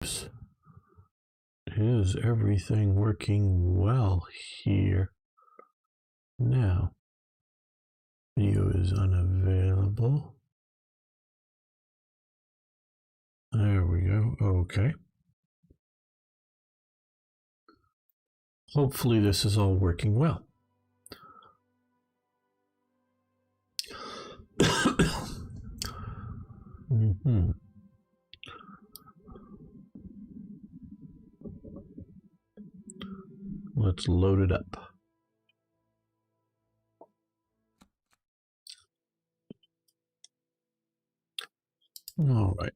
Is everything working well here? Now, video is unavailable. There we go. Okay. Hopefully this is all working well. Let's load it up. All right.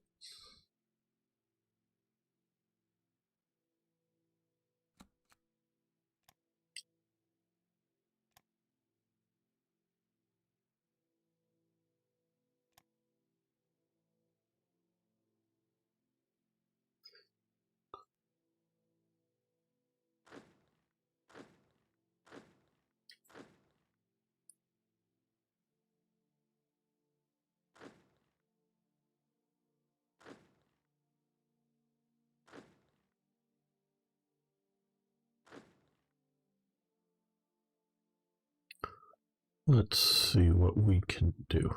Let's see what we can do.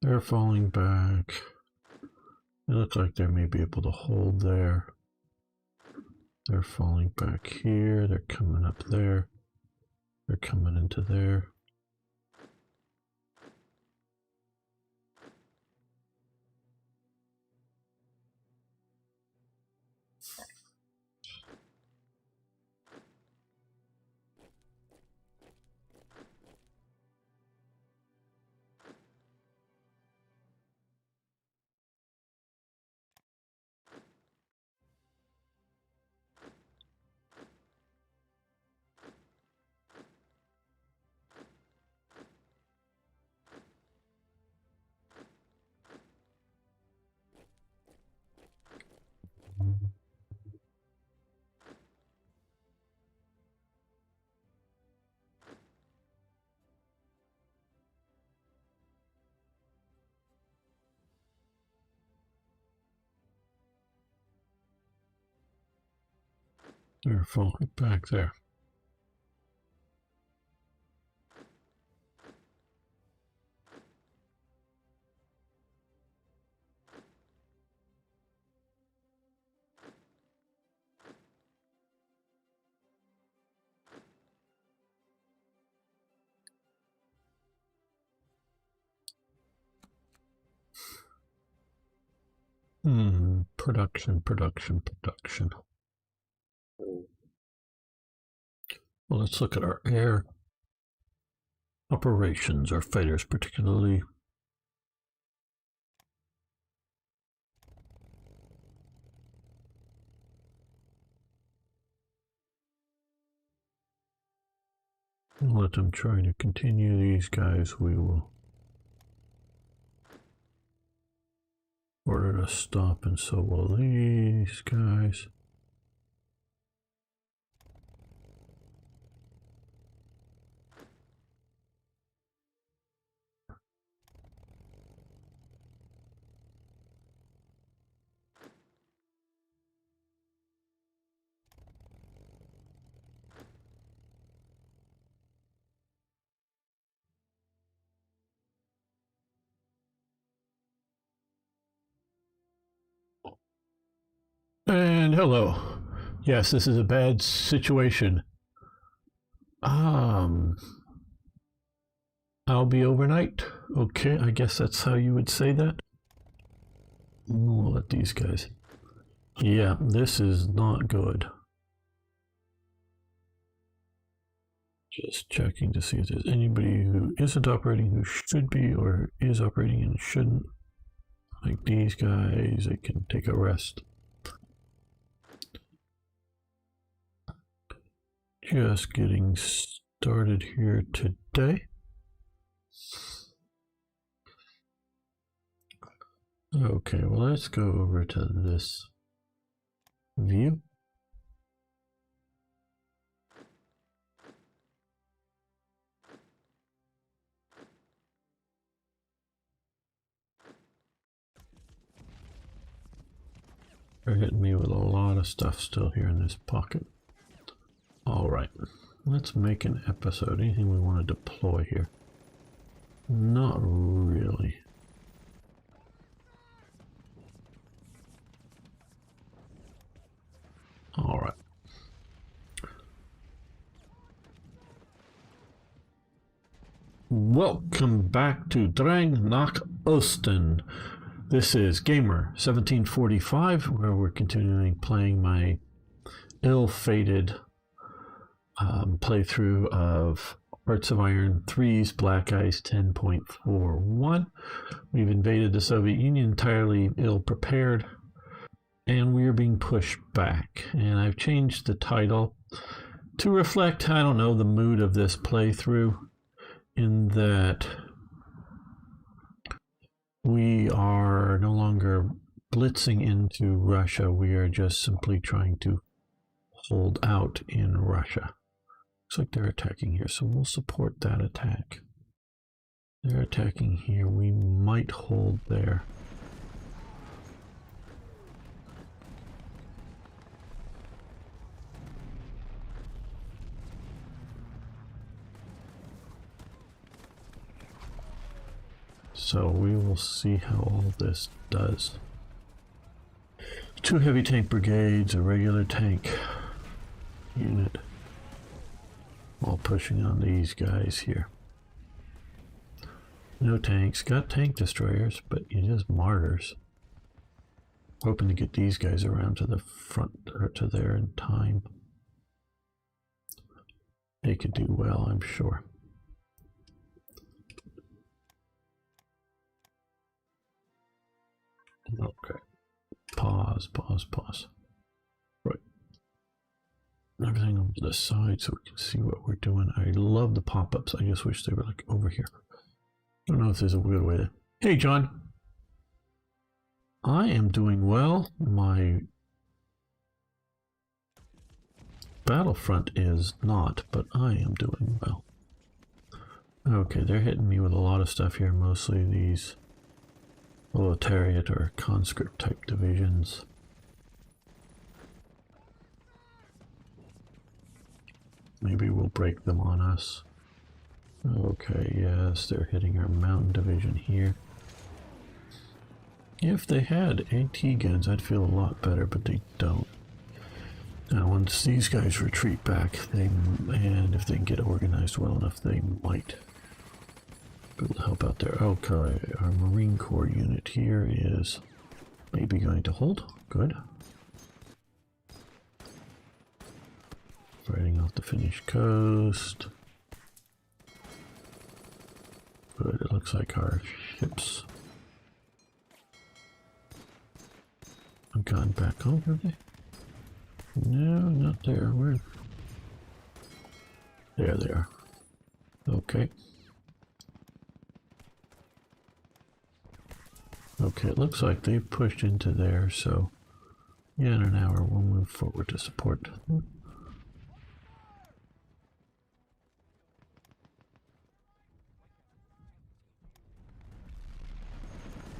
They're falling back. It looks like they may be able to hold there. They're falling back here. They're coming up there. They're coming into there. They're falling back there. Production. Well, let's look at our air operations, our fighters particularly. Let them try to continue. These guys we will order to stop, and so will these guys. And hello. Yes, this is a bad situation. I'll be overnight. Okay, I guess that's how you would say that. We'll let these guys. Yeah, this is not good. Just checking to see if there's anybody who isn't operating who should be, or is operating and shouldn't. Like these guys, they can take a rest. Just getting started here today. Okay, well, let's go over to this view. They're hitting me with a lot of stuff still here in this pocket. Alright, let's make an episode. Anything we want to deploy here? Not really. Alright. Welcome back to Drang nach Osten. This is Gamer 1745, where we're continuing playing my ill-fated playthrough of Hearts of Iron 3's Black Ice 10.41. We've invaded the Soviet Union entirely ill-prepared, and we are being pushed back. And I've changed the title to reflect, I don't know, the mood of this playthrough, in that we are no longer blitzing into Russia. We are just simply trying to hold out in Russia. Looks like they're attacking here, so we'll support that attack. They're attacking here. We might hold there. So we will see how all this does. 2 heavy tank brigades, a regular tank unit, all pushing on these guys here. No tanks, got tank destroyers, but you just martyrs. Hoping to get these guys around to the front, or to there in time. They could do well, I'm sure. Okay. Pause. Right. Everything over to the side so we can see what we're doing. I love the pop-ups. I just wish they were like over here. I don't know if there's a weird way to... Hey, John. I am doing well. My Battlefront is not, but I am doing well. Okay, they're hitting me with a lot of stuff here. Mostly these proletariat or conscript type divisions. Maybe we'll break them on us. Okay, yes, they're hitting our mountain division here. If they had AT guns, I'd feel a lot better, but they don't. Now, once these guys retreat back, and if they can get organized well enough, they might be able to help out there. Okay, our Marine Corps unit here is maybe going to hold. Good. Fighting off the Finnish coast. Good, it looks like our ships have gone back home, have they? No, not there. Where? There they are. Okay. Okay, it looks like they've pushed into there, so yeah, in an hour we'll move forward to support.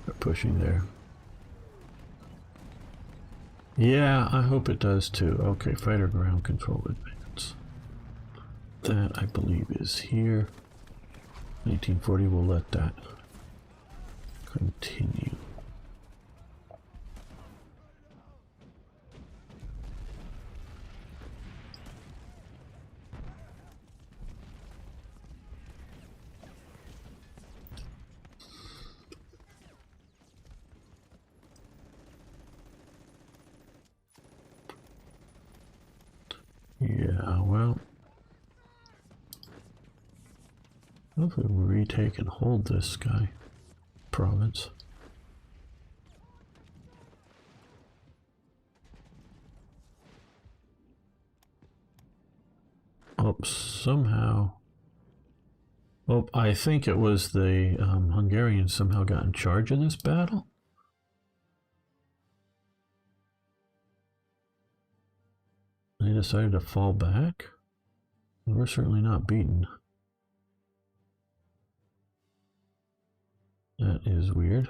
They're pushing there. Yeah, I hope it does too. Okay, fighter ground control advance. That, I believe, is here. 1940, we'll let that continue. Yeah, well, hopefully we'll retake and hold this guy province. Oh, somehow. Oh, I think it was the Hungarians somehow got in charge of this battle. They decided to fall back. We're certainly not beaten. That is weird.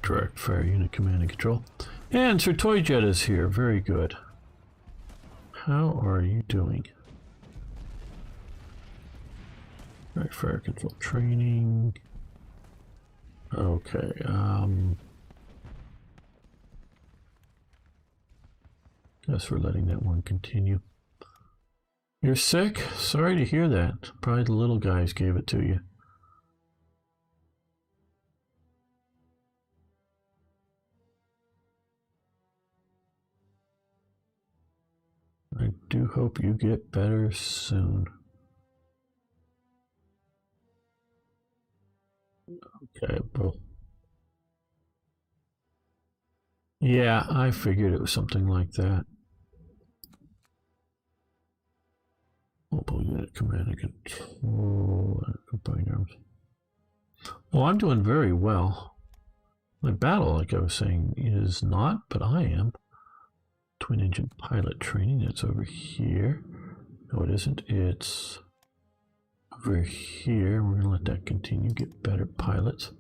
direct fire unit command and control. And Sir Toyjet is here. Very good. How are you doing? Direct fire control training. Okay. Guess we're letting that one continue. You're sick? Sorry to hear that. Probably the little guys gave it to you. I do hope you get better soon. Okay, well. Yeah, I figured it was something like that. Mobile unit command and control and combined arms. Well, I'm doing very well. My battle, like I was saying, is not, but I am. Twin engine pilot training, that's over here. No, it isn't. It's over here. We're going to let that continue, get better pilots.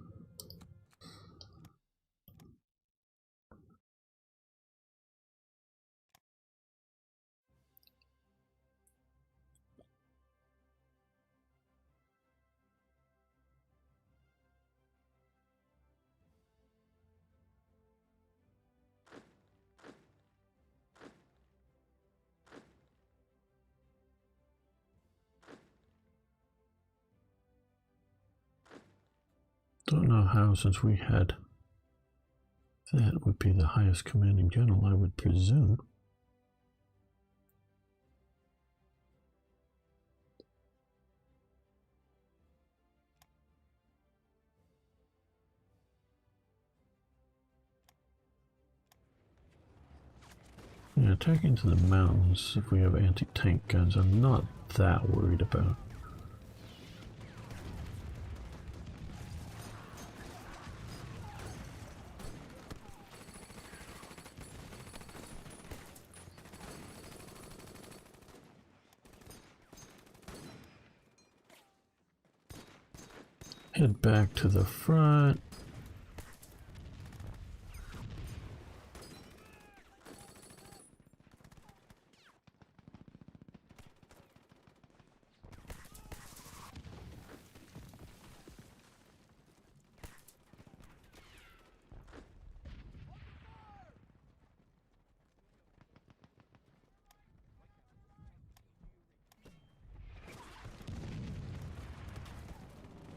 Don't know how, since we had that would be the highest commanding general, I would presume. Yeah, attacking to the mountains, if we have anti-tank guns, I'm not that worried about. Head back to the front.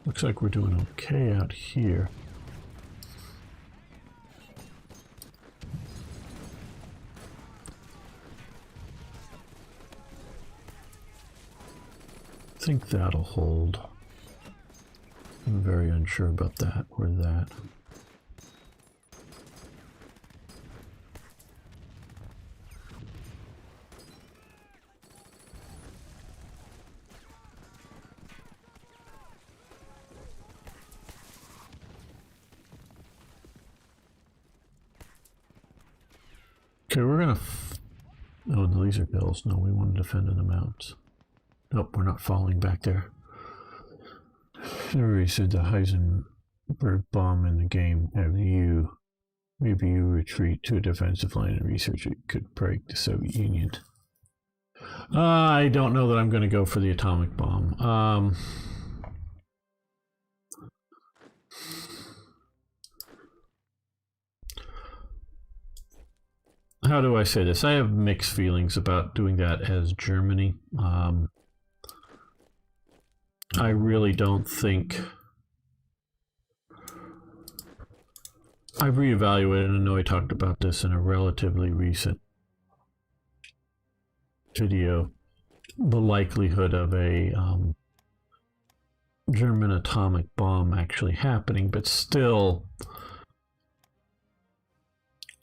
Looks like we're doing okay out here. I think that'll hold. I'm very unsure about that or that. Okay, we're gonna. Oh, no, these are hills. No, we want to defend in the mountains. Nope, we're not falling back there. Everybody said the Heisenberg bomb in the game. Maybe you retreat to a defensive line and research it could break the Soviet Union. I don't know that I'm going to go for the atomic bomb. How do I say this? I have mixed feelings about doing that as Germany. I really don't think... I've reevaluated, and I know I talked about this in a relatively recent video, the likelihood of a German atomic bomb actually happening, but still...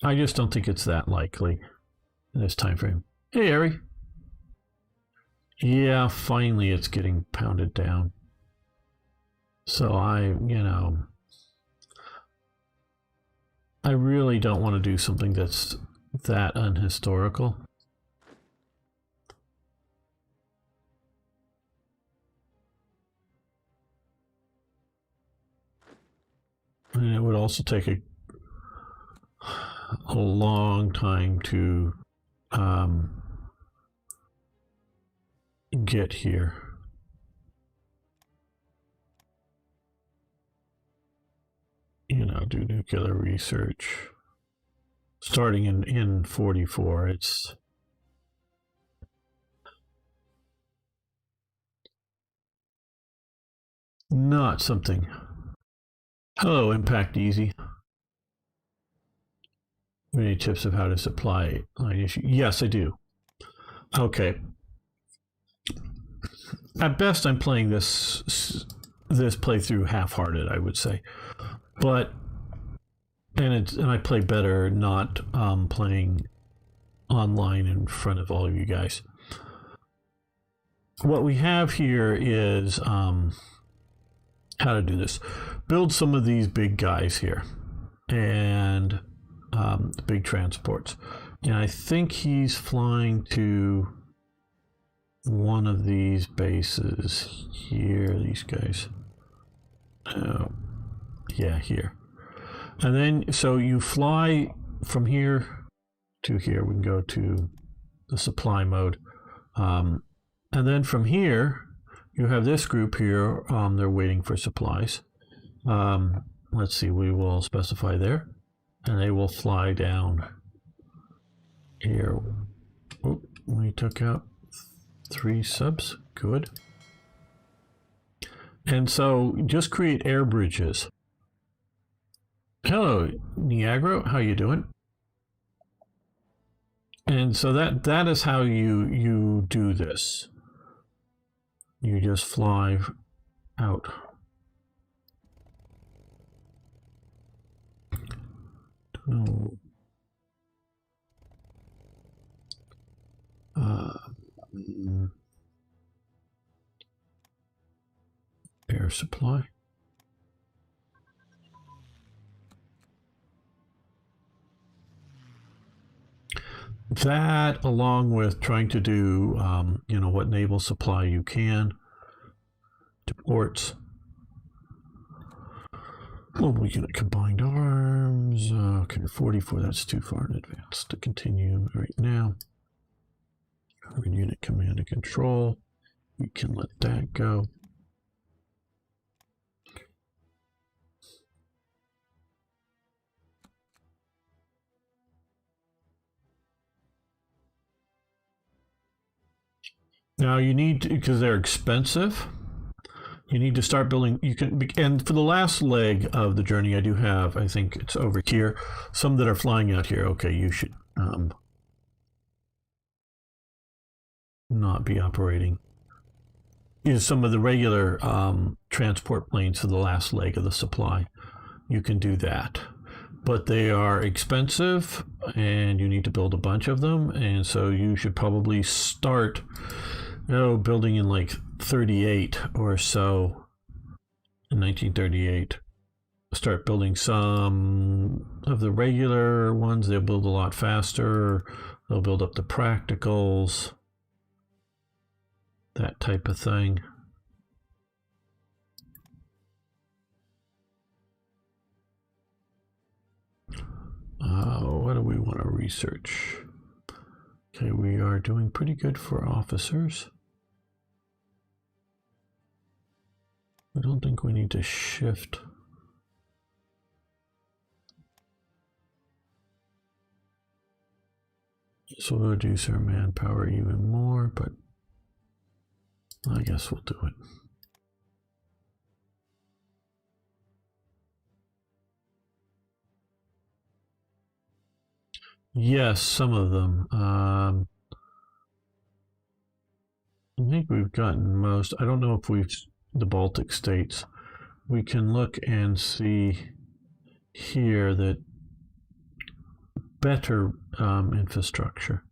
I just don't think it's that likely in this time frame. Hey, Ari. Yeah, finally it's getting pounded down. So I really don't want to do something that's that unhistorical. And it would also take a a long time to get here. You know, do nuclear research. Starting in 44, it's not something. Hello, Impact Easy. Any tips of how to supply line issue? Yes, I do. Okay. At best, I'm playing this playthrough half-hearted, I would say, but and I play better not playing online in front of all of you guys. What we have here is how to do this. Build some of these big guys here, and the big transports. And I think he's flying to one of these bases here, these guys. Oh, yeah, here. And then, so you fly from here to here. We can go to the supply mode. And then from here, you have this group here. They're waiting for supplies. Let's see, we will specify there. And they will fly down here. Oh, we took out 3 subs. Good. And so just create air bridges. Hello, Niagara. How you doing? And so that is how you do this. You just fly out. No. Air supply. That, along with trying to do, you know, what naval supply you can to ports. Well, we can combined arms. Okay, 44. That's too far in advance to continue right now. Unit command and control. We can let that go. Now you need to, because they're expensive, you need to start building. You can, and for the last leg of the journey, I do have, I think it's over here, some that are flying out here. Okay, you should not be operating. Is some of the regular transport planes for the last leg of the supply. You can do that, but they are expensive, and you need to build a bunch of them, and so you should probably start, you know, building in like 38 or so, in 1938. Start building some of the regular ones. They'll build a lot faster. They'll build up the practicals, that type of thing. What do we want to research? Okay, we are doing pretty good for officers. I don't think we need to shift. So we'll reduce our manpower even more, but I guess we'll do it. Yes, some of them. I think we've gotten most. I don't know if we've the Baltic states. We can look and see here that better infrastructure.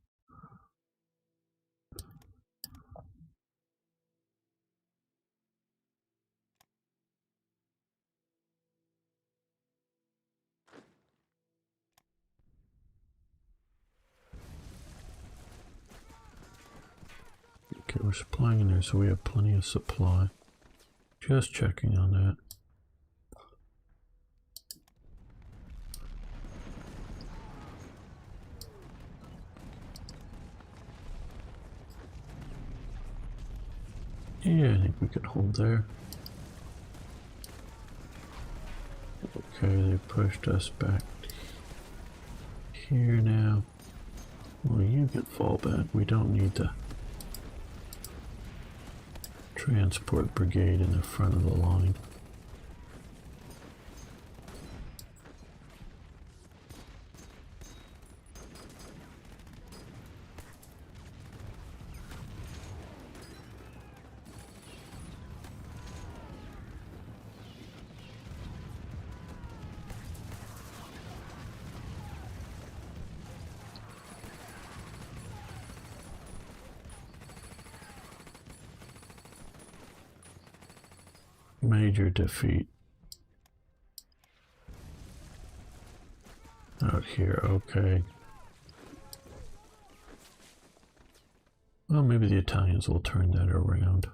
Okay, we're supplying in there, so we have plenty of supply. Just checking on that. Yeah, I think we can hold there. Okay, they pushed us back here now. Well, you can fall back. We don't need the transport brigade in the front of the line. Major defeat. Out here, okay. Well, maybe the Italians will turn that around.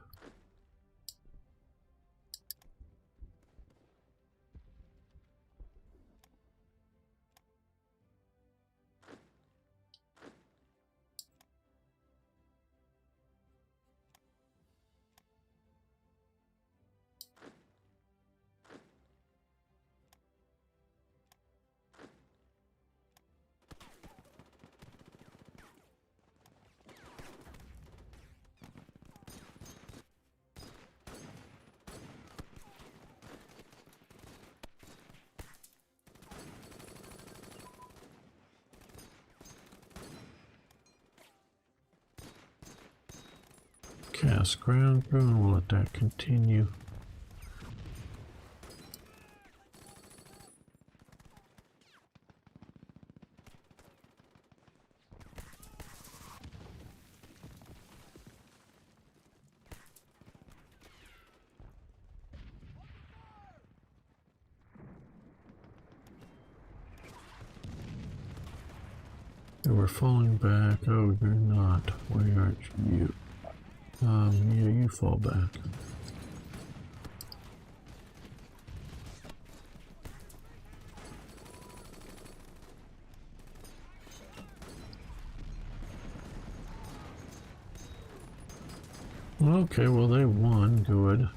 Cast ground crew, and we'll let that continue. We're falling back. Oh, you're not. Why aren't you? Yeah, you fall back. Okay, well they won. Good.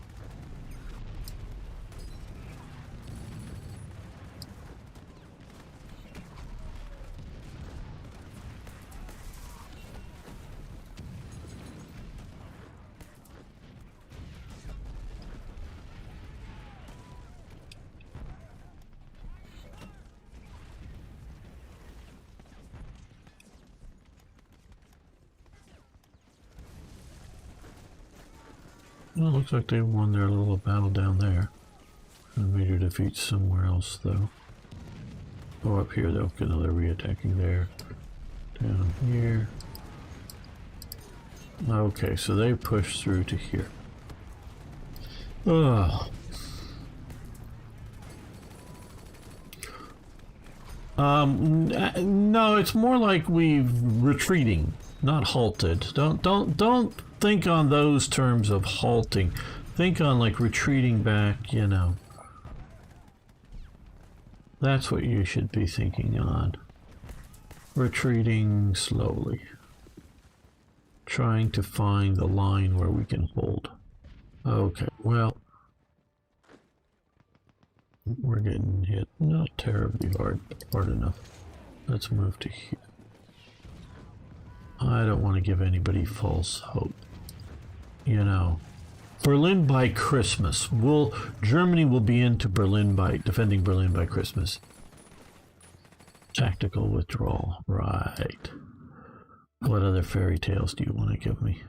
Well, looks like they won their little battle down there. And major defeats somewhere else, though. Oh, up here, though. Get another re-attacking there. Down here. Okay, so they pushed through to here. Ugh. No, it's more like we've retreating, not halted. Don't think on those terms of halting. Think on like retreating back, you know. That's what you should be thinking on. Retreating slowly. Trying to find the line where we can hold. Okay, well, we're getting hit not terribly hard enough. Let's move to here. I don't want to give anybody false hope. You know, Berlin by Christmas. Germany will be into Berlin by defending Berlin by Christmas. Tactical withdrawal, right. What other fairy tales do you want to give me?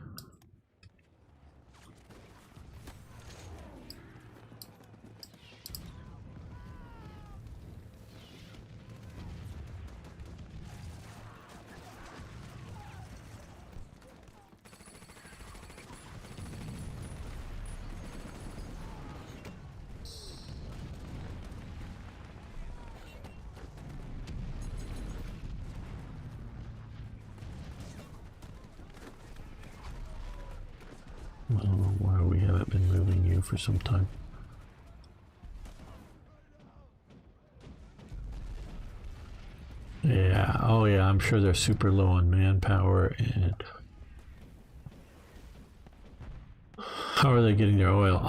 I don't know why we haven't been moving you for some time. Yeah, oh yeah, I'm sure they're super low on manpower and How are they getting their oil?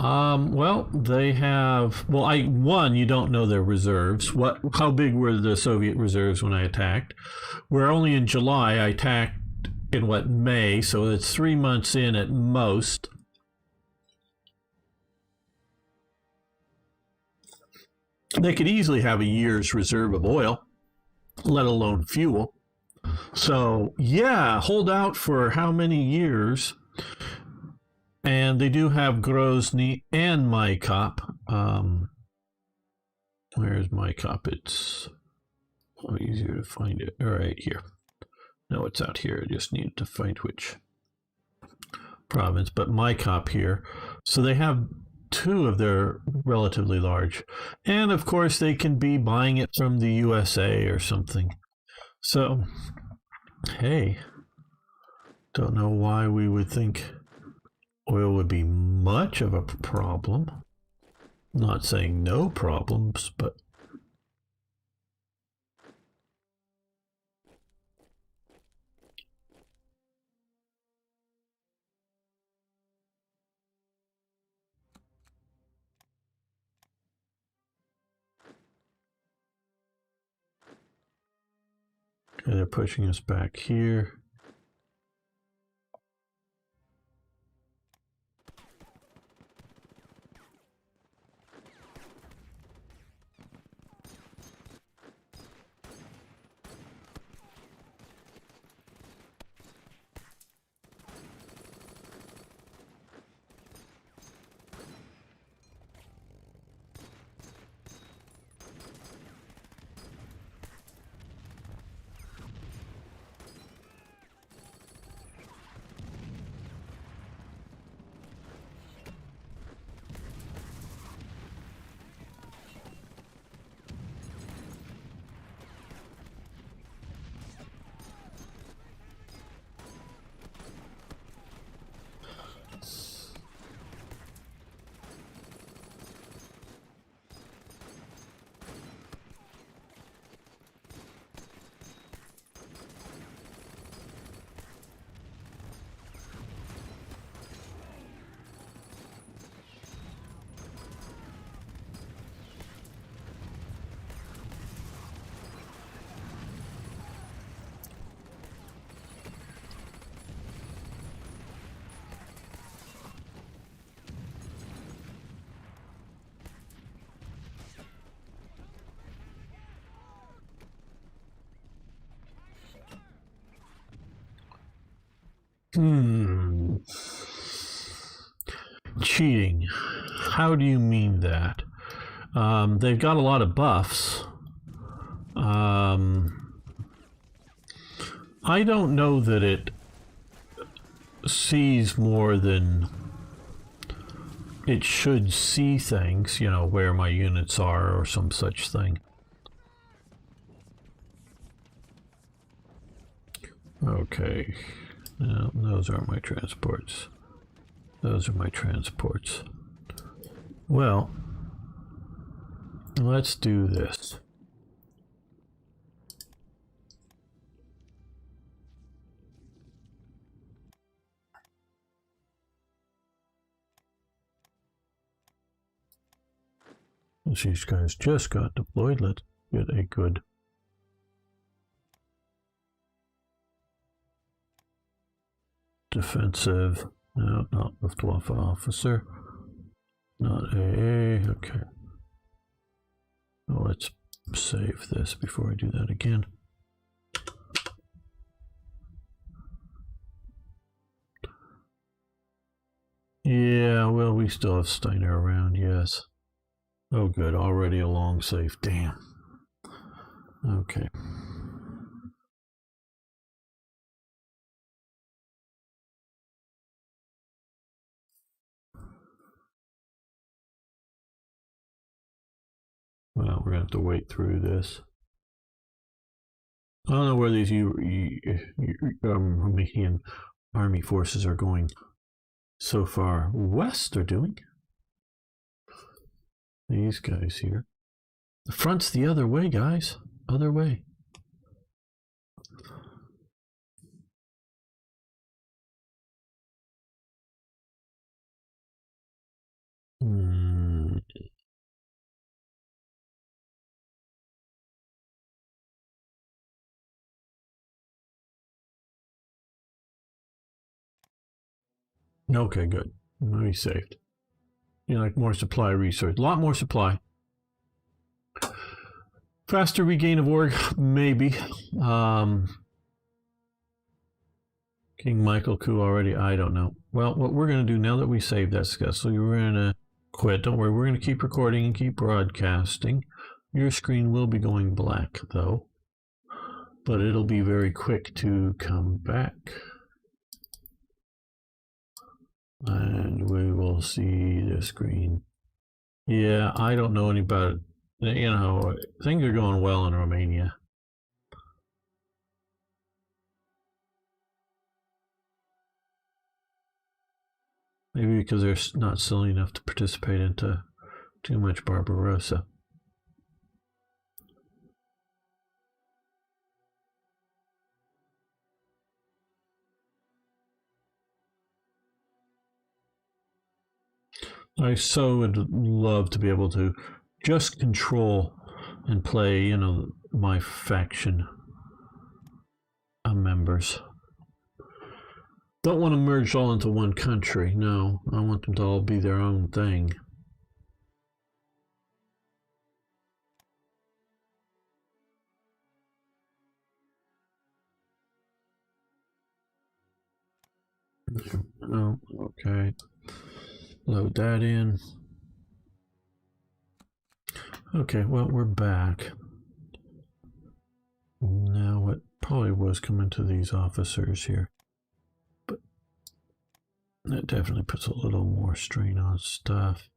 Well, they have. Well, you don't know their reserves. How big were the Soviet reserves when I attacked? We're only in July. I attacked in May, so it's 3 months in at most. They could easily have a year's reserve of oil, let alone fuel. So yeah, hold out for how many years? And they do have Grozny and Maikop. Where's Maikop? It's easier to find it. All right, here. No, it's out here. I just needed to find which province, but Maikop here. So they have two of their relatively large. And of course, they can be buying it from the USA or something. So, hey, don't know why we would think oil would be much of a problem. Not saying no problems, but okay, they're pushing us back here. Cheating. How do you mean that? They've got a lot of buffs. I don't know that it sees more than it should see things, you know, where my units are or some such thing. Okay. No, those aren't my transports. Those are my transports. Well, let's do this. These guys just got deployed. Let's get a good defensive. No, not Luftwaffe officer. Not AA. Okay. Well, let's save this before I do that again. Yeah, well, we still have Steiner around, yes. Oh, good. Already along safe. Damn. Okay. Well, we're going to have to wait through this. I don't know where these Romanian army forces are going so far. West are doing. These guys here. The front's the other way, guys. Other way. Okay, good. We saved. You like more supply research? A lot more supply. Faster regain of org, maybe. King Michael coup already? I don't know. Well, what we're going to do now that we saved that successfully, we're going to quit. Don't worry, we're going to keep recording and keep broadcasting. Your screen will be going black, though. But it'll be very quick to come back. And we will see the screen. Yeah, I don't know any about it. You know, things are going well in Romania. Maybe because they're not silly enough to participate into too much Barbarossa. I so would love to be able to just control and play, you know, my faction members. Don't want to merge all into one country. No, I want them to all be their own thing. Oh, okay. Load that in. Okay, well, we're back. Now what probably was coming to these officers here. But that definitely puts a little more strain on stuff.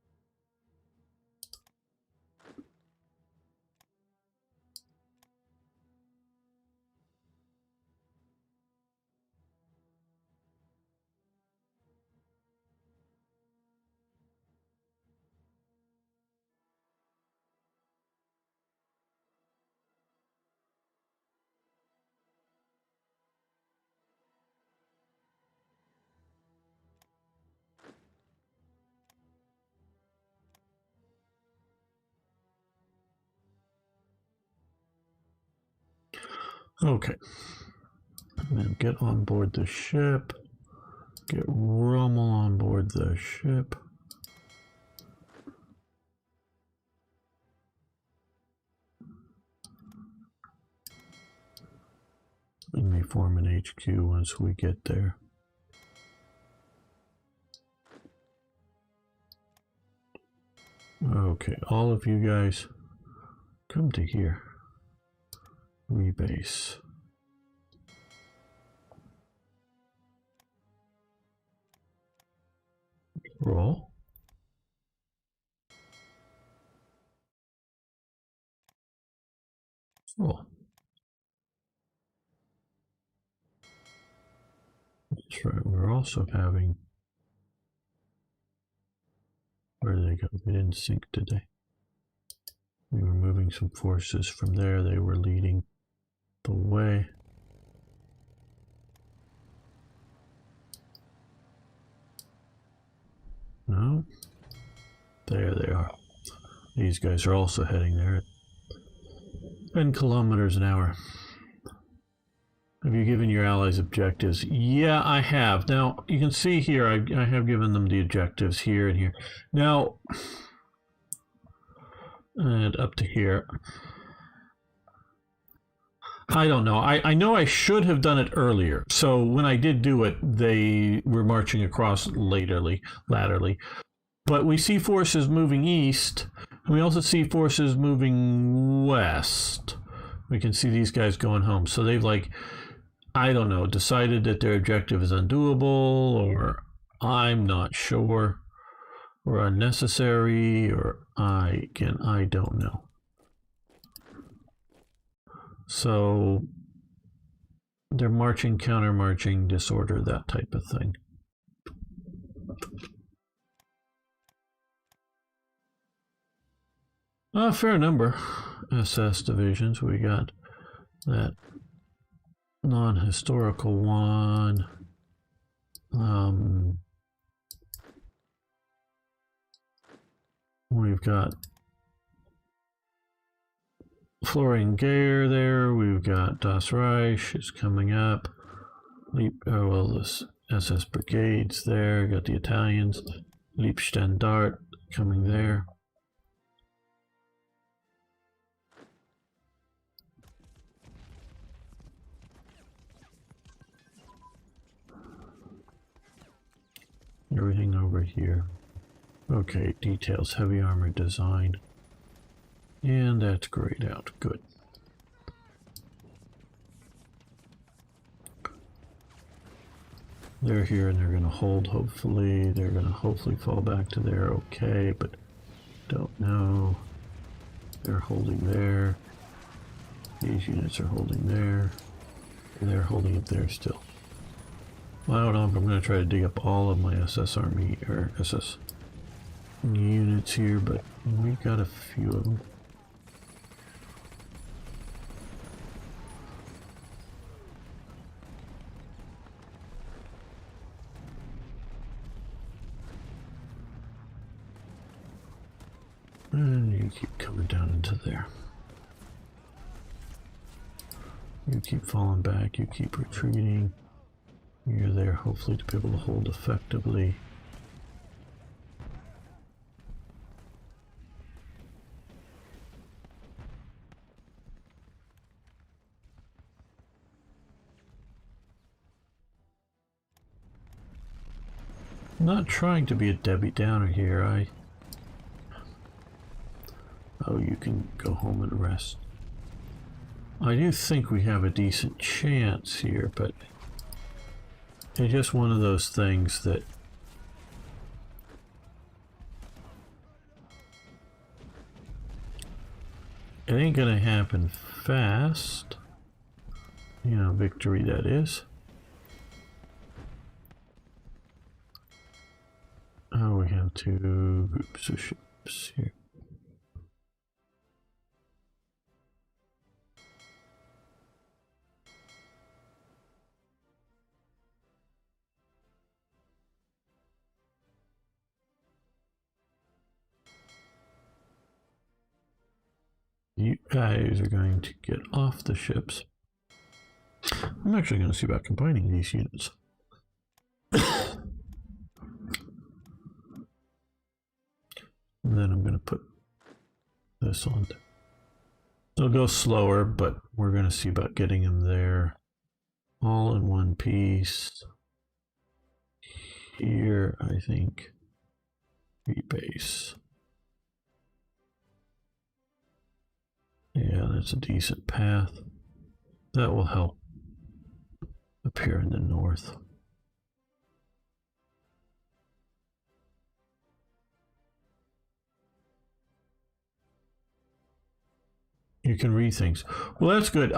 Okay. Then get on board the ship. Get Rommel on board the ship. We may form an HQ once we get there. Okay, all of you guys come to here. Rebase. Roll. Roll. That's right, we're also having... Where did they go? They didn't sync, did they? We were moving some forces from there. They were leading the way. No? There they are. These guys are also heading there at 10 kilometers an hour. Have you given your allies objectives? Yeah, I have. Now, you can see here, I have given them the objectives here and here. Now, and up to here. I don't know. I know I should have done it earlier. So when I did do it, they were marching across laterally. But we see forces moving east. And we also see forces moving west. We can see these guys going home. So they've, like, I don't know, decided that their objective is undoable, or I'm not sure, or unnecessary, or I don't know. So they're marching, counter-marching, disorder, that type of thing. A fair number SS divisions. We got that non-historical one. We've got Florian Geyer there. We've got Das Reich is coming up. This SS brigades there. Got the Italians. Liebstandart coming there. Everything over here. Okay, details, heavy armor design. And that's grayed out. Good. They're here and they're going to hold, hopefully. They're going to hopefully fall back to there. Okay, but don't know. They're holding there. These units are holding there. And they're holding it there still. Well, I don't know if I'm going to try to dig up all of my SS army or SS units here, but we got a few of them. And you keep coming down into there. You keep falling back, you keep retreating. You're there hopefully to be able to hold effectively. I'm not trying to be a Debbie Downer here. Oh, you can go home and rest. I do think we have a decent chance here, but it's just one of those things that it ain't gonna happen fast. You know, victory that is. Oh, we have two groups of ships here. You guys are going to get off the ships. I'm actually going to see about combining these units. And then I'm going to put this on. It'll go slower, but we're going to see about getting them there all in one piece. Here, I think, rebase. Yeah, that's a decent path. That will help up here in the north. You can read things. Well, that's good.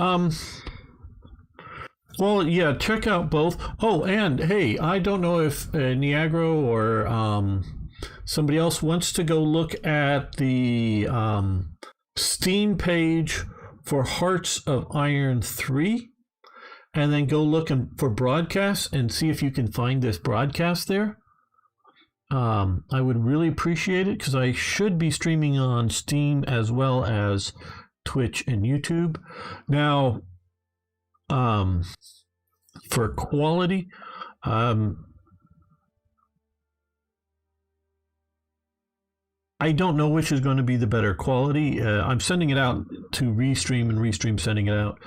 Well, yeah, check out both. Oh, and hey, I don't know if Niagara or somebody else wants to go look at the Steam page for Hearts of Iron 3, and then go look for broadcasts and see if you can find this broadcast there. I would really appreciate it because I should be streaming on Steam as well as Twitch and YouTube. Now, for quality, I don't know which is going to be the better quality. I'm sending it out to Restream, and Restream sending it out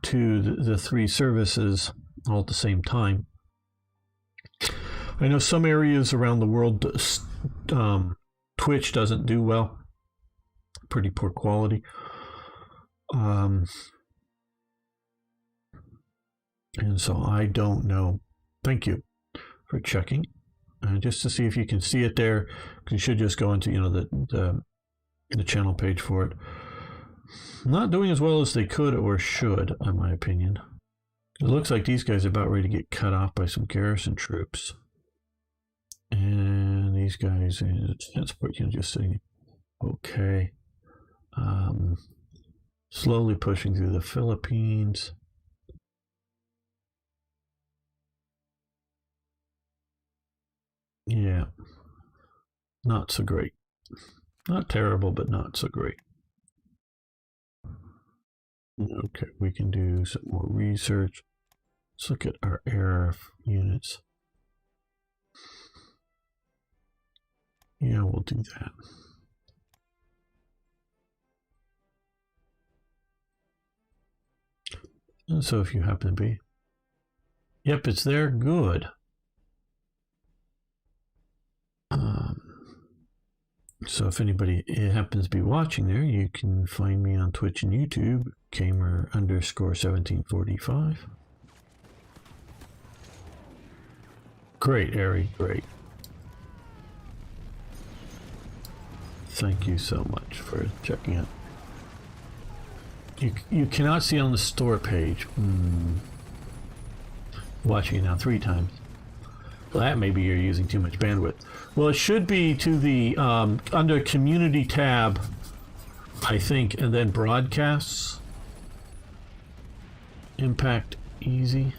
to the three services all at the same time. I know some areas around the world, Twitch doesn't do well. Pretty poor quality. And so I don't know. Thank you for checking. Just to see if you can see it there. You should just go into the channel page for it. Not doing as well as they could or should, in my opinion. It looks like these guys are about ready to get cut off by some garrison troops. And these guys, transport unit just sitting. Okay. Slowly pushing through the Philippines. Yeah. Not so great. Not terrible, but not so great. Okay, we can do some more research. Let's look at our air units. Yeah, we'll do that. And so if you happen to be... Yep, it's there. Good. So if anybody happens to be watching there, you can find me on Twitch and YouTube, gamer_1745. Great, Ari, great. Thank you so much for checking out. You cannot see on the store page. Watching it now 3 times. Well, that maybe you're using too much bandwidth. Well, it should be to the under community tab, I think, and then broadcasts. Impact easy.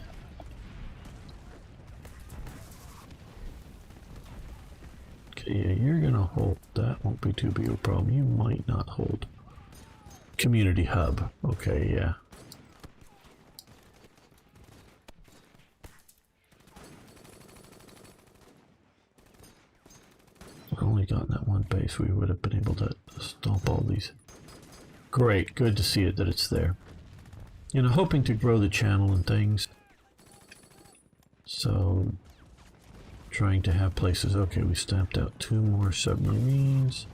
Okay, yeah, you're gonna hold. That won't be too big a problem. You might not hold. Community hub. Okay, yeah. Only gotten that one base, we would have been able to stomp all these. Great, good to see it that it's there. You know, hoping to grow the channel and things. So, trying to have places. Okay, we stamped out 2 more submarines.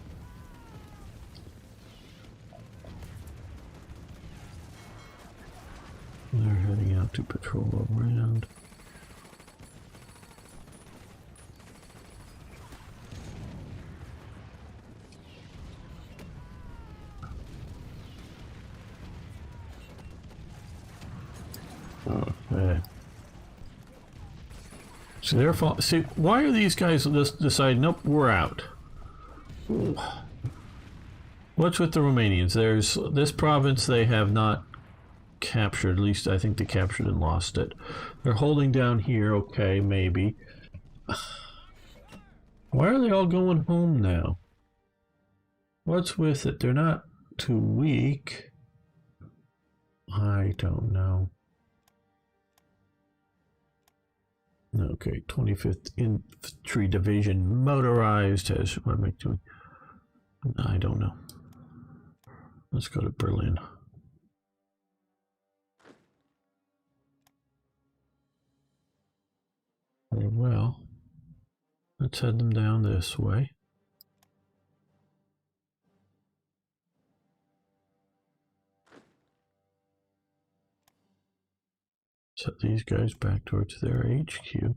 They're heading out to patrol around. Okay. So they're see, why are these guys just decide? Nope, we're out. Ooh. What's with the Romanians? There's this province they have not captured. At least I think they captured and lost it. They're holding down here. Okay, maybe. Why are they all going home now? What's with it? They're not too weak. I don't know. Okay, 25th Infantry Division motorized has what am I doing? I don't know. Let's go to Berlin. Very well. Let's head them down this way. Set these guys back towards their HQ.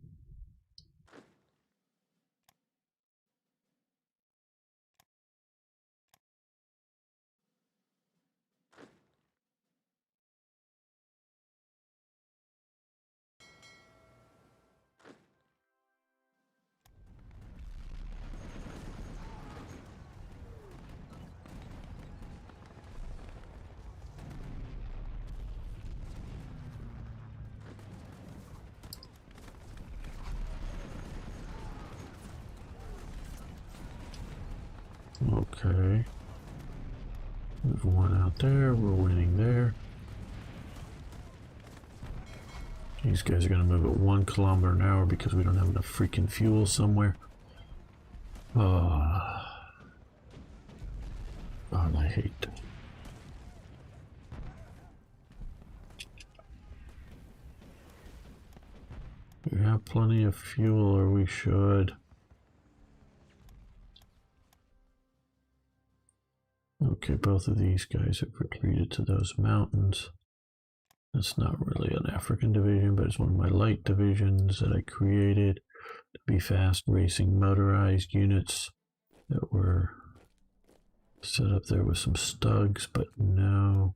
Okay. There's one out there. We're winning there. These guys are going to move at 1 kilometer an hour because we don't have enough freaking fuel somewhere. God, I hate that. We have plenty of fuel, or we should. Okay, both of these guys have retreated to those mountains. It's not really an African division, but it's one of my light divisions that I created to be fast racing motorized units that were set up there with some stugs, but no.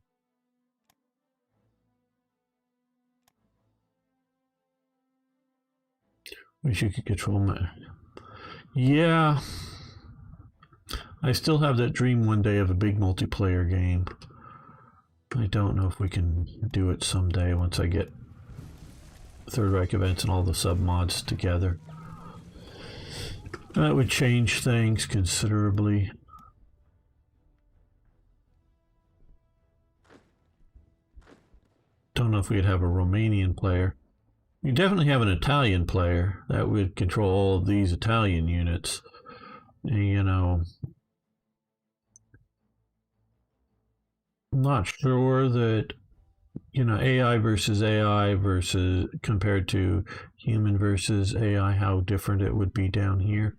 Wish you could control my... Yeah. I still have that dream one day of a big multiplayer game. I don't know if we can do it someday once I get Third Reich events and all the sub-mods together. That would change things considerably. Don't know if we'd have a Romanian player. You definitely have an Italian player that would control all of these Italian units. And, you know, I'm not sure that, you know, AI versus compared to human versus AI, how different it would be down here.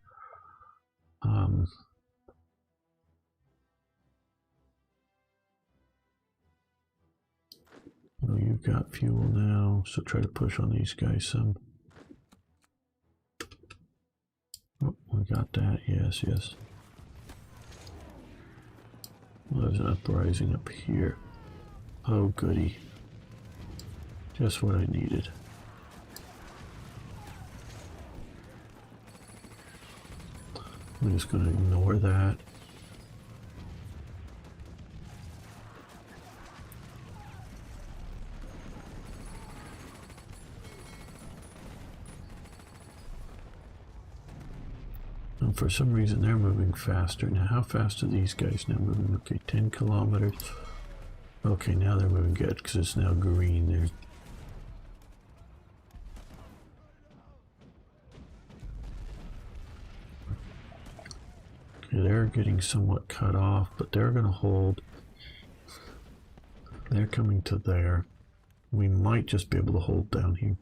Well, you've got fuel now, so try to push on these guys some. Oh, we got that. Yes, yes. Well, there's an uprising up here. Oh, goody. Just what I needed. I'm just going to ignore that. And for some reason, they're moving faster. Now, how fast are these guys now moving? Okay, 10 kilometers. Okay, now they're moving good because it's now green there. Okay, they're getting somewhat cut off, but they're going to hold. They're coming to there. We might just be able to hold down here.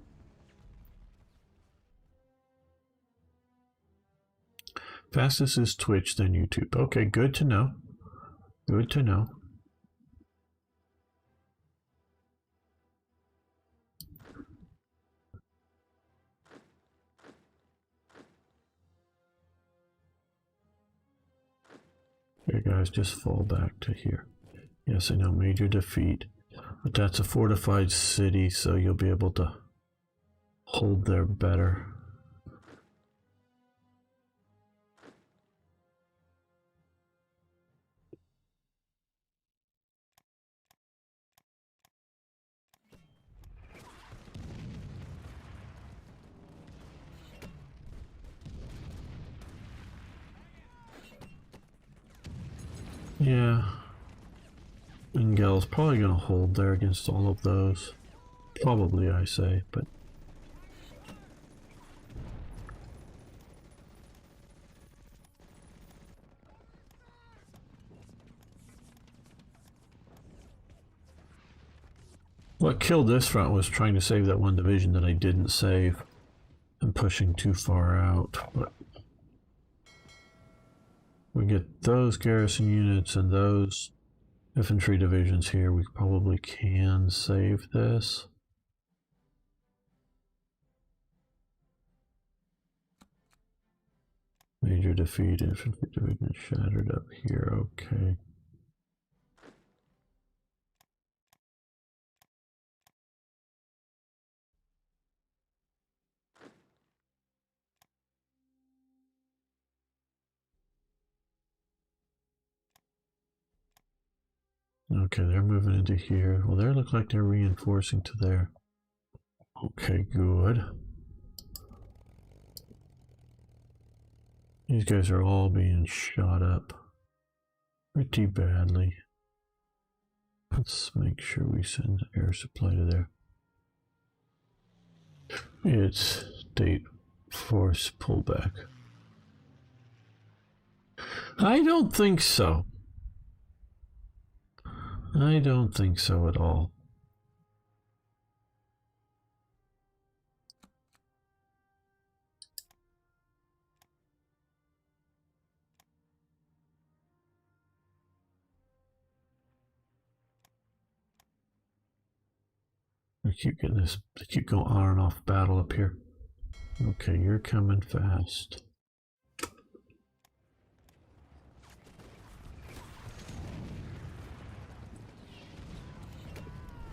Fastest is Twitch, then YouTube. Okay, good to know. Good to know. Okay, guys, just fall back to here. Yes, I know, major defeat. But that's a fortified city, so you'll be able to hold there better. Yeah. Engel's probably going to hold there against all of those. Probably, I say, but... What killed this front was trying to save that one division that I didn't save and pushing too far out. But we get those garrison units and those infantry divisions here. We probably can save this. Major defeat, infantry division shattered up here. Okay. Okay, they're moving into here. Well, they look like they're reinforcing to there. Okay, good. These guys are all being shot up pretty badly. Let's make sure we send air supply to there. It's state force pullback. I don't think so. I don't think so at all. I keep getting this, I keep going on and off battle up here. Okay, you're coming fast.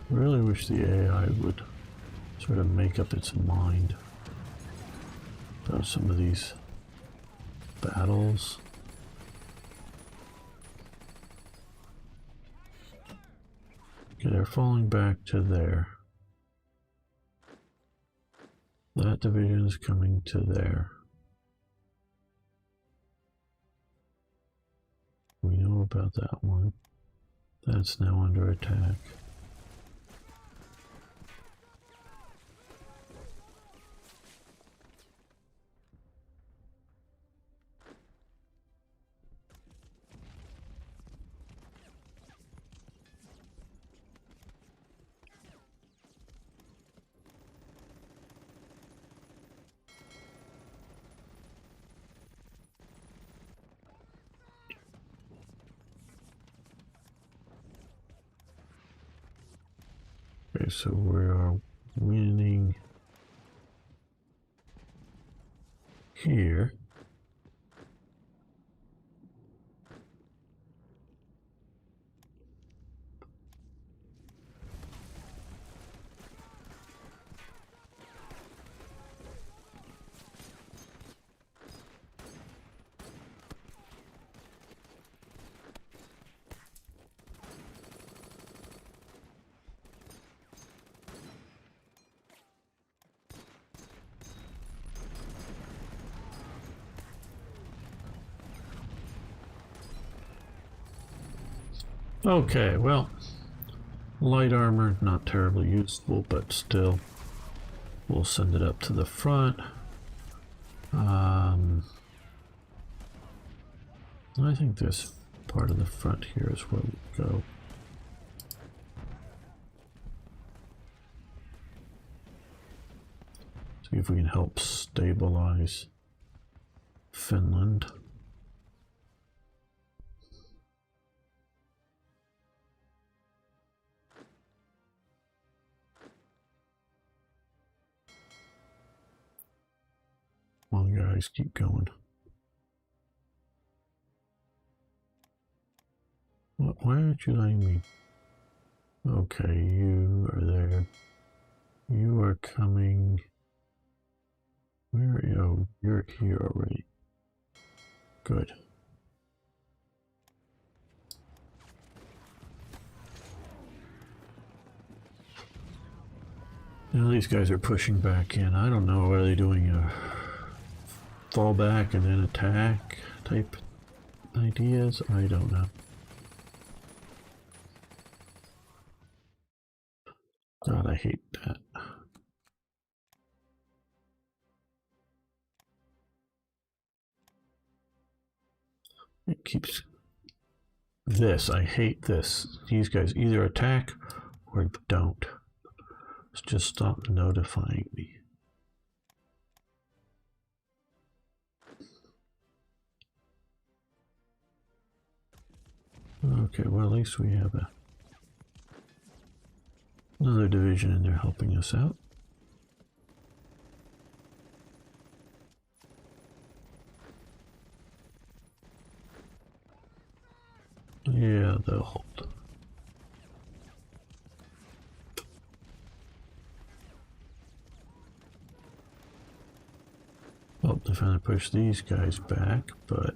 I really wish the AI would sort of make up its mind about some of these battles. Okay, they're falling back to there. That division is coming to there. We know about that one. That's now under attack. Okay, so we are winning here. Okay, well, light armor, not terribly useful, but still, we'll send it up to the front. I think this part of the front here is where we go. See if we can help stabilize Finland. Come on, guys, keep going. Why aren't you letting me? Okay, you are there. You are coming. Where are you? Oh, you're here already. Good. Now these guys are pushing back in. I don't know. Are they doing a fall back and then attack type ideas? I don't know. God, I hate that. It keeps this. I hate this. These guys either attack or don't. Just stop notifying me. Okay, well, at least we have another division in there helping us out. Yeah, they'll hold. Well, they're trying to push these guys back, but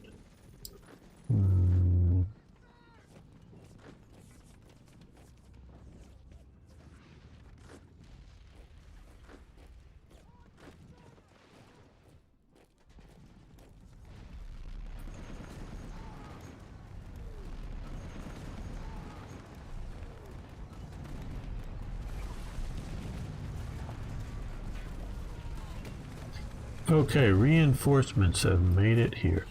okay, reinforcements have made it here.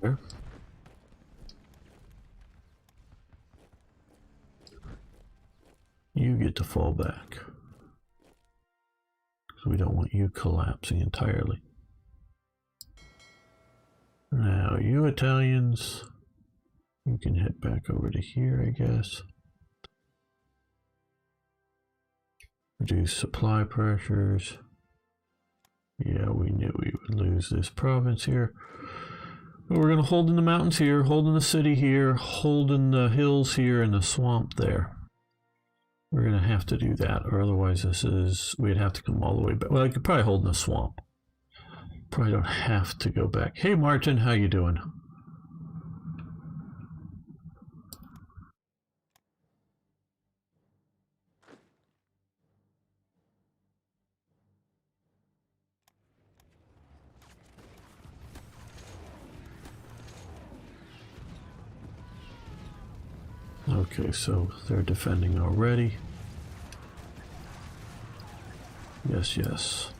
There. You get to fall back. So we don't want you collapsing entirely. Now, you Italians, you can head back over to here, I guess. Reduce supply pressures. Yeah, we knew we would lose this province here. But we're going to hold in the mountains here, hold in the city here, hold in the hills here, and the swamp there. We're going to have to do that, or otherwise we'd have to come all the way back. Well, I could probably hold in the swamp. Probably don't have to go back. Hey, Martin, how you doing? Okay, so they're defending already. Yes, yes.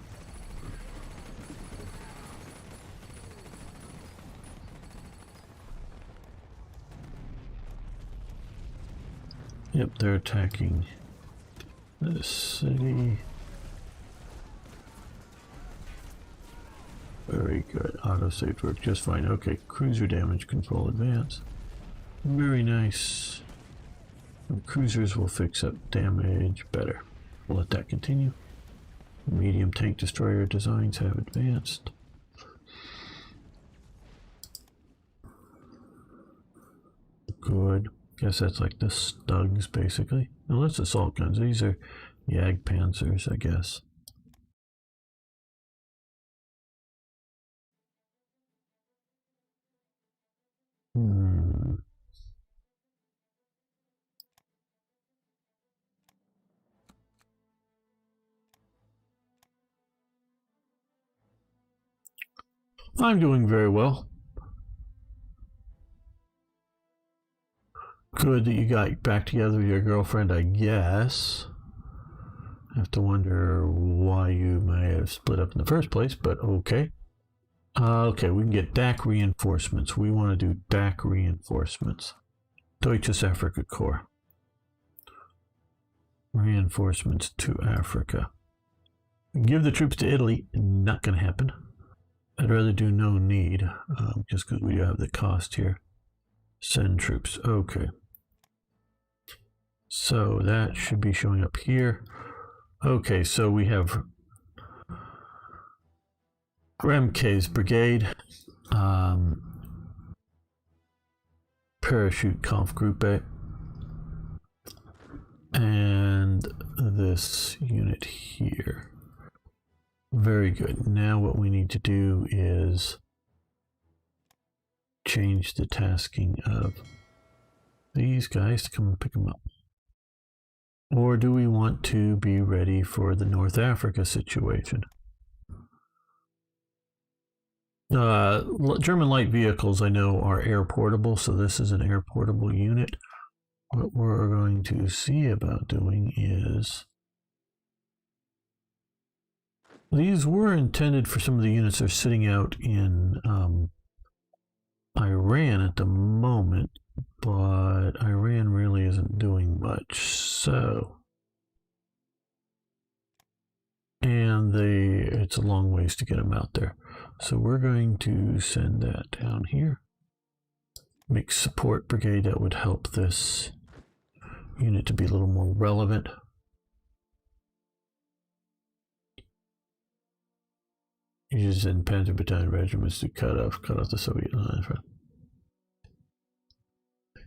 Yep, they're attacking The city. Very good. Auto-saved work just fine. Okay, cruiser damage control advance. Very nice. And cruisers will fix up damage better. We'll let that continue. Medium tank destroyer designs have advanced. Good. Guess that's like the Stugs, basically. No, that's assault guns. These are Yag Panzers, I guess. I'm doing very well. Good that you got back together with your girlfriend, I guess. I have to wonder why you may have split up in the first place, but okay. Okay, we can get DAC reinforcements. We want to do DAC reinforcements. Deutsches Afrika Korps. Reinforcements to Africa. Give the troops to Italy. Not going to happen. I'd rather do no need, just because we have the cost here. Send troops. Okay. So that should be showing up here. Okay, so we have Remke's brigade, Parachute Kampfgruppe, and this unit here. Very good. Now what we need to do is change the tasking of these guys to come and pick them up. Or do we want to be ready for the North Africa situation? German light vehicles I know are air portable, so this is an air portable unit. What we're going to see about doing is these were intended for some of the units that are sitting out in Iran at the moment, but Iran really isn't doing much. So, and it's a long ways to get them out there. So we're going to send that down here. Make support brigade. That would help this unit to be a little more relevant. Uses in Panther Battalion regiments to cut off the Soviet line.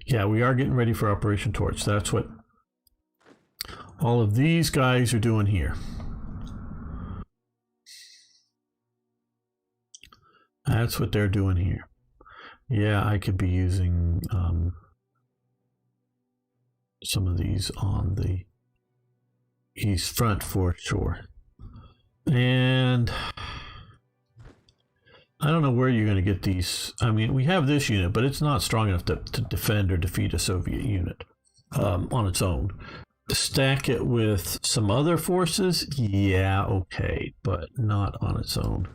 Yeah, we are getting ready for Operation Torch. That's what all of these guys are doing here. That's what they're doing here. Yeah, I could be using some of these on the East Front for sure. And I don't know where you're going to get these. I mean, we have this unit, but it's not strong enough to defend or defeat a Soviet unit on its own. Stack it with some other forces, yeah, okay, but not on its own.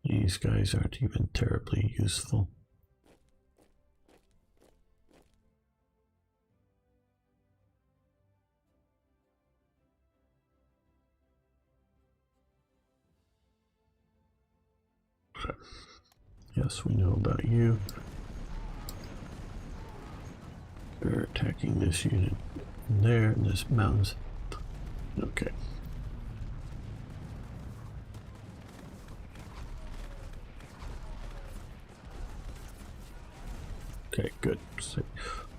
These guys aren't even terribly useful. Yes, we know about you. They're attacking this unit there in this mountains. Okay. Okay, good.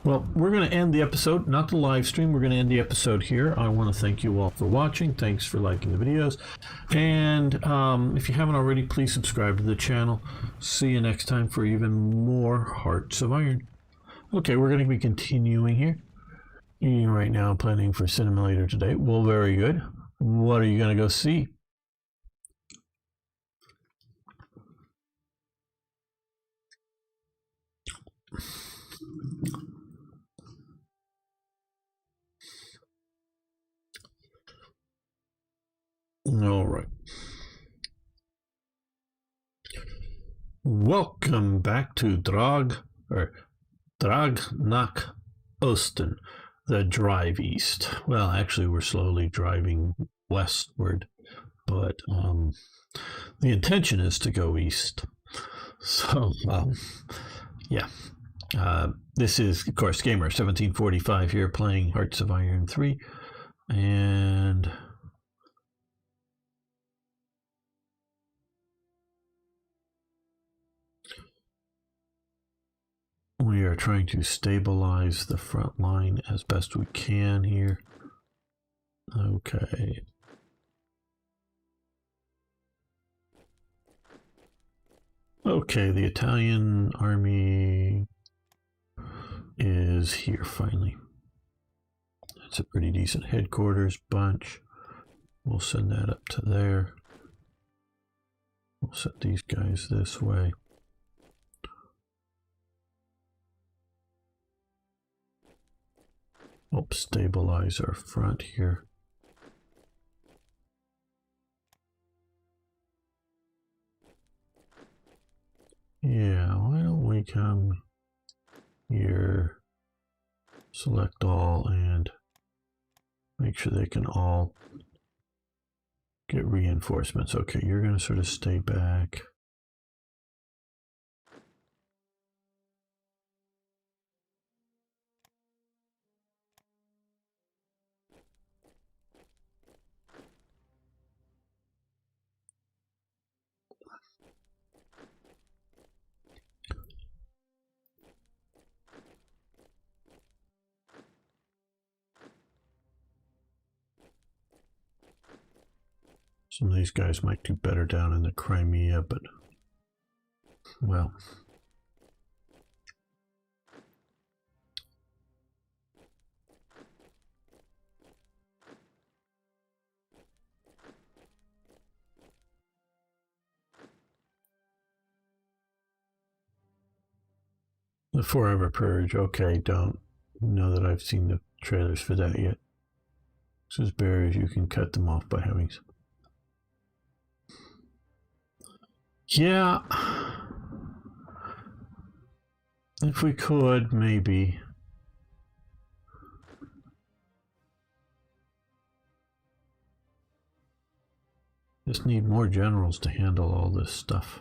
Well, we're going to end the episode, not the live stream. We're going to end the episode here. I want to thank you all for watching. Thanks for liking the videos. And if you haven't already, please subscribe to the channel. See you next time for even more Hearts of Iron. Okay, we're going to be continuing here. Right now, planning for cinema later today. Well, very good. What are you going to go see? All right. Welcome back to Drang nach Osten, the drive east. Well, actually, we're slowly driving westward, but the intention is to go east. So, yeah. This is, of course, Gamer 1745 here playing Hearts of Iron 3. And we are trying to stabilize the front line as best we can here. Okay. Okay, the Italian army is here finally. It's a pretty decent headquarters bunch. We'll send that up to there. We'll set these guys this way. Help stabilize our front here. Yeah, why don't we come here, select all, and make sure they can all get reinforcements. Okay, you're going to sort of stay back. Some of these guys might do better down in the Crimea, but, well. The Forever Purge, okay, don't know that I've seen the trailers for that yet. Says berries, you can cut them off by having some. Yeah, if we could, maybe. Just need more generals to handle all this stuff.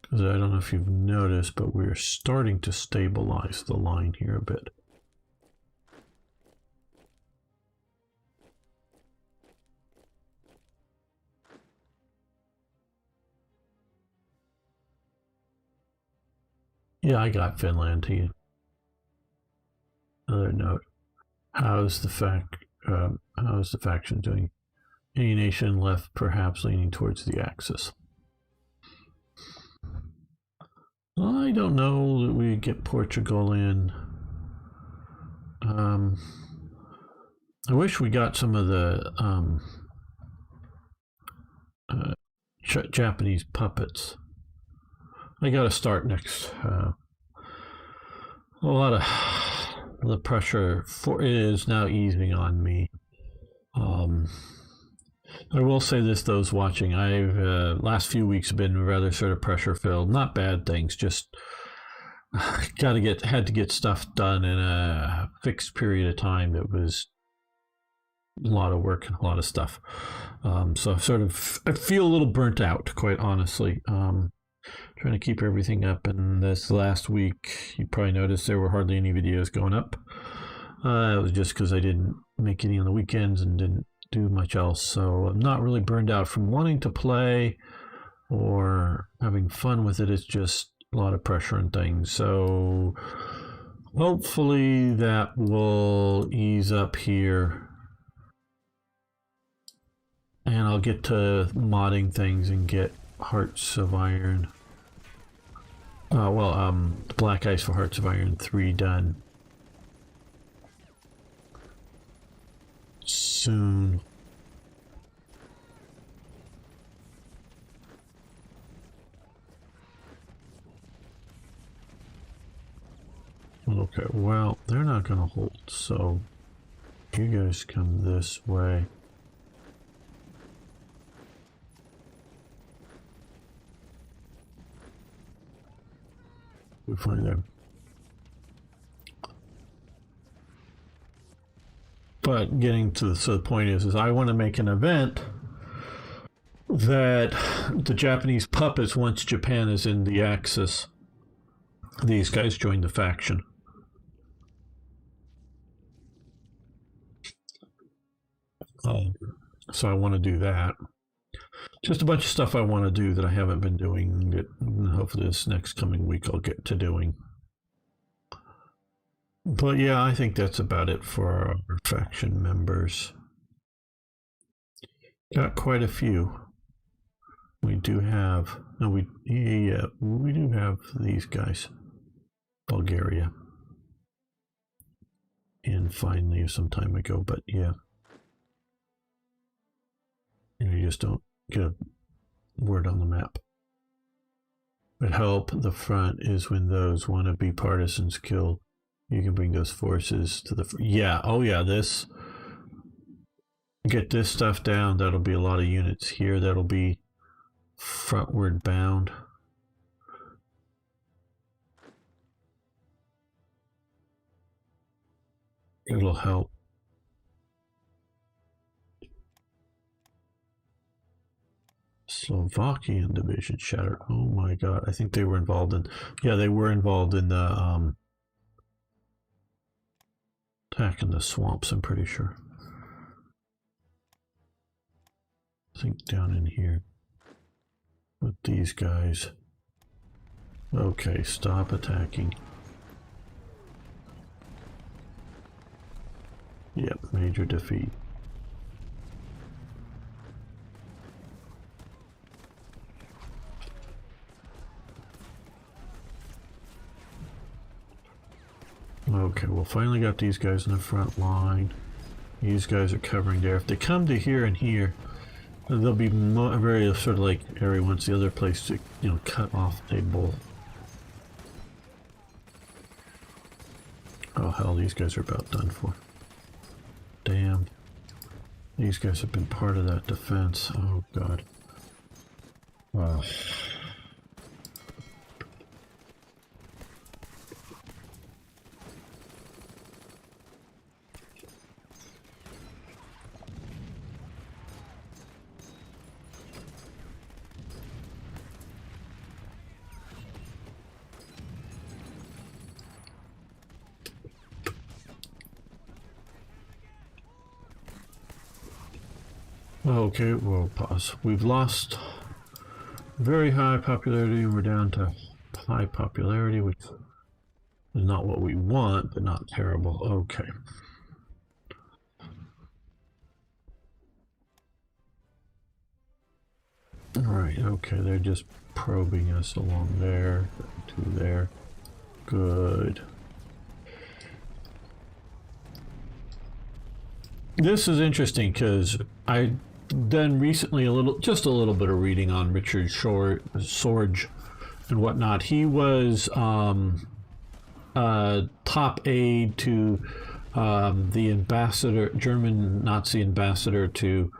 Because I don't know if you've noticed, but we're starting to stabilize the line here a bit. Yeah, I got Finland to you. Another note: how's the faction doing? Any nation left, perhaps leaning towards the Axis? I don't know that we get Portugal in. I wish we got some of the Japanese puppets. I got to start next. A lot of the pressure is now easing on me. I will say this, those watching, I've last few weeks have been rather sort of pressure filled. Not bad things, just had to get stuff done in a fixed period of time. That was a lot of work and a lot of stuff. So I feel a little burnt out, quite honestly. Trying to keep everything up, and this last week you probably noticed there were hardly any videos going up. It was just because I didn't make any on the weekends and didn't do much else, so I'm not really burned out from wanting to play or having fun with it. It's just a lot of pressure and things, so hopefully that will ease up here and I'll get to modding things and get Hearts of Iron, the Black Ice for Hearts of Iron 3 done soon. Little Okay, well, they're not going to hold, so you guys come this way. We find them. But getting to the point is I want to make an event that the Japanese puppets, once Japan is in the Axis, these guys join the faction. So I want to do that. Just a bunch of stuff I want to do that I haven't been doing. That hopefully this next coming week I'll get to doing. But yeah, I think that's about it for our faction members. Got quite a few. We do have we do have these guys. Bulgaria. And finally some time ago, but yeah. You just don't get a word on the map. But help the front is when those wannabe partisans kill. You can bring those forces to the yeah. Oh yeah, this get this stuff down. That'll be a lot of units here. That'll be frontward bound. It'll help. Slovakian division shattered. Oh my god. I think they were involved in they were involved in the attack in the swamps, I'm pretty sure. I think down in here with these guys. Okay, stop attacking. Yep, major defeat. Okay, well, finally got these guys in the front line. These guys are covering there. If they come to here and here, they'll be very sort of like area once the other place to cut off a bull. Oh hell, these guys are about done for. Damn. These guys have been part of that defense. Oh god. Wow. Okay, we'll pause. We've lost very high popularity and we're down to high popularity, which is not what we want, but not terrible. Okay. Alright, okay, they're just probing us along there, to there. Good. This is interesting because I done recently just a little bit of reading on Richard Sorge and whatnot. He was top aide to the ambassador, German Nazi ambassador to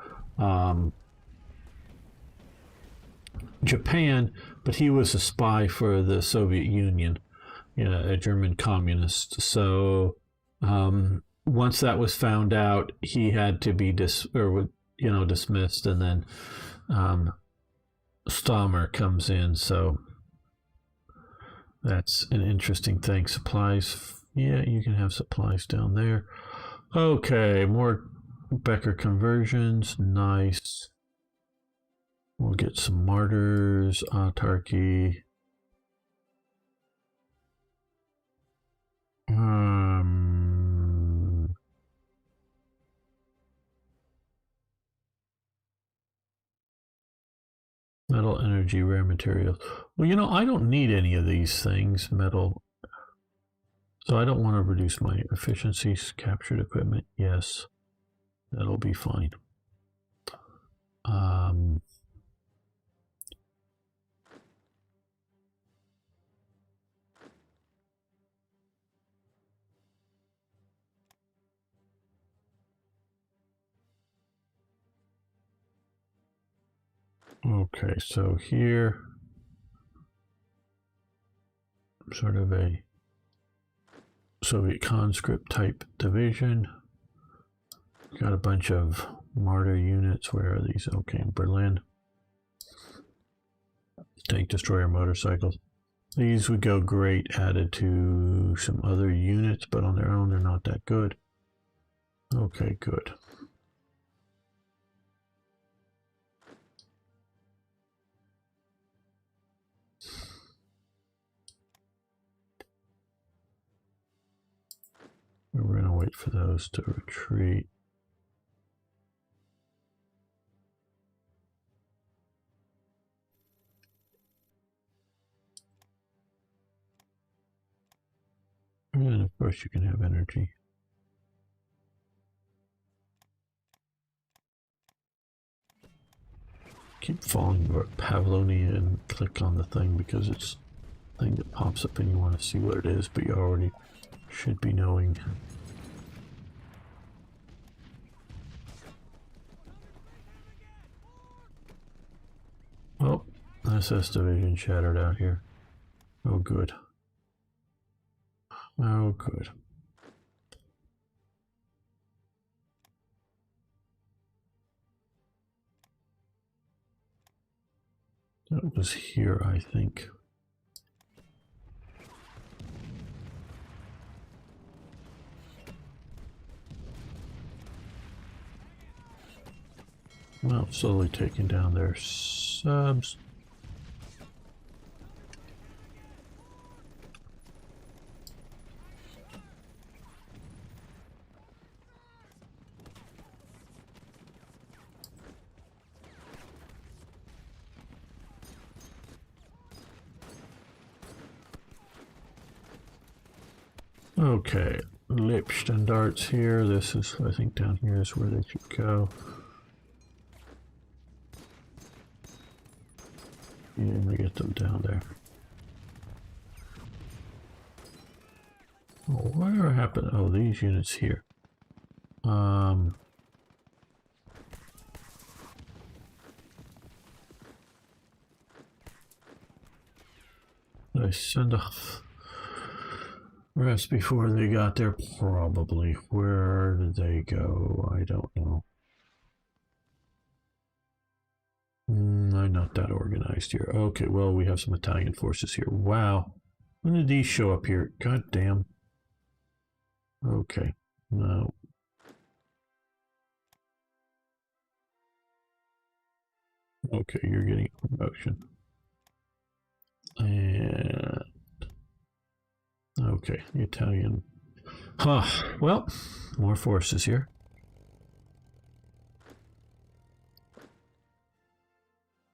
Japan, but he was a spy for the Soviet Union, a German communist. So once that was found out, he had to be dismissed, and then Stammer comes in. So that's an interesting thing. Supplies, yeah, you can have supplies down there. Okay, more Becker conversions, nice. We'll get some martyrs, autarky. Metal, energy, rare materials. Well, I don't need any of these things, metal. So I don't want to reduce my efficiencies. Captured equipment, yes. That'll be fine. Okay, so here, sort of a Soviet conscript type division. Got a bunch of martyr units. Where are these? Okay, in Berlin. Tank destroyer motorcycles. These would go great added to some other units, but on their own they're not that good. Okay, good. We're going to wait for those to retreat. And of course you can have energy. Keep following Pavlonia and click on the thing because it's a thing that pops up and you want to see what it is, but you already should be knowing. Oh, SS division shattered out here. Oh, good. Oh, good. That was here, I think. Well, slowly taking down their subs. Okay, Lipstandarts here. This is, I think, down here is where they should go. Yeah, I'm gonna get them down there. Oh, whatever happened? Oh, these units here. Did I send a rest before they got there? Probably. Where did they go? I don't know. I'm not that organized here. Okay, well, we have some Italian forces here. Wow. When did these show up here? God damn. Okay. No. Okay, you're getting a promotion. And okay, the Italian. Huh. Well, more forces here.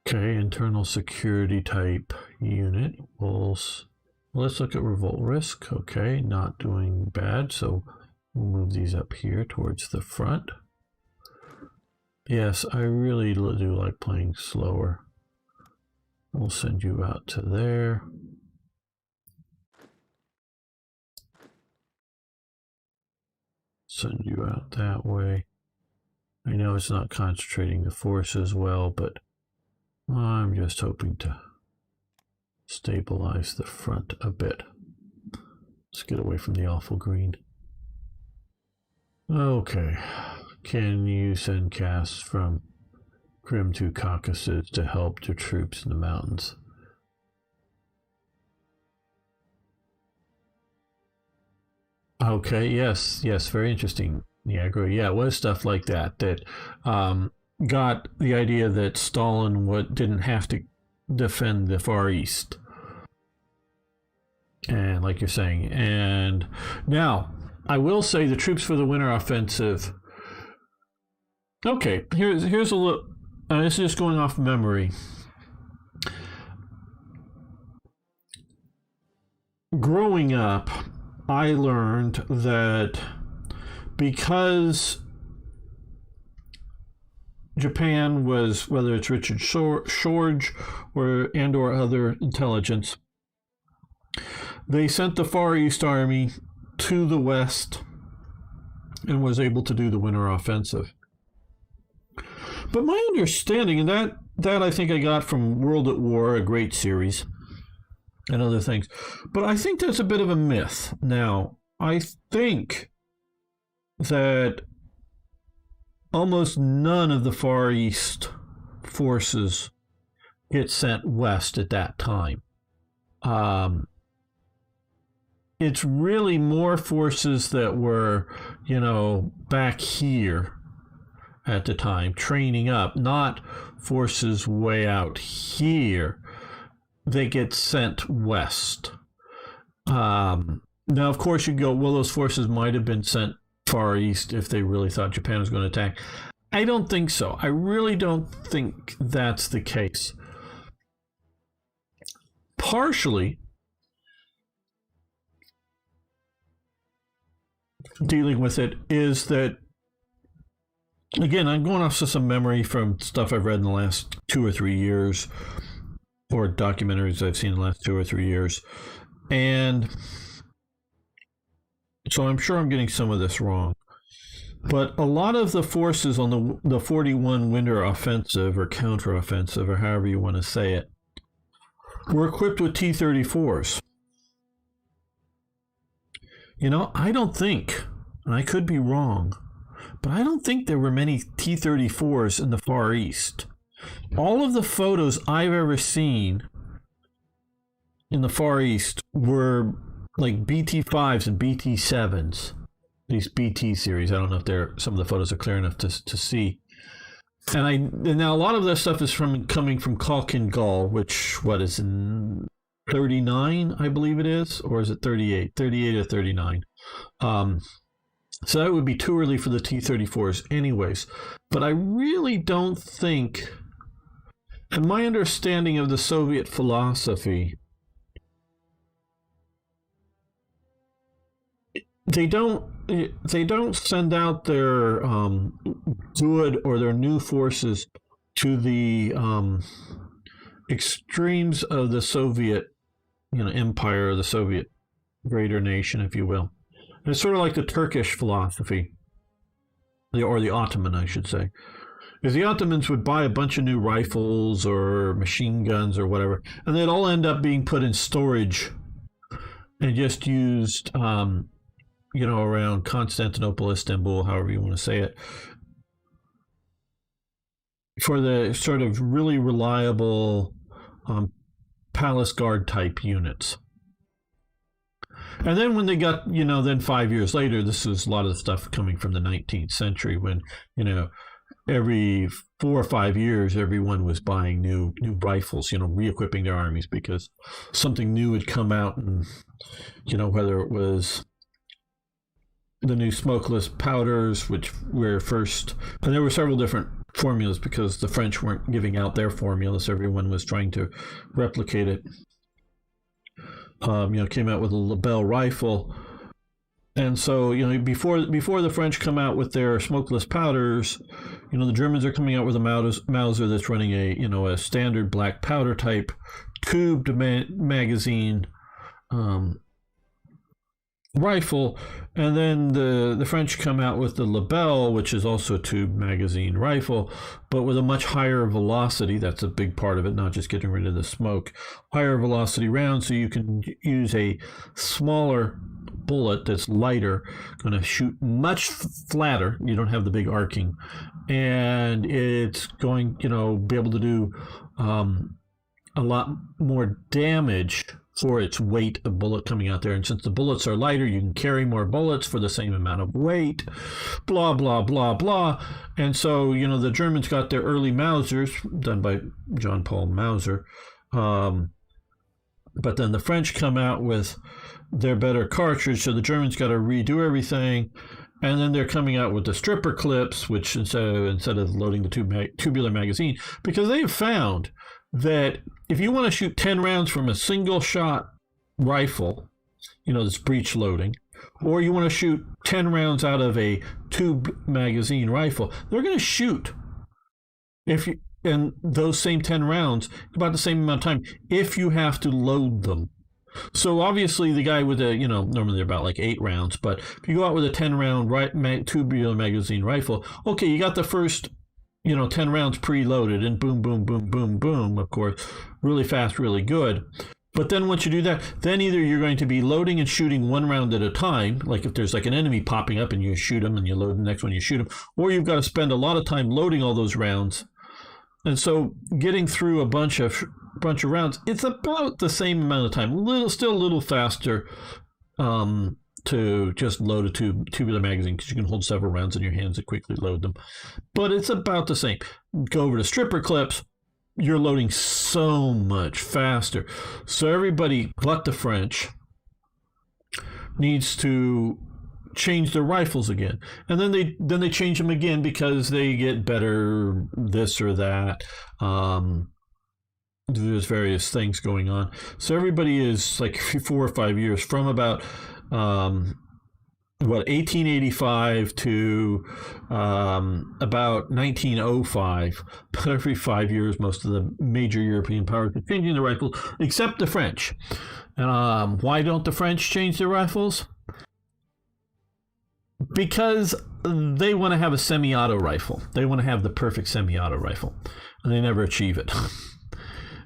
Okay, internal security type unit. Let's look at revolt risk. Okay, not doing bad. So we'll move these up here towards the front. Yes, I really do like playing slower. We'll send you out to there. Send you out that way. I know it's not concentrating the forces well, but I'm just hoping to stabilize the front a bit. Let's get away from the awful green. Okay. Can you send casts from Crim to Caucasus to help the troops in the mountains? Okay, yes, very interesting. Niagara, yeah, it was stuff like that that got the idea that Stalin didn't have to defend the Far East. And like you're saying, and now I will say the troops for the winter offensive. Okay, here's a look. This is just going off memory. Growing up, I learned that because Japan was, whether it's Richard Shorge or other intelligence, they sent the Far East Army to the west and was able to do the winter offensive. But my understanding, and that I think I got from World at War, a great series, and other things. But I think that's a bit of a myth. Now, I think that almost none of the Far East forces get sent west at that time. It's really more forces that were, back here at the time, training up, not forces way out here. They get sent west. Now, of course, you go, well, those forces might have been sent far east if they really thought Japan was going to attack. I don't think so. I really don't think that's the case. Partially dealing with it is that, again, I'm going off of some memory from stuff I've read in the last 2 or 3 years, or documentaries I've seen in the last 2 or 3 years. And so I'm sure I'm getting some of this wrong. But a lot of the forces on the 41 Winter Offensive or counteroffensive, or however you want to say it, were equipped with T-34s. I don't think, and I could be wrong, but I don't think there were many T-34s in the Far East. All of the photos I've ever seen in the Far East were like BT-5s and BT-7s. These BT series. I don't know if some of the photos are clear enough to see. And now a lot of this stuff is coming from Kalkin Gul, which is in 39, I believe it is, or is it 38? 38 or 39. So that would be too early for the T-34s anyways. But I really don't think, and my understanding of the Soviet philosophy, they don't send out their good or their new forces to the extremes of the Soviet empire, or the Soviet greater nation, if you will. And it's sort of like the Turkish philosophy, or the Ottoman, I should say. Is the Ottomans would buy a bunch of new rifles or machine guns or whatever, and they'd all end up being put in storage and just used around Constantinople, Istanbul, however you want to say it, for the sort of really reliable palace guard type units. And then when they got, then 5 years later, this was a lot of the stuff coming from the 19th century when, every 4 or 5 years, everyone was buying new rifles, re-equipping their armies because something new had come out, and, whether it was the new smokeless powders, which were first, and there were several different formulas because the French weren't giving out their formulas. Everyone was trying to replicate it. Came out with a Lebel rifle. And so, before the French come out with their smokeless powders, the Germans are coming out with a Mauser that's running a standard black powder type tubed magazine rifle, and then the French come out with the Lebel, which is also a tube magazine rifle, but with a much higher velocity. That's a big part of it, not just getting rid of the smoke. Higher velocity round, so you can use a smaller bullet that's lighter, going to shoot much flatter. You don't have the big arcing, and it's going, be able to do a lot more damage for its weight of bullet coming out there. And since the bullets are lighter, you can carry more bullets for the same amount of weight, blah, blah, blah, blah. And so, the Germans got their early Mausers, done by John Paul Mauser. But then the French come out with their better cartridge, so the Germans got to redo everything. And then they're coming out with the stripper clips, which instead of loading the tubular magazine, because they have found that if you want to shoot 10 rounds from a single shot rifle, that's breech loading, or you want to shoot 10 rounds out of a tube magazine rifle, they're going to shoot and those same 10 rounds about the same amount of time if you have to load them. So obviously the guy with normally they're about like 8 rounds, but if you go out with a 10 round tubular magazine rifle, okay, you got the first 10 rounds preloaded and boom, boom, boom, boom, boom, of course, really fast, really good. But then once you do that, then either you're going to be loading and shooting one round at a time, like if there's like an enemy popping up and you shoot them and you load the next one, you shoot them, or you've got to spend a lot of time loading all those rounds. And so getting through a bunch of rounds, it's about the same amount of time, still a little faster to just load a tubular magazine because you can hold several rounds in your hands and quickly load them. But it's about the same. Go over to stripper clips, you're loading so much faster. So everybody but the French needs to change their rifles again, and then they change them again because they get better this or that. There's various things going on. So everybody is like 4 or 5 years from about 1885 to about 1905. But every 5 years, most of the major European powers are changing their rifles, except the French. Why don't the French change their rifles? Because they want to have a semi-auto rifle. They want to have the perfect semi-auto rifle, and they never achieve it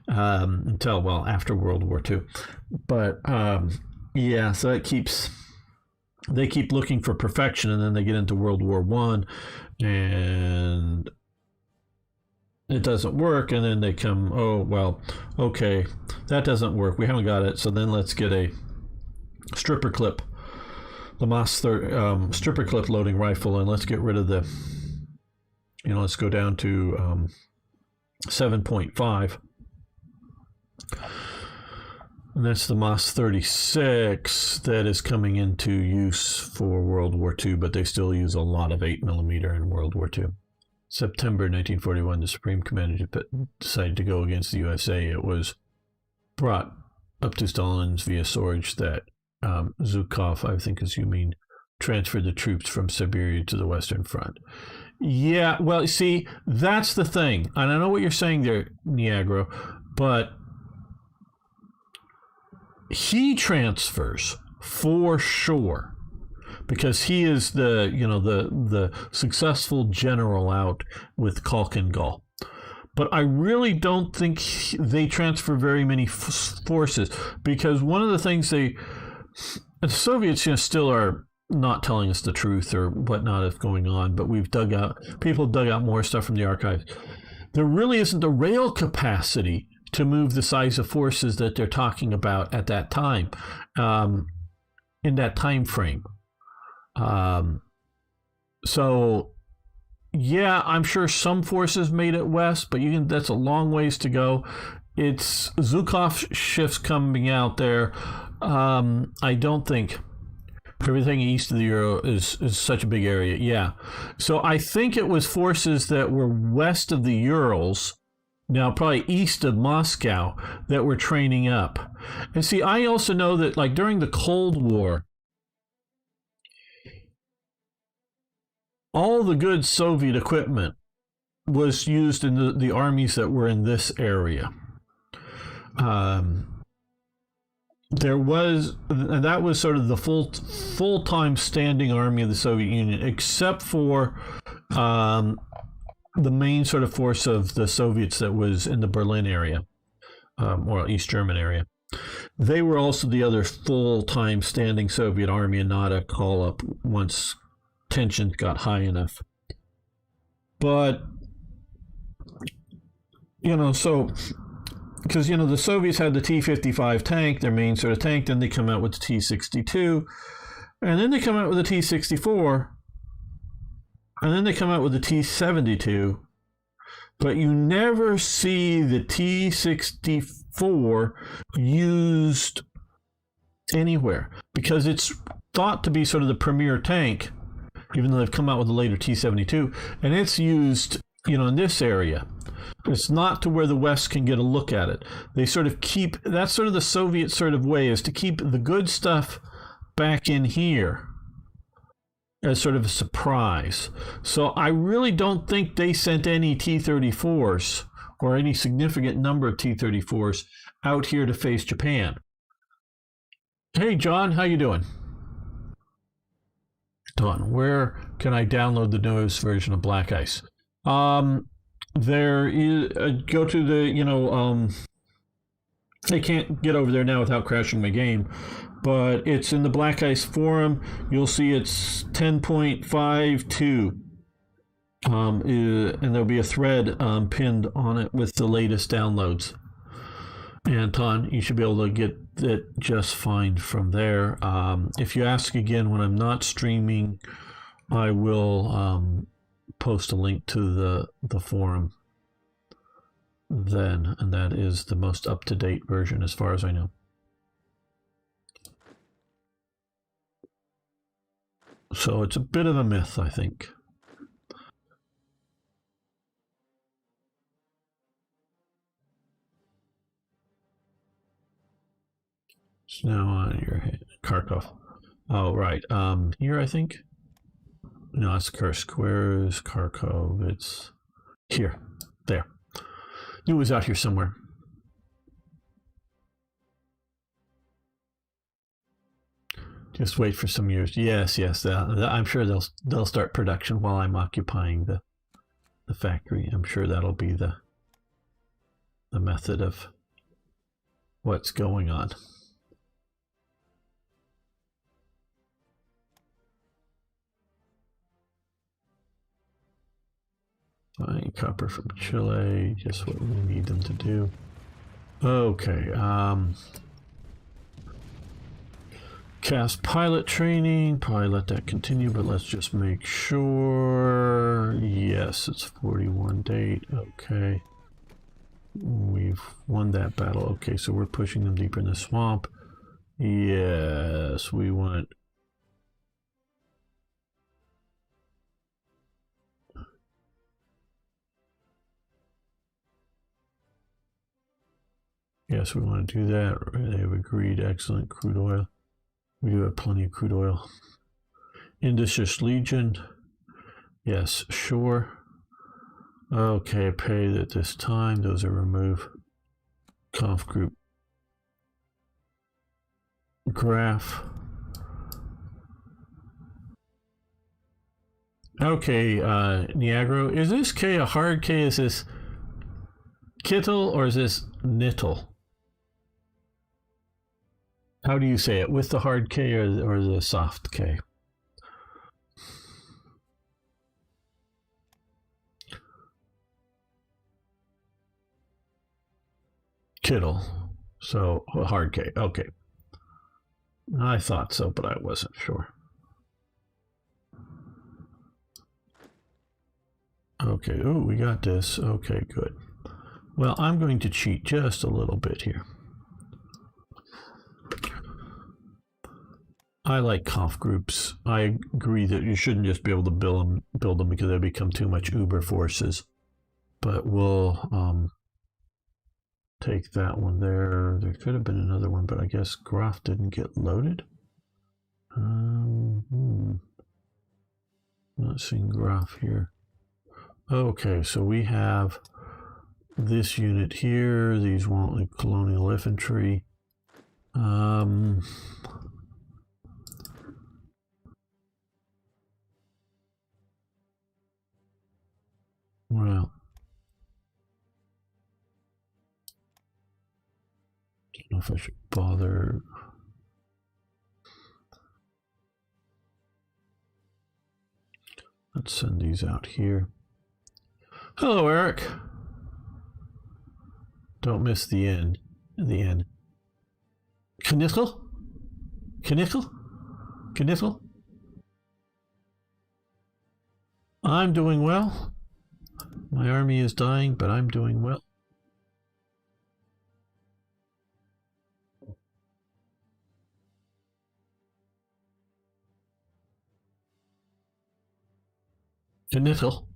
until after World War II. But so they keep looking for perfection, and then they get into World War I, and it doesn't work, and then they come, okay, that doesn't work. We haven't got it, so then let's get a stripper clip. The MAS stripper clip loading rifle, and let's get rid of the, let's go down to 7.5. And that's the MAS 36 that is coming into use for World War II, but they still use a lot of 8mm in World War II. September 1941, the Supreme Commander decided to go against the USA. It was brought up to Stalin's via Sorge that Zhukov, I think as you mean, transferred the troops from Siberia to the Western Front. Yeah, well, see, that's the thing. And I know what you're saying there, Niagara, but he transfers for sure because he is the successful general out with Kalk and Gall. But I really don't think they transfer very many forces, because one of the things the Soviets still are not telling us the truth or whatnot is going on, but people dug out more stuff from the archives. There really isn't the rail capacity to move the size of forces that they're talking about at that time, in that time frame. So yeah, I'm sure some forces made it west, but that's a long ways to go. It's Zhukov shifts coming out there. I don't think everything east of the Ural is such a big area. Yeah. So I think it was forces that were west of the Urals, now probably east of Moscow, that were training up. And see, I also know that like during the Cold War, all the good Soviet equipment was used in the armies that were in this area. There was, and that was sort of the full-time standing army of the Soviet Union, except for the main sort of force of the Soviets that was in the Berlin area, or East German area. They were also the other full-time standing Soviet army, and not a call-up once tensions got high enough. But so because the Soviets had the T-55 tank, their main sort of tank, then they come out with the T-62, and then they come out with the T-64, and then they come out with the T-72, but you never see the T-64 used anywhere, because it's thought to be sort of the premier tank, even though they've come out with a later T-72, and it's used, in this area. It's not to where the West can get a look at it. They sort of keep, that's sort of the Soviet sort of way, is to keep the good stuff back in here as sort of a surprise. So I really don't think they sent any T-34s or any significant number of T-34s out here to face Japan. Hey, John, how you doing? Don, where can I download the newest version of Black Ice? There is go to the I can't get over there now without crashing my game, but it's in the Black Ice forum. You'll see it's 10.52. And there'll be a thread pinned on it with the latest downloads. Anton, you should be able to get it just fine from there. If you ask again when I'm not streaming, I will post a link to the forum then, and that is the most up-to-date version as far as I know. So it's a bit of a myth, I think. So now on your Kharkov. Oh, right. Here, I think. No, it's Kursk. Where is Kharkov? It's here. There. Knew it was out here somewhere. Just wait for some years. Yes, yes. I'm sure they'll start production while I'm occupying the factory. I'm sure that'll be the method of what's going on. Fine, copper from Chile, just what we need them to do. Okay, cast pilot training, probably let that continue, but let's just make sure. Yes, it's 41 date, okay. We've won that battle, okay, so we're pushing them deeper in the swamp. Yes, we want... Yes, we want to do that. They've agreed. Excellent. Crude oil. We do have plenty of crude oil. Indus Legion. Yes, sure. Okay, pay at this time. Those are removed. Conf group. Graph. Okay, Niagara. Is this K a hard K? Is this Kittle or is this Nittle? How do you say it? With the hard K or the soft K? Kittle. So, a hard K. Okay. I thought so, but I wasn't sure. Okay. Oh, we got this. Okay, good. Well, I'm going to cheat just a little bit here. I like conf groups. I agree that you shouldn't just be able to build them because they become too much Uber forces. But we'll take that one there. There could have been another one, but I guess Graph didn't get loaded. Not seeing Graph here. Okay, so we have this unit here. These won't like colonial infantry. Well, I don't know if I should bother. Let's send these out here. Hello, Eric. Don't miss the end. The end. Kniffle? Kniffle? Kniffle? I'm doing well. My army is dying, but I'm doing well. Kniffle.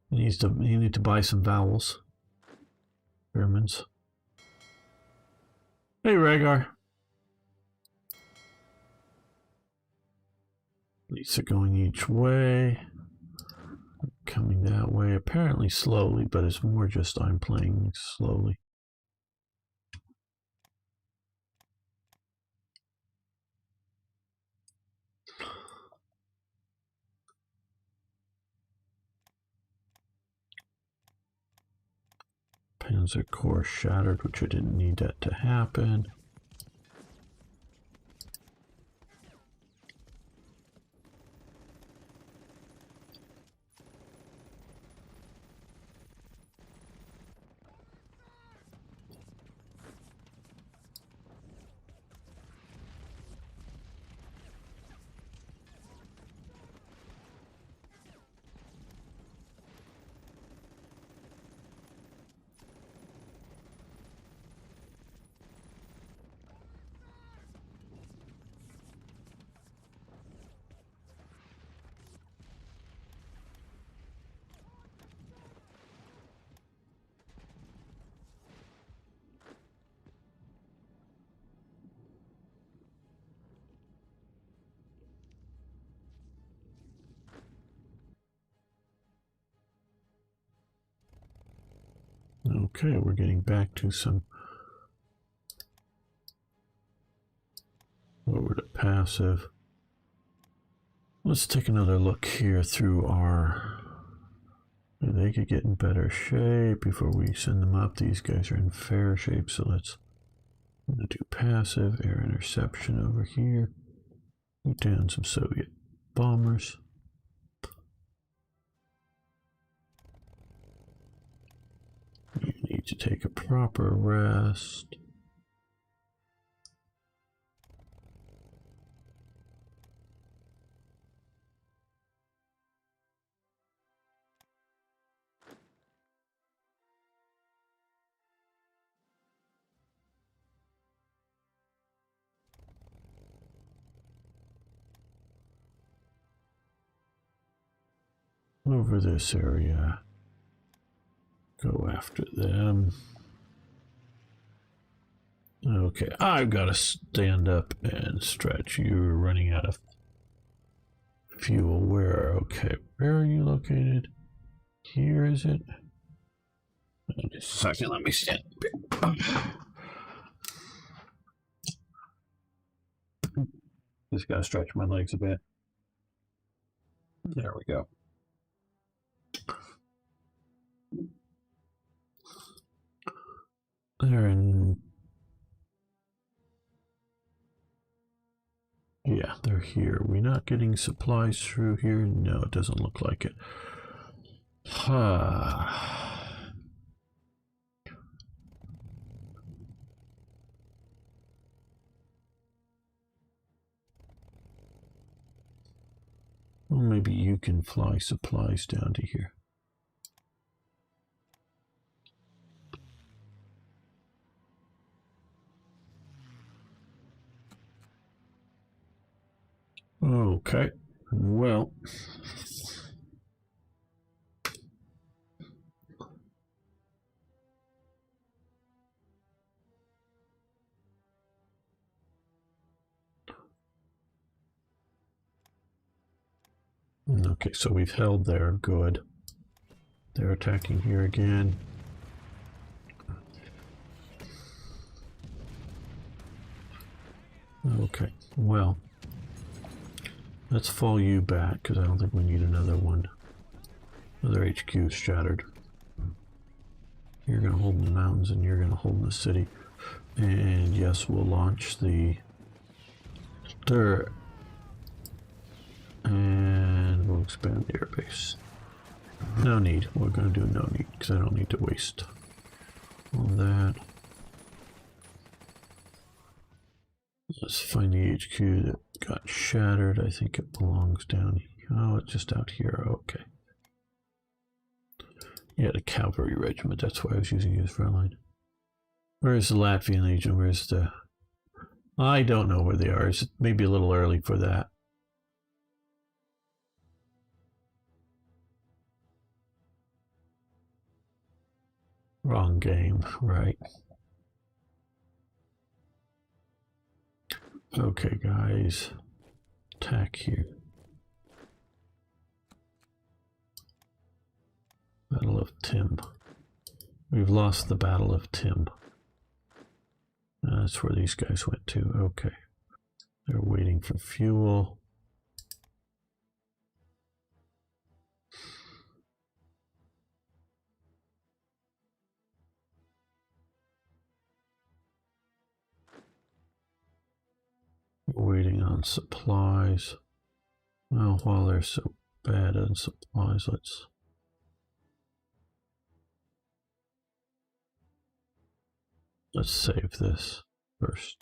You need to buy some vowels. Germans. Hey, Rhaegar. These are going each way. Coming that way, apparently slowly, but it's more just I'm playing slowly. Panzer core shattered, which I didn't need that to happen. Okay, we're getting back to some over to passive. Let's take another look here through our... They could get in better shape before we send them up. These guys are in fair shape, so let's do passive air interception over here. Put down some Soviet bombers. You need to take a proper rest. Over this area. Go after them. Okay, I've got to stand up and stretch. You're running out of fuel. Where? Okay, where are you located? Here, is it? Just a second, let me stand up. Just gotta stretch my legs a bit. There we go. They're in... Yeah, they're here. Are we not getting supplies through here? No, it doesn't look like it. Well, maybe you can fly supplies down to here. Okay, well... Okay, so we've held there, good. They're attacking here again. Okay, well, let's fall you back, because I don't think we need another one. Another HQ shattered. You're going to hold in the mountains, and you're going to hold in the city. And yes, we'll launch the turret. And we'll expand the airbase. No need. We're going to do no need, because I don't need to waste on that. Let's find the HQ that got shattered. I think it belongs down here. Oh, it's just out here. Okay. Yeah, the cavalry regiment. That's why I was using it as front line. Where's the Latvian Legion? Where's the... I don't know where they are. It's maybe a little early for that. Wrong game, right. Okay, guys. Attack here. Battle of Tim. We've lost the Battle of Tim. That's where these guys went to. Okay. They're waiting for fuel. waiting on supplies. Well, while they're so bad on supplies, let's save this first.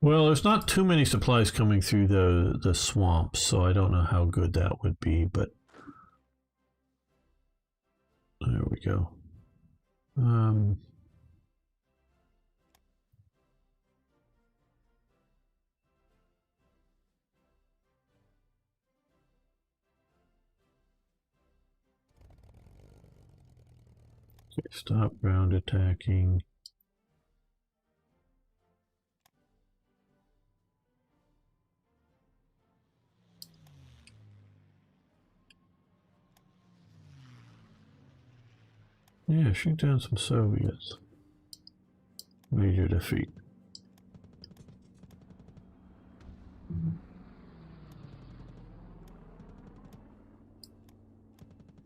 Well, there's not too many supplies coming through the swamps, so I don't know how good that would be, but there we go. Okay, stop ground attacking. Yeah, shoot down some Soviets. Major defeat.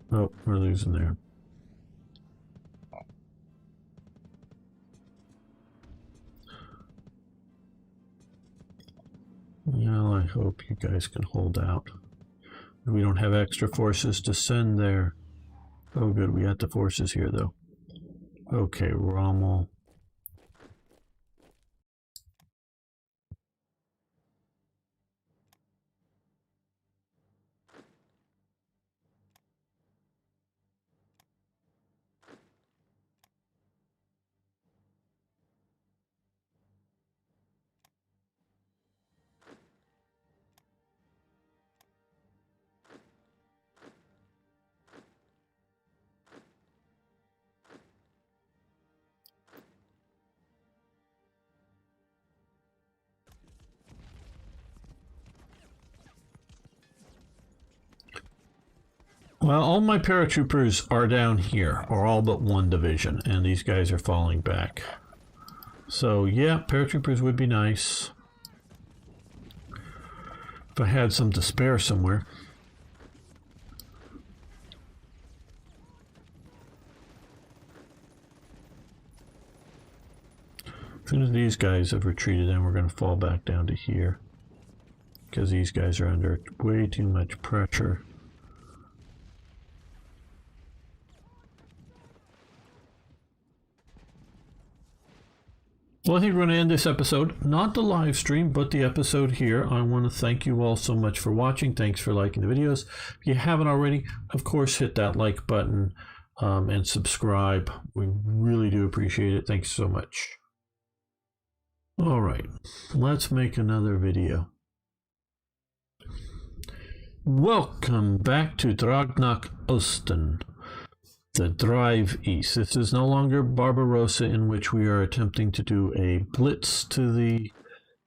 Oh, we're losing there. Well, I hope you guys can hold out. We don't have extra forces to send there. Oh, good. We got the forces here, though. Okay, Rommel. Well, all my paratroopers are down here, or all but one division, and these guys are falling back. So, yeah, paratroopers would be nice. If I had some to spare somewhere. As soon as these guys have retreated, then we're going to fall back down to here. Because these guys are under way too much pressure. Well, I think we're going to end this episode, not the live stream, but the episode here. I want to thank you all so much for watching. Thanks for liking the videos. If you haven't already, of course, hit that like button and subscribe. We really do appreciate it. Thanks so much. All right, let's make another video. Welcome back to Drang nach Osten. The drive east. This is no longer Barbarossa, in which we are attempting to do a blitz to the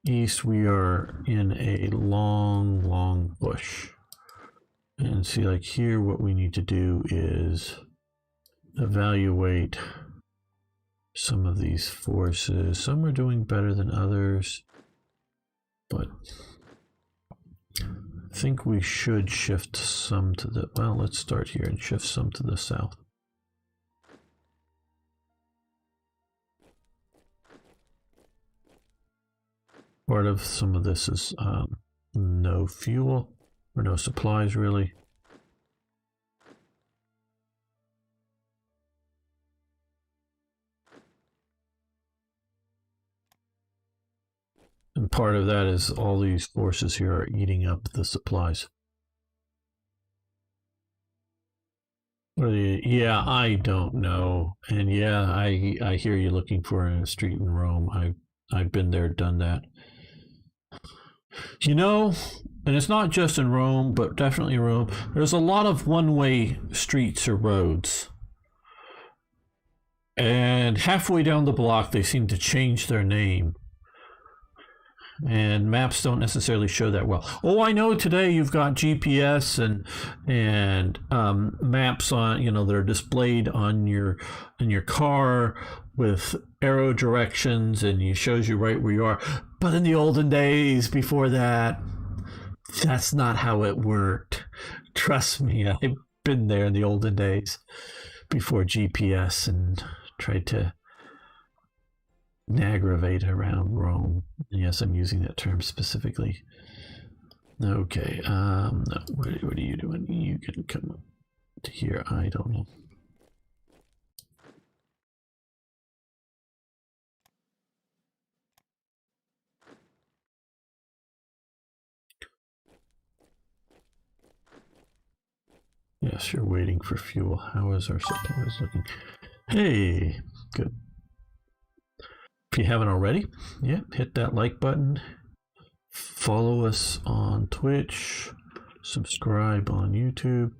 east. We are in a long push. And see, like here, what we need to do is evaluate some of these forces. Some are doing better than others, but I think we should shift some to the, well, let's start here and shift some to the south. Part of some of this is no fuel, or no supplies really. And part of that is all these forces here are eating up the supplies. Yeah, I don't know. And yeah, I hear you looking for a street in Rome. I've been there, done that. You know, and it's not just in Rome, but definitely Rome, there's a lot of one-way streets or roads. And halfway down the block, they seem to change their name. And maps don't necessarily show that well. Oh, I know today you've got GPS and maps on, you know, that are displayed on your car with arrow directions, and it shows you right where you are. But in the olden days, before that, that's not how it worked. Trust me, I've been there in the olden days. before GPS and tried to aggravate around Rome. Yes, I'm using that term specifically. Okay, no, what are you doing? You can come up to here. I don't know. Yes, you're waiting for fuel. How is our supplies looking? Hey, good. If you haven't already, yeah, hit that like button. Follow us on Twitch. Subscribe on YouTube.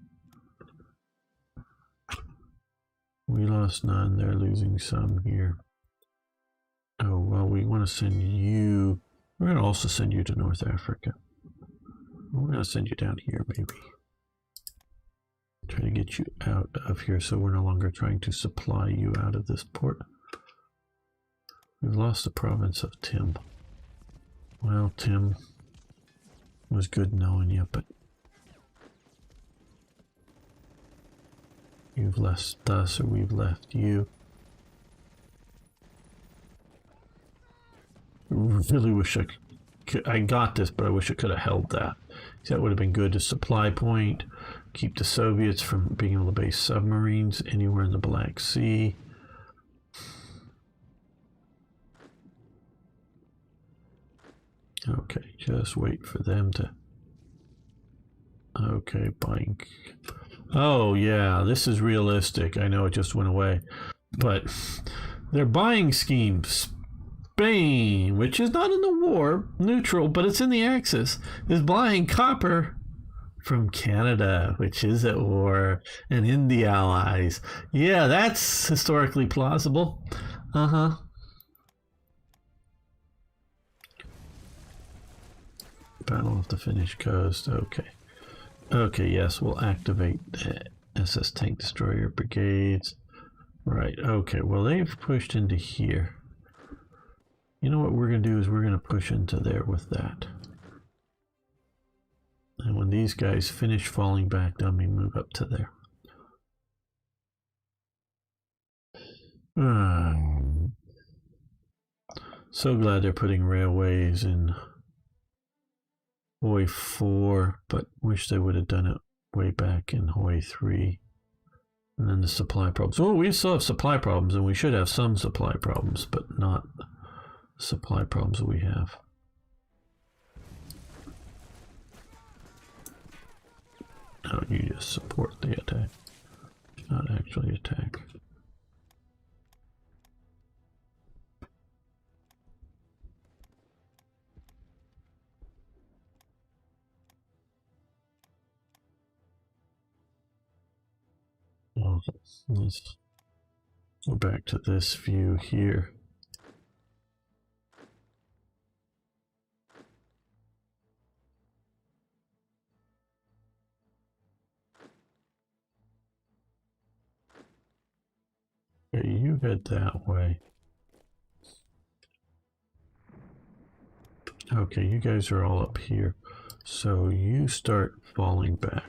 We lost none. They're losing some here. Oh, well, we want to send you. We're going to also send you to North Africa. We're going to send you down here, maybe. Try to get you out of here so we're no longer trying to supply you out of this port. We've lost the province of Tim. Well, Tim, it was good knowing you, but you've left us or we've left you. I really wish I got this, but I wish I could have held that. That would have been good. A supply point, keep the Soviets from being able to base submarines anywhere in the Black Sea. Okay, just wait for them to. Okay, buying. Oh yeah, this is realistic. I know it just went away, but their buying schemes. Spain, which is not in the war, neutral, but it's in the Axis, is buying copper from Canada, which is at war, and in the Allies. Yeah, that's historically plausible. Uh-huh. Battle of the Finnish coast. Okay. Okay, yes, we'll activate SS Tank Destroyer Brigades. Right, okay, well, they've pushed into here. You know what we're going to do is we're going to push into there with that. And when these guys finish falling back, then we move up to there. So glad they're putting railways in Hoi 4, but wish they would have done it way back in Hoi 3. And then the supply problems. Oh, we still have supply problems, and we should have some supply problems, but not supply problems we have. No, you just support the attack, not actually attack. Well, let's go back to this view here. Okay, you head that way. Okay, you guys are all up here. So you start falling back.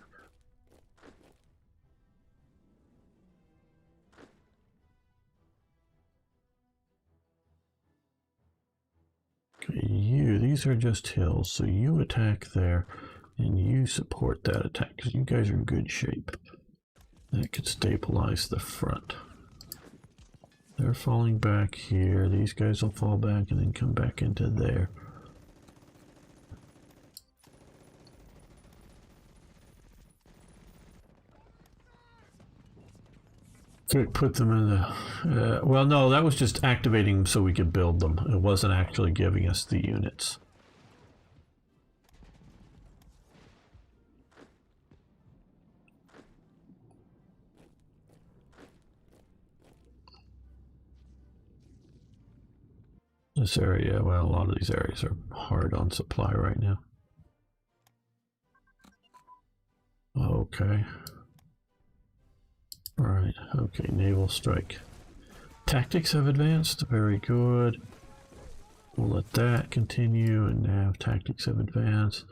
Okay, these are just hills, so you attack there and you support that attack because you guys are in good shape. That could stabilize the front. They're falling back here. These guys will fall back and then come back into there. Put them in the... well, no, that was just activating them so we could build them. It wasn't actually giving us the units. This area, well, a lot of these areas are hard on supply right now. Okay. Right, okay, naval strike. Tactics have advanced, very good. We'll let that continue, and now tactics have advanced.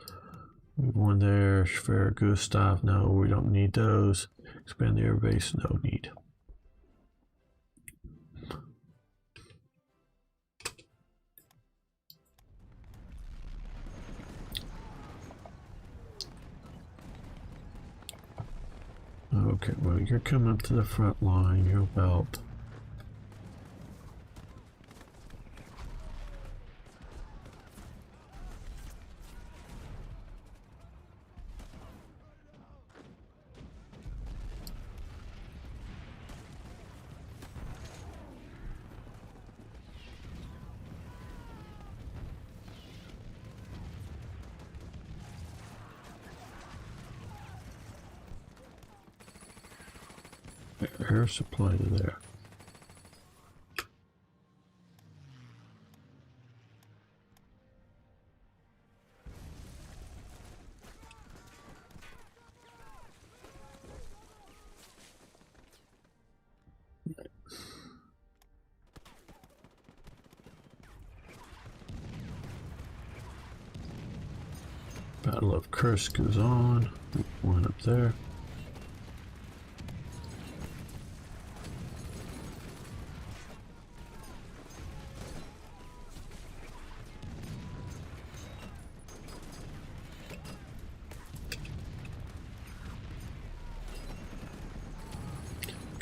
We've won there, Schwer, Gustav, no, we don't need those. Expand the air base, no need. Okay, well, you're coming up to the front line. You're about... air supply to there. Battle of Kursk is on. One up there.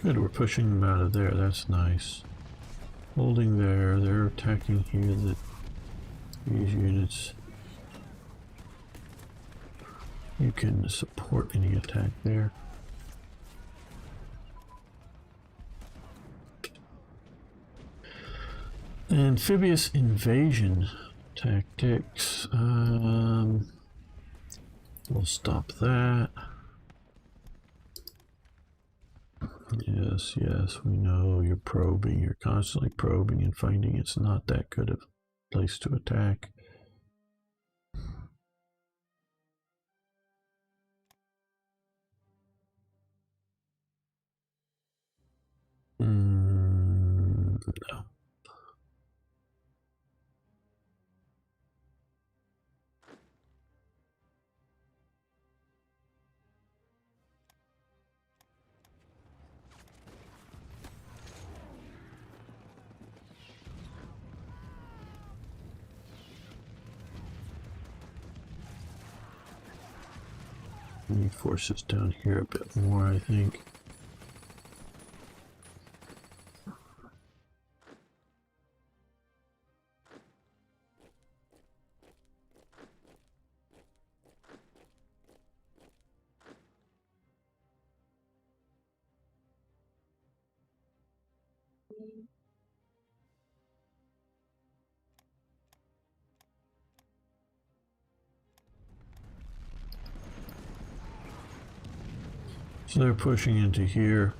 Good, we're pushing them out of there. That's nice. Holding there. They're attacking here. These units. You can support any attack there. Amphibious invasion tactics. We'll stop that. Yes, yes, we know you're probing. You're constantly probing and finding it's not that good of a place to attack. No. Need forces down here a bit more, I think. So they're pushing into here.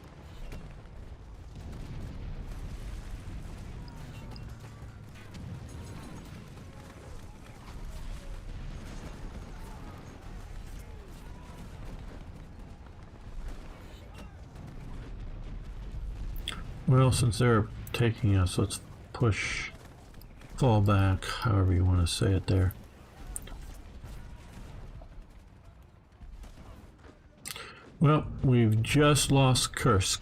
Well, since they're taking us, let's push, fall back, however you want to say it there. Well, we've just lost Kursk.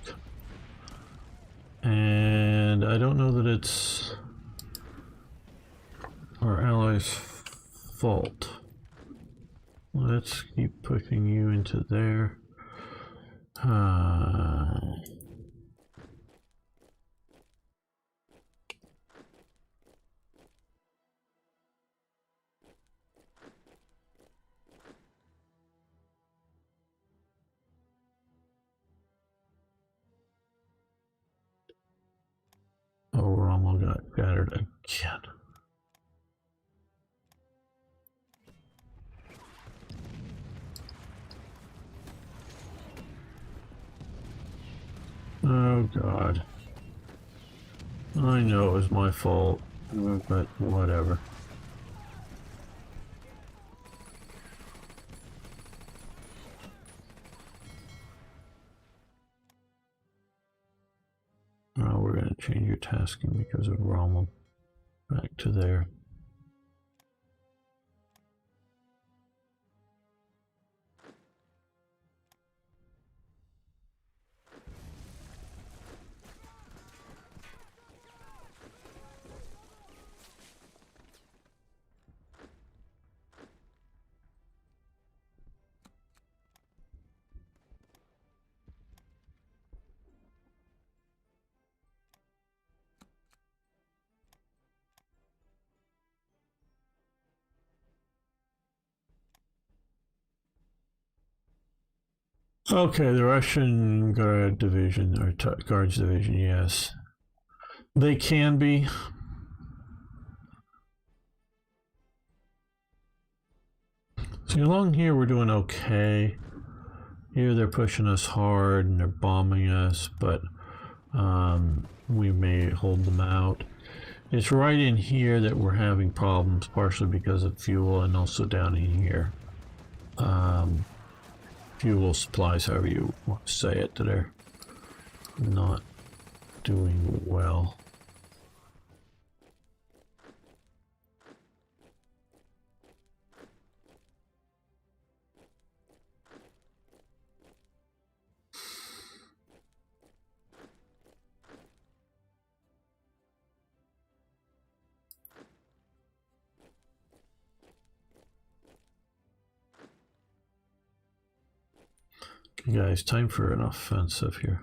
And I don't know that it's our allies' fault. Let's keep pushing you into there. Oh, Rommel got shattered again. Oh God. I know it was my fault, but whatever. We're going to change your tasking because of Rommel. Back to there. Okay, the Russian Guard Division, or Guards Division, yes. They can be. See, along here we're doing okay. Here they're pushing us hard and they're bombing us, but we may hold them out. It's right in here that we're having problems, partially because of fuel and also down in here. Fuel supplies, however you want to say it, that are not doing well. Okay, guys, time for an offensive here.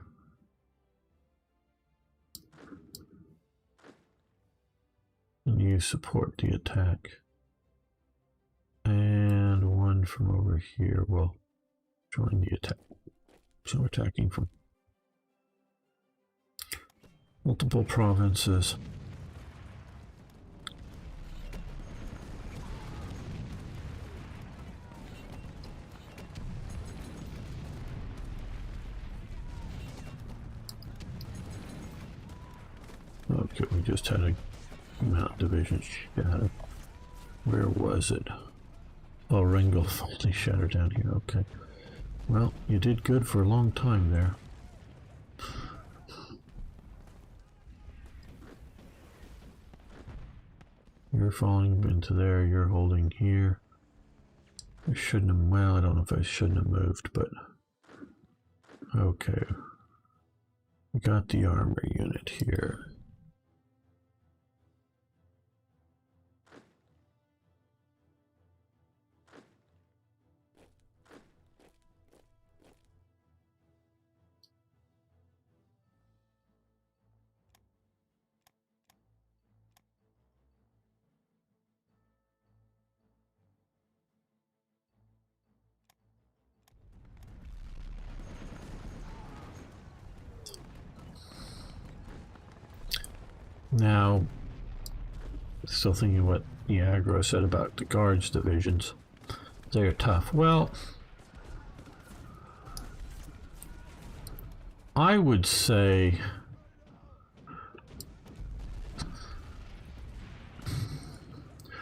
And you support the attack. And one from over here will join the attack. So we're attacking from multiple provinces. Okay, we just had a mount division shattered. Where was it? Oh, Ringel finally shattered down here. Okay. Well, you did good for a long time there. You're falling into there, you're holding here. I shouldn't have, well, I don't know if I shouldn't have moved, but okay. We got the armor unit here. Now, still thinking what Niagara said about the guards divisions. They're tough. Well, I would say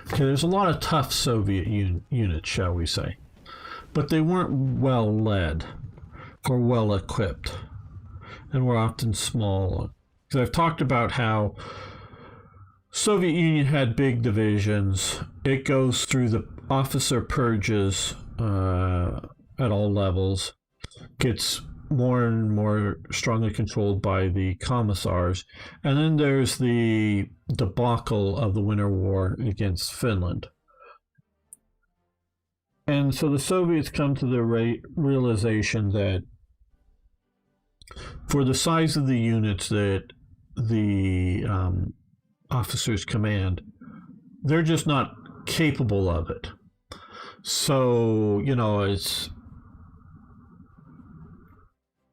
okay, there's a lot of tough Soviet units, shall we say, but they weren't well led or well equipped, and were often small. Because I've talked about how Soviet Union had big divisions. It goes through the officer purges at all levels, gets more and more strongly controlled by the commissars, and then there's the debacle of the Winter War against Finland. And so the Soviets come to the realization that for the size of the units that the officers command, they're just not capable of it. So, you know, it's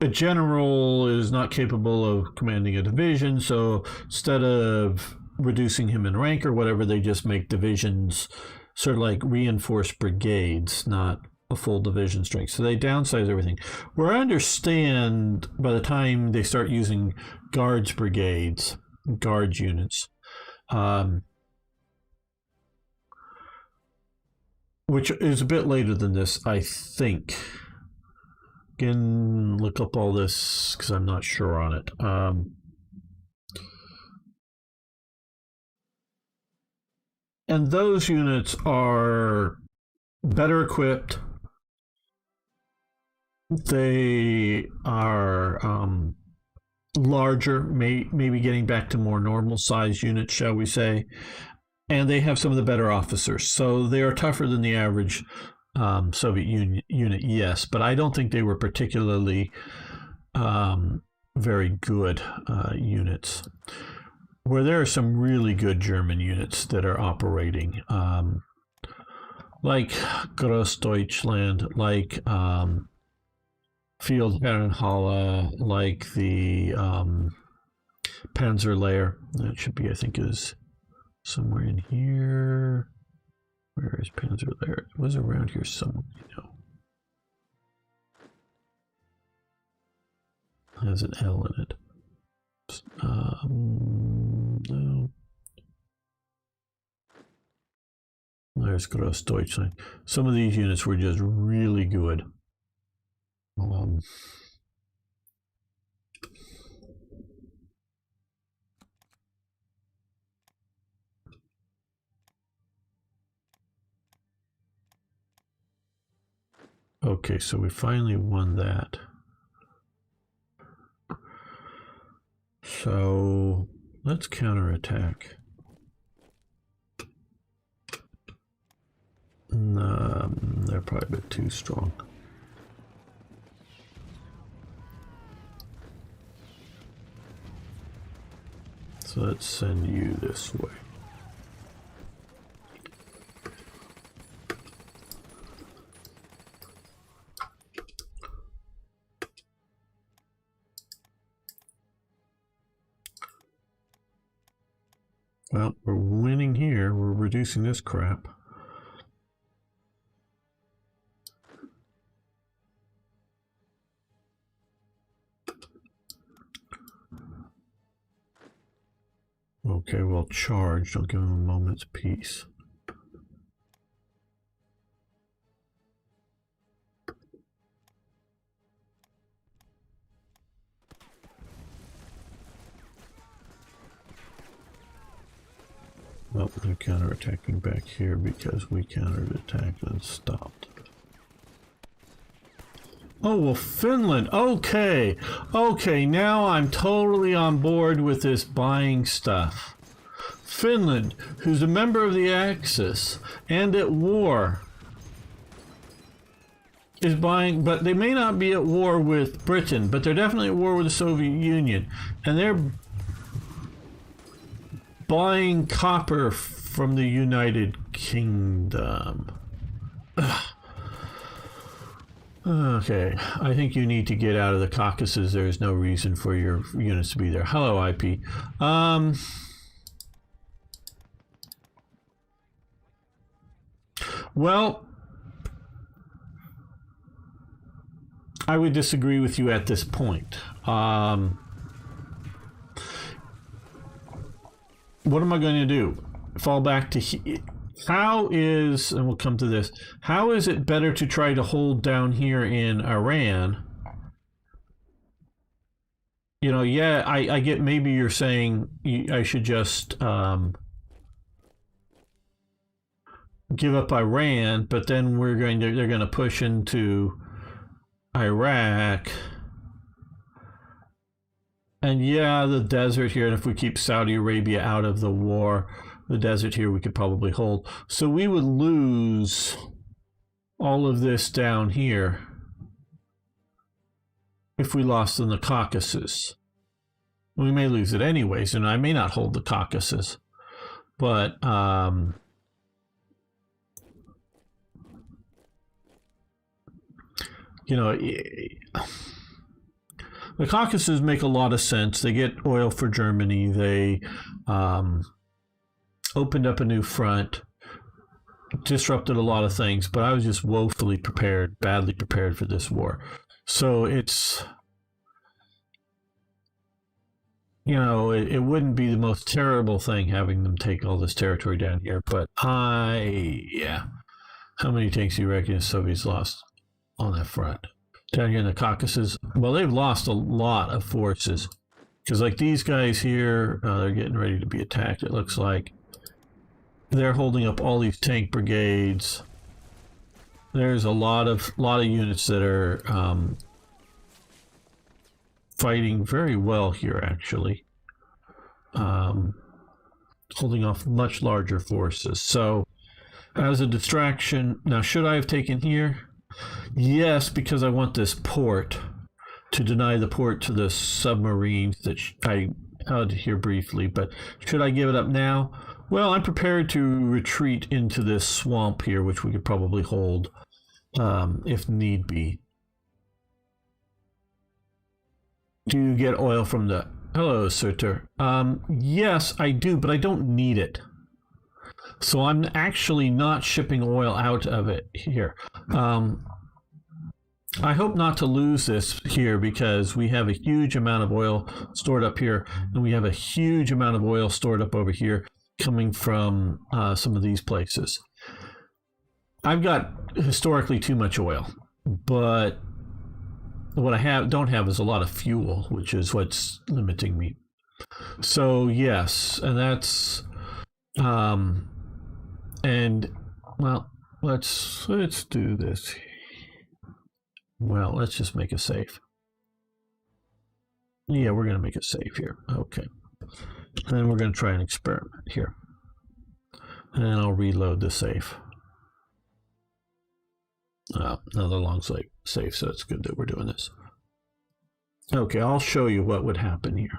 a general is not capable of commanding a division, so instead of reducing him in rank or whatever, they just make divisions sort of like reinforced brigades, not a full division strength. So they downsize everything. Where I understand by the time they start using guards brigades, guards units, which is a bit later than this, I think. Again, look up all this because I'm not sure on it. And those units are better equipped. They are larger, maybe getting back to more normal size units, shall we say. And they have some of the better officers. So they are tougher than the average Soviet unit, yes. But I don't think they were particularly very good units. Where there are some really good German units that are operating, like Großdeutschland, like field Herrenhalle, like the Panzer layer. That should be, I think, is somewhere in here. Where is Panzer layer? It was around here somewhere, you know. It has an L in it. No. There's Großdeutschland. Some of these units were just really good. Okay, so we finally won that. So let's counterattack. They're probably a bit too strong. So let's send you this way. Well, we're winning here. We're reducing this crap. Okay, well, charged. I'll give him a moment's peace. Well, they're counterattacking back here because we counterattacked and stopped. Oh, well, Finland. Okay. Okay, now I'm totally on board with this buying stuff. Finland, who's a member of the Axis and at war, is buying, but they may not be at war with Britain, but they're definitely at war with the Soviet Union. And they're buying copper from the United Kingdom. Ugh. Okay, I think you need to get out of the Caucasus. There is no reason for your units to be there. Hello, IP. Well, I would disagree with you at this point. What am I going to do? Fall back to how is, and we'll come to this, how is it better to try to hold down here in Iran? You know, yeah, I get maybe you're saying I should just give up Iran, but then they're going to push into Iraq. And yeah, the desert here, and if we keep Saudi Arabia out of the war, the desert here we could probably hold. So we would lose all of this down here if we lost in the Caucasus. We may lose it anyways, and I may not hold the Caucasus. But you know, the Caucasus make a lot of sense. They get oil for Germany. They opened up a new front, disrupted a lot of things, but I was just woefully prepared, badly prepared for this war. So it's, you know, it wouldn't be the most terrible thing having them take all this territory down here, but yeah. How many tanks do you reckon the Soviets lost on that front? Down here in the Caucasus, well, they've lost a lot of forces. Because like these guys here, they're getting ready to be attacked, it looks like. They're holding up all these tank brigades. There's a lot of units that are fighting very well here, actually. Holding off much larger forces. So, as a distraction, now should I have taken here? Yes, because I want this port, to deny the port to the submarines that I had here briefly, but should I give it up now? Well, I'm prepared to retreat into this swamp here, which we could probably hold if need be. Do you get oil from the... Hello, Surtur. Yes, I do, but I don't need it. So I'm actually not shipping oil out of it here. I hope not to lose this here because we have a huge amount of oil stored up here, and we have a huge amount of oil stored up over here coming from some of these places. I've got historically too much oil, but what I don't have is a lot of fuel, which is what's limiting me. So yes, and that's and well, let's do this. Well, let's just make a save. Yeah, we're going to make a save here. Okay. And then we're going to try an experiment here. And I'll reload the save. Another long save, so it's good that we're doing this. Okay, I'll show you what would happen here.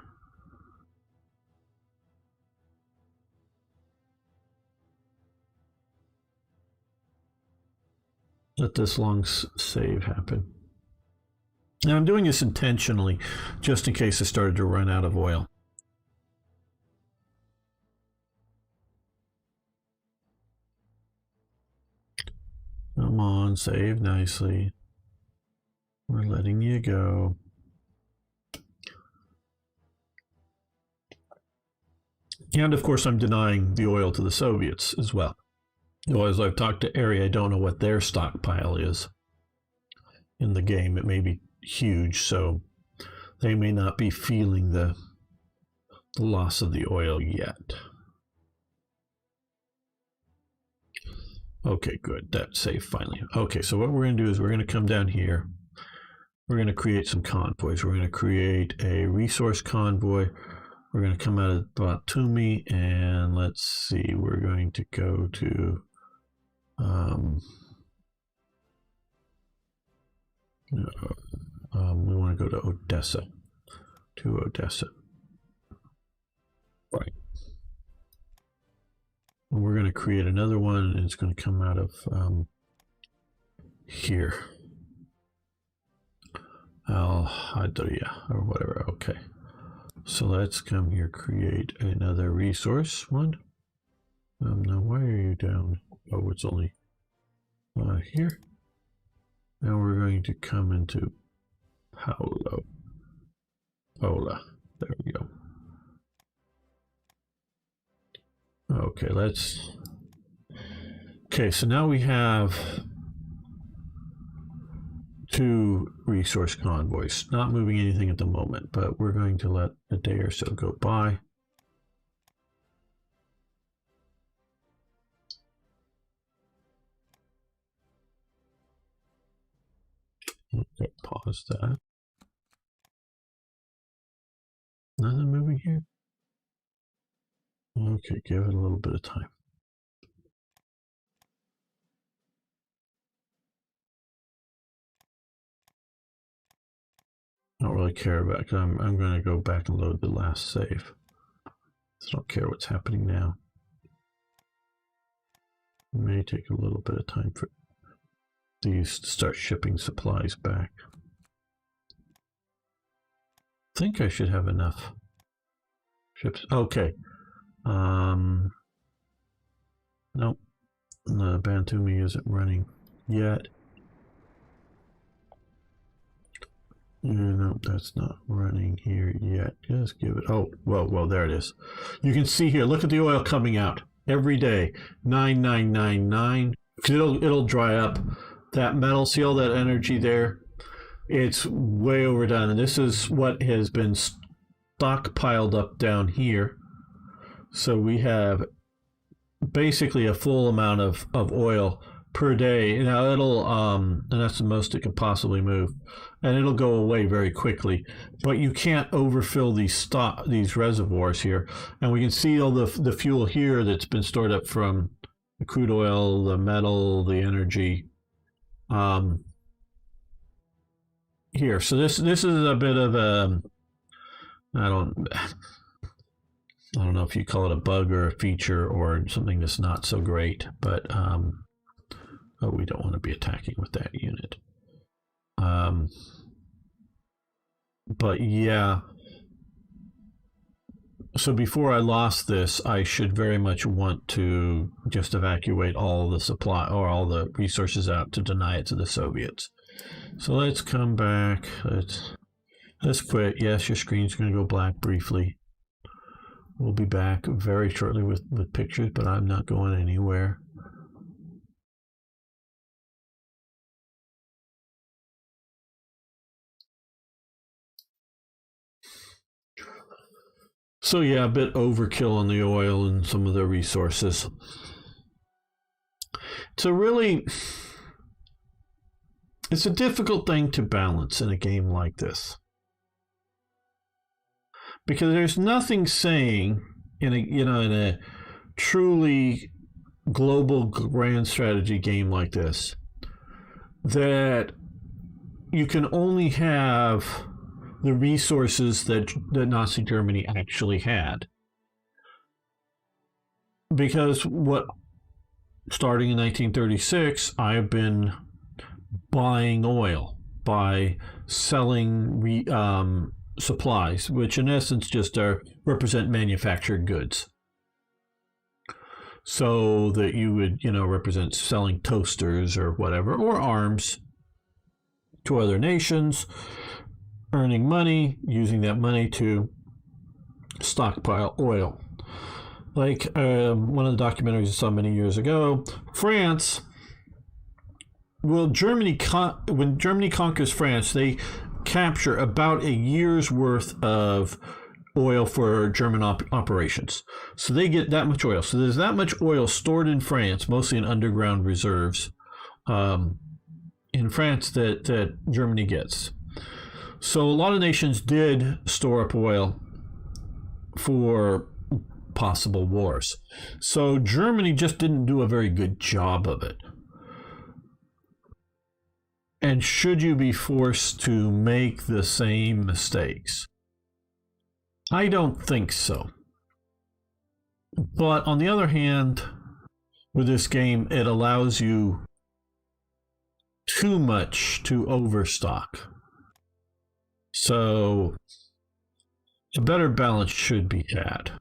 Let this long save happen. And I'm doing this intentionally, just in case I started to run out of oil. Come on, save nicely. We're letting you go. And of course, I'm denying the oil to the Soviets as well. As I've talked to Ari, I don't know what their stockpile is in the game. It may be huge, so they may not be feeling the loss of the oil yet. Okay, good. That's safe finally. Okay, so what we're going to do is we're going to come down here. We're going to create some convoys. We're going to create a resource convoy. We're going to come out of Batumi, and let's see, we're going to go to we want to go to Odessa, right? And we're going to create another one, and it's going to come out of here, Al-Hadriya or whatever. Okay, so let's come here, create another resource one. Now why are you down? Oh, it's only here. Now we're going to come into Paola. There we go. Okay, okay, so now we have 2 resource convoys. Not moving anything at the moment, but we're going to let a day or so go by. Okay, pause that. Nothing moving here? Okay, give it a little bit of time. I don't really care about it, because I'm going to go back and load the last save. So I don't care what's happening now. It may take a little bit of time for these to start shipping supplies back. I think I should have enough ships. Okay. Nope. The Batumi isn't running yet. No, that's not running here yet. Just give it. Oh, well, there it is. You can see here. Look at the oil coming out every day. 9999. It'll dry up. That metal. See all that energy there? It's way overdone, and this is what has been stockpiled up down here. So we have basically a full amount of oil per day. Now it'll and that's the most it can possibly move, and it'll go away very quickly. But you can't overfill these reservoirs here, and we can see all the fuel here that's been stored up from the crude oil, the metal, the energy. Here, so this is a bit of a I don't know if you call it a bug or a feature or something that's not so great, but oh, we don't want to be attacking with that unit. But yeah, so before I lost this, I should very much want to just evacuate all the supply or all the resources out to deny it to the Soviets. So let's come back. Let's quit. Yes, your screen's going to go black briefly. We'll be back very shortly with pictures, but I'm not going anywhere. So yeah, a bit overkill on the oil and some of the resources. It's a difficult thing to balance in a game like this. Because there's nothing saying in a truly global grand strategy game like this that you can only have the resources that Nazi Germany actually had. Because starting in 1936, I've been buying oil by selling supplies, which in essence just represent manufactured goods. So that you would, represent selling toasters or whatever, or arms to other nations, earning money, using that money to stockpile oil. Like one of the documentaries I saw many years ago, France. Well, when Germany conquers France, they capture about a year's worth of oil for German operations. So they get that much oil. So there's that much oil stored in France, mostly in underground reserves in France that Germany gets. So a lot of nations did store up oil for possible wars. So Germany just didn't do a very good job of it. And should you be forced to make the same mistakes? I don't think so. But on the other hand, with this game, it allows you too much to overstock. So a better balance should be had.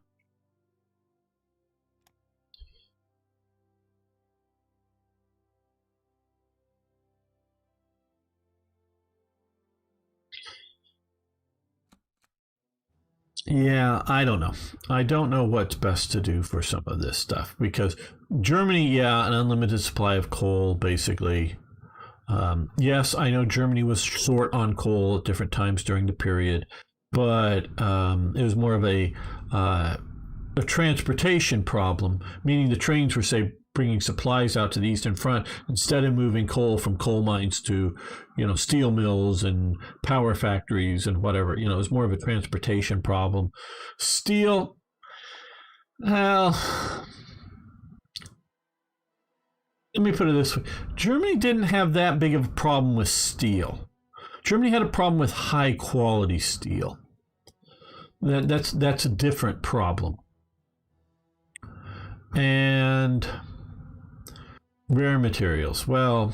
Yeah, I don't know. I don't know what's best to do for some of this stuff because Germany, yeah, an unlimited supply of coal, basically. Yes, I know Germany was short on coal at different times during the period, but it was more of a transportation problem, meaning the trains were, say, bringing supplies out to the Eastern Front instead of moving coal from coal mines to, steel mills and power factories and whatever. It was more of a transportation problem. Steel, well, let me put it this way. Germany didn't have that big of a problem with steel. Germany had a problem with high quality steel. That's a different problem. And rare materials. Well,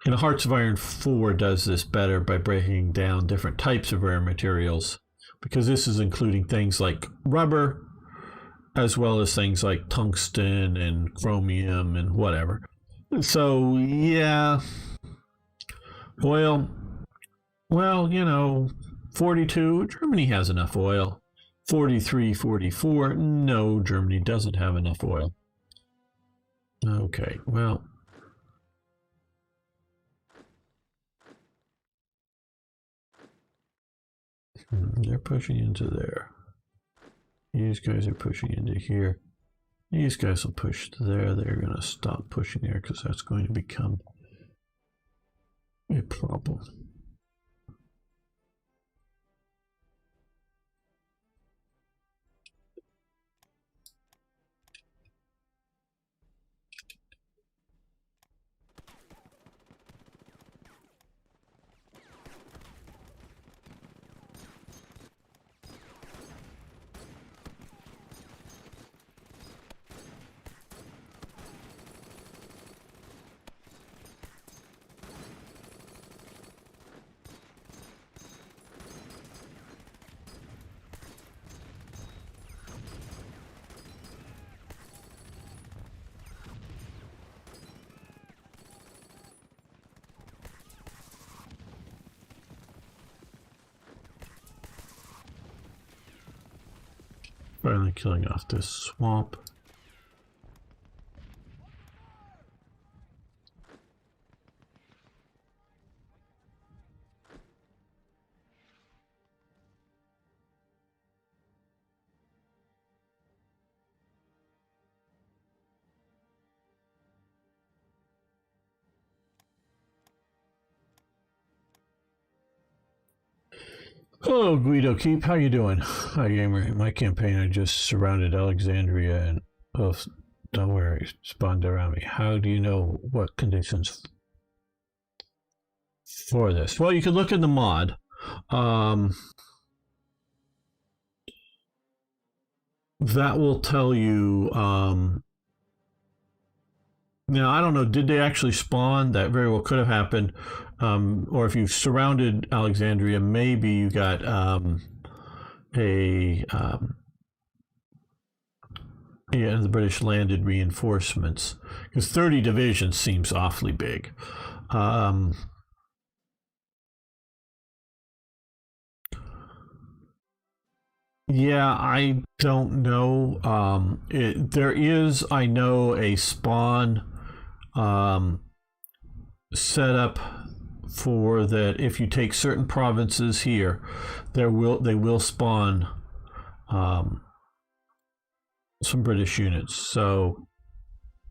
Hearts of Iron 4 does this better by breaking down different types of rare materials, because this is including things like rubber, as well as things like tungsten and chromium and whatever. So, yeah. Oil, well, 42, Germany has enough oil. 43, 44, no, Germany doesn't have enough oil. Okay, well. They're pushing into there. These guys are pushing into here. These guys will push to there. They're going to stop pushing there because that's going to become a problem. finally killing off this swamp. Hello, Guido Keep. How you doing? Hi, gamer. In my campaign, I just surrounded Alexandria and don't worry, spawned around me. How do you know what conditions for this? Well, you can look in the mod. That will tell you. Now, I don't know, did they actually spawn? That very well could have happened. Or if you've surrounded Alexandria, maybe you got the British landed reinforcements. Because 30 divisions seems awfully big. Yeah, I don't know. There is, I know, a spawn set up for that. If you take certain provinces here, they will spawn some British units. So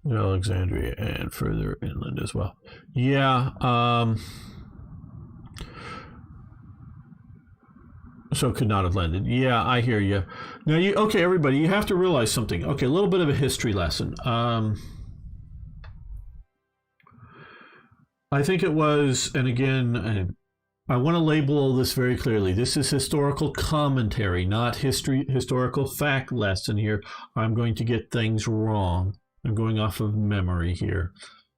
Alexandria and further inland as well. Yeah. So could not have landed. Yeah, I hear you. Now, okay, everybody, you have to realize something. Okay, a little bit of a history lesson. I think it was, and again, I want to label all this very clearly. This is historical commentary, not historical fact lesson here. I'm going to get things wrong. I'm going off of memory here.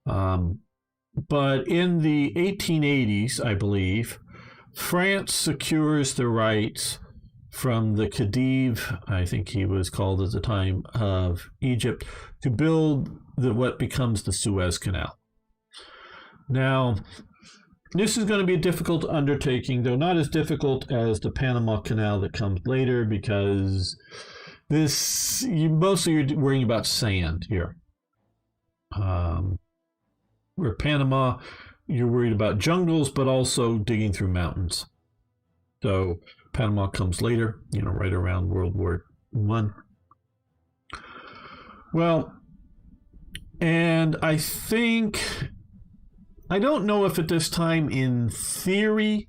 But in the 1880s, I believe, France secures the rights from the Khedive, I think he was called at the time, of Egypt, to build what becomes the Suez Canal. Now, this is going to be a difficult undertaking, though not as difficult as the Panama Canal that comes later, because mostly you're worrying about sand here. Where Panama, you're worried about jungles, but also digging through mountains. So Panama comes later, right around World War I. Well, and I don't know if at this time, in theory,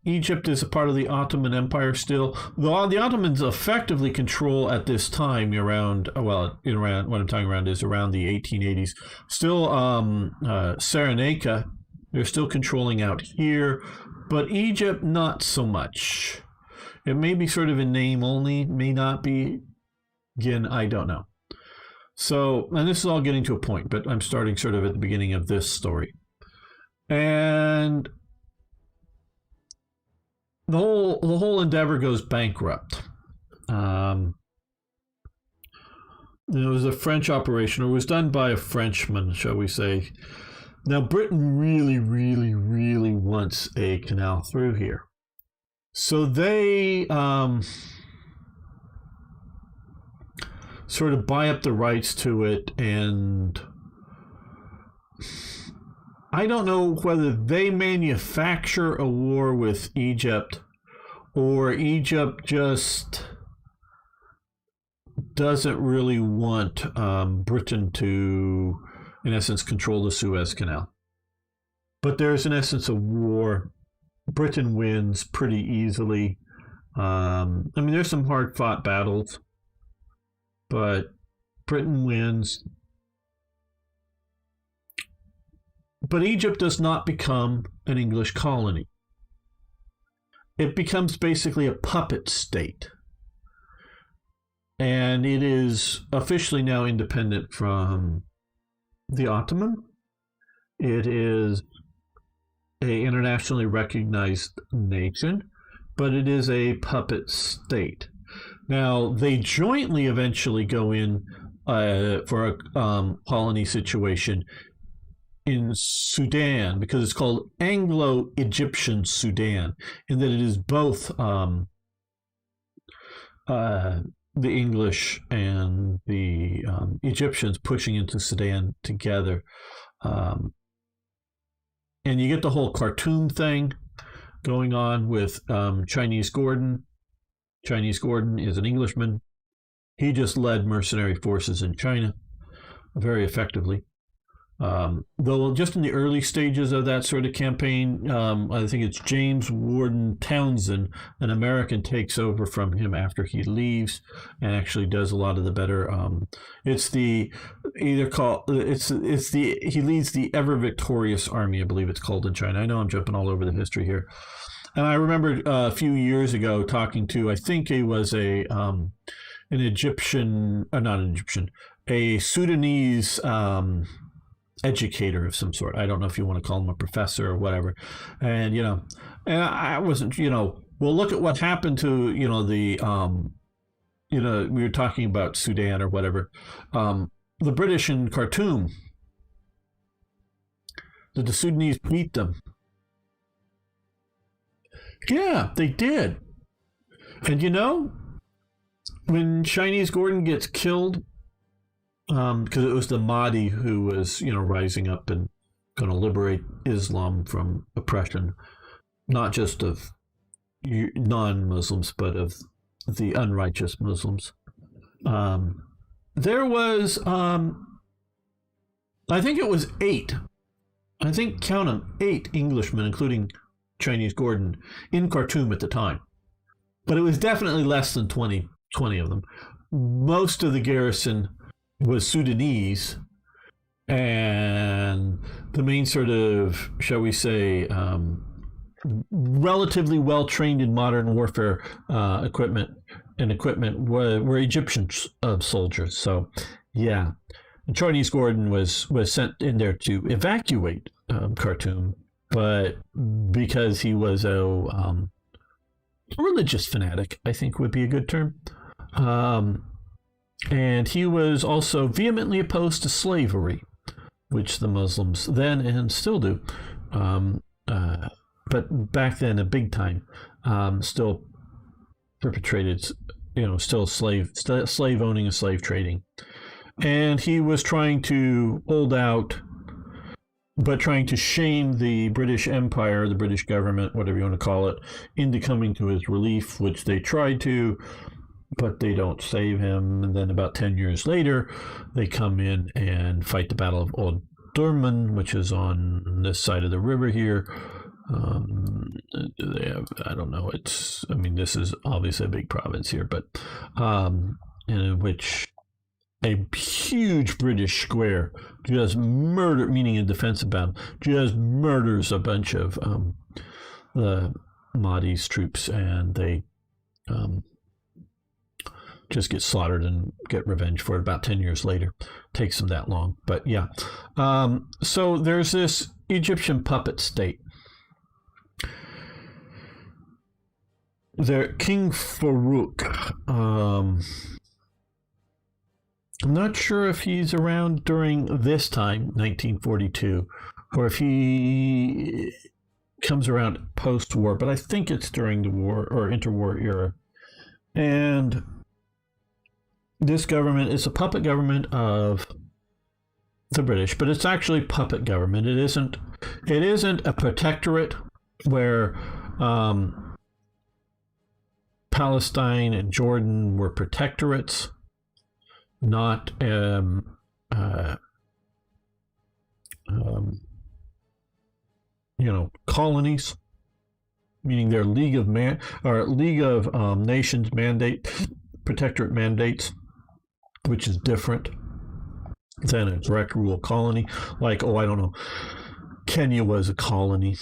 Egypt is a part of the Ottoman Empire still. The Ottomans effectively control at this time what I'm talking around is around the 1880s. Still, Cyrenaica, they're still controlling out here, but Egypt, not so much. It may be sort of in name only, may not be. Again, I don't know. So, and this is all getting to a point, but I'm starting sort of at the beginning of this story. And the whole endeavor goes bankrupt. It was a French operation, or it was done by a Frenchman, shall we say. Now, Britain really, really, really wants a canal through here. So they sort of buy up the rights to it, and I don't know whether they manufacture a war with Egypt or Egypt just doesn't really want Britain to, in essence, control the Suez Canal. But there's, in essence, a war. Britain wins pretty easily. There's some hard-fought battles, but Britain wins. But Egypt does not become an English colony. It becomes basically a puppet state. And it is officially now independent from the Ottoman. It is an internationally recognized nation, but it is a puppet state. Now, they jointly eventually go in for a colony situation in Sudan, because it's called Anglo-Egyptian Sudan, in that it is both the English and the Egyptians pushing into Sudan together. And you get the whole Khartoum thing going on with Chinese Gordon. Chinese Gordon is an Englishman. He just led mercenary forces in China very effectively. Though just in the early stages of that sort of campaign, I think it's James Warden Townsend, an American, takes over from him after he leaves, and actually does a lot of the better. It's the either called it's the he leads the ever victorious army, I believe it's called in China. I know I'm jumping all over the history here, and I remember a few years ago talking to, I think it was an Egyptian, not an Egyptian, a Sudanese. Educator of some sort. I don't know if you want to call him a professor or whatever. And, and I wasn't, well, look at what happened to, the, we were talking about Sudan or whatever. The British in Khartoum, did the Sudanese beat them? Yeah, they did. And, when Chinese Gordon gets killed, because it was the Mahdi who was, rising up and going to liberate Islam from oppression, not just of non-Muslims, but of the unrighteous Muslims. There was, I think it was 8. I think, count them, 8 Englishmen, including Chinese Gordon, in Khartoum at the time. But it was definitely less than 20 of them. Most of the garrison was Sudanese, and the main sort of, shall we say, relatively well-trained in modern warfare equipment were Egyptian soldiers. So, yeah. And Chinese Gordon was sent in there to evacuate Khartoum, but because he was a religious fanatic, I think would be a good term. And he was also vehemently opposed to slavery, which the Muslims then and still do. But back then, a big time, still perpetrated, still slave owning and slave trading. And he was trying to hold out, but trying to shame the British Empire, the British government, whatever you want to call it, into coming to his relief, which they tried to, but they don't save him. And then about 10 years later, they come in and fight the Battle of Omdurman, which is on this side of the river here. They have, I don't know, this is obviously a big province here, but in which a huge British square just meaning a defensive battle, just murders a bunch of the Mahdi's troops, and they just get slaughtered and get revenge for it about 10 years later. Takes them that long. But yeah. So there's this Egyptian puppet state. King Farouk. I'm not sure if he's around during this time, 1942, or if he comes around post-war, but I think it's during the war or interwar era. And this government is a puppet government of the British, but it's actually puppet government. It isn't a protectorate where Palestine and Jordan were protectorates, not colonies, meaning they're League of Nations protectorate mandates, which is different than a direct rule colony. Like, I don't know, Kenya was a colony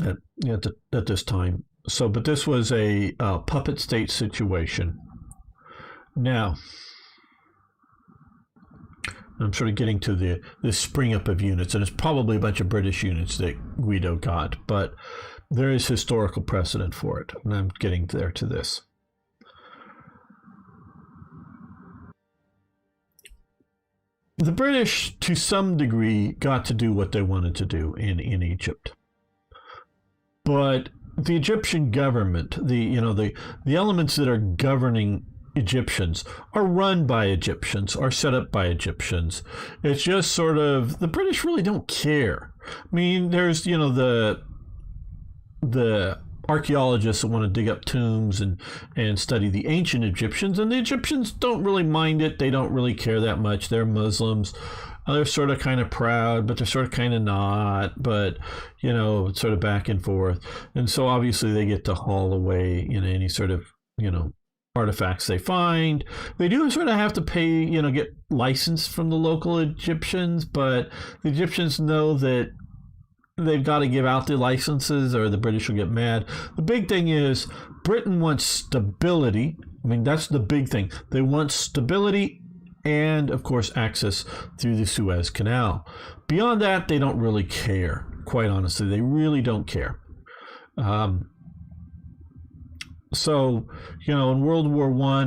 at this time. So, but this was a puppet state situation. Now, I'm sort of getting to the spring up of units, and it's probably a bunch of British units that Guido got, but there is historical precedent for it, and I'm getting there to this. The British, to some degree, got to do what they wanted to do in Egypt. But the Egyptian government, the elements that are governing Egyptians are run by Egyptians, are set up by Egyptians. It's just sort of the British really don't care. I mean, there's the archaeologists that want to dig up tombs and study the ancient Egyptians, and the Egyptians don't really mind it. They don't really care that much. They're Muslims. They're sort of kind of proud, but they're sort of kind of not, but, sort of back and forth. And so obviously they get to haul away, any sort of, artifacts they find. They do sort of have to pay, get license from the local Egyptians, but the Egyptians know that they've got to give out the licenses or the British will get mad. The big thing is Britain wants stability. I mean, that's the big thing. They want stability and, of course, access through the Suez Canal. Beyond that, they don't really care. Quite honestly, they really don't care. So, in World War I,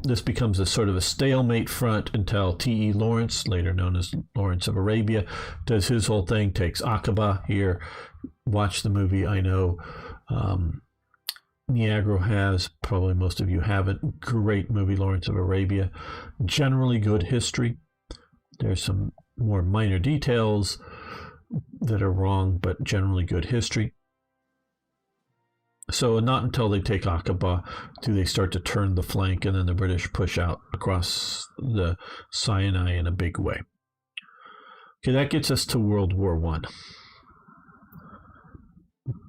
this becomes a sort of a stalemate front until T.E. Lawrence, later known as Lawrence of Arabia, does his whole thing, takes Aqaba here. Watch the movie, I know. Niagara has, probably most of you haven't. Great movie, Lawrence of Arabia. Generally good history. There's some more minor details that are wrong, but generally good history. So not until they take Aqaba do they start to turn the flank, and then the British push out across the Sinai in a big way. Okay, that gets us to World War I.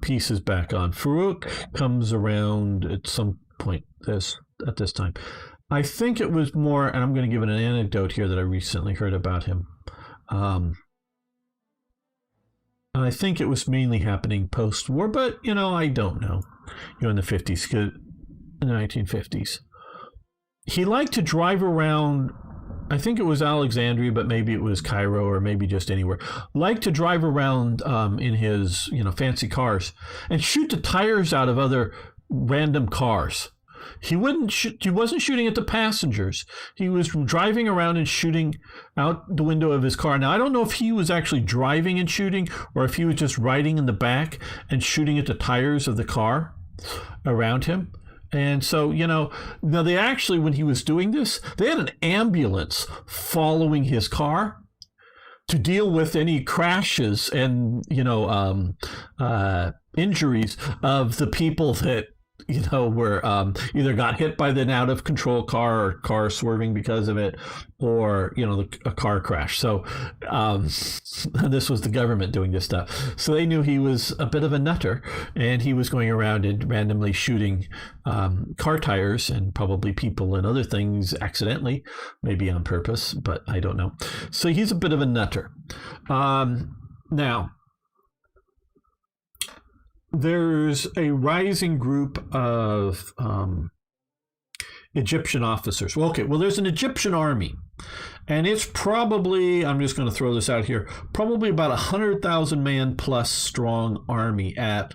Peace is back on. Farouk comes around at some point at this time. I think it was more, and I'm going to give it an anecdote here that I recently heard about him. And I think it was mainly happening post-war, but, I don't know. In the 50s, in the 1950s. He liked to drive around, I think it was Alexandria, but maybe it was Cairo or maybe just anywhere. Liked to drive around in his, fancy cars and shoot the tires out of other random cars. He wasn't shooting at the passengers. He was driving around and shooting out the window of his car. Now, I don't know if he was actually driving and shooting or if he was just riding in the back and shooting at the tires of the car around him. And so, now they actually, when he was doing this, they had an ambulance following his car to deal with any crashes and, injuries of the people that, were either got hit by the out of control car or car swerving because of it, or, a car crash. So this was the government doing this stuff. So they knew he was a bit of a nutter, and he was going around and randomly shooting car tires and probably people and other things accidentally, maybe on purpose, but I don't know. So he's a bit of a nutter. Now, there's a rising group of Egyptian officers. Well, there's an Egyptian army, and it's probably, I'm just going to throw this out here, probably about 100,000 man plus strong army at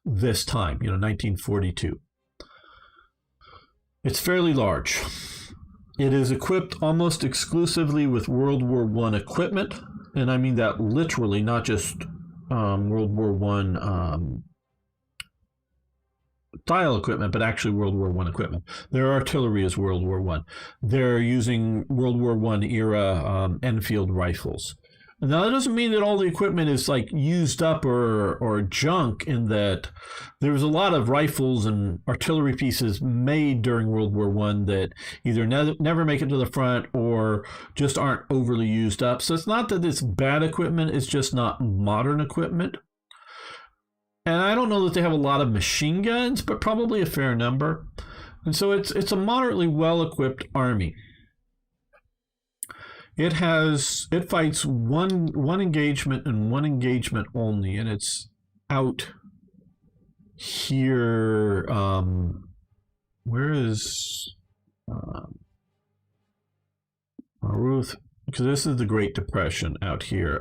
this time, 1942. It's fairly large. It is equipped almost exclusively with World War I equipment, and I mean that literally, not just World War I style equipment, but actually World War I equipment. Their artillery is World War I. They're using World War I era Enfield rifles. Now, that doesn't mean that all the equipment is like used up or junk, in that there was a lot of rifles and artillery pieces made during World War I that either never make it to the front or just aren't overly used up. So it's not that it's bad equipment, it's just not modern equipment. And I don't know that they have a lot of machine guns, but probably a fair number. And so it's a moderately well-equipped army. It fights one engagement and one engagement only, and it's out here. Where is Ruth? Because this is the Great Depression out here.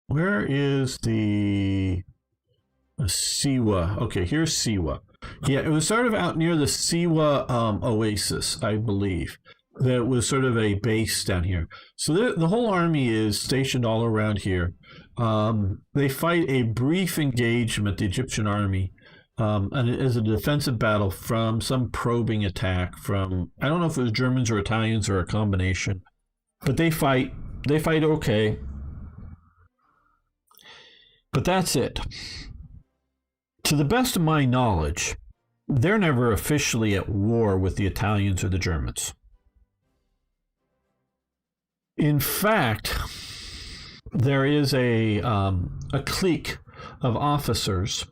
Where is the Siwa? Okay, here's Siwa. Yeah, it was sort of out near the Siwa oasis, I believe. that was sort of a base down here. So the whole army is stationed all around here. They fight a brief engagement, the Egyptian army, and it is a defensive battle from some probing attack from, I don't know if it was Germans or Italians or a combination, but they fight okay. But that's it. To the best of my knowledge, they're never officially at war with the Italians or the Germans. In fact, there is a clique of officers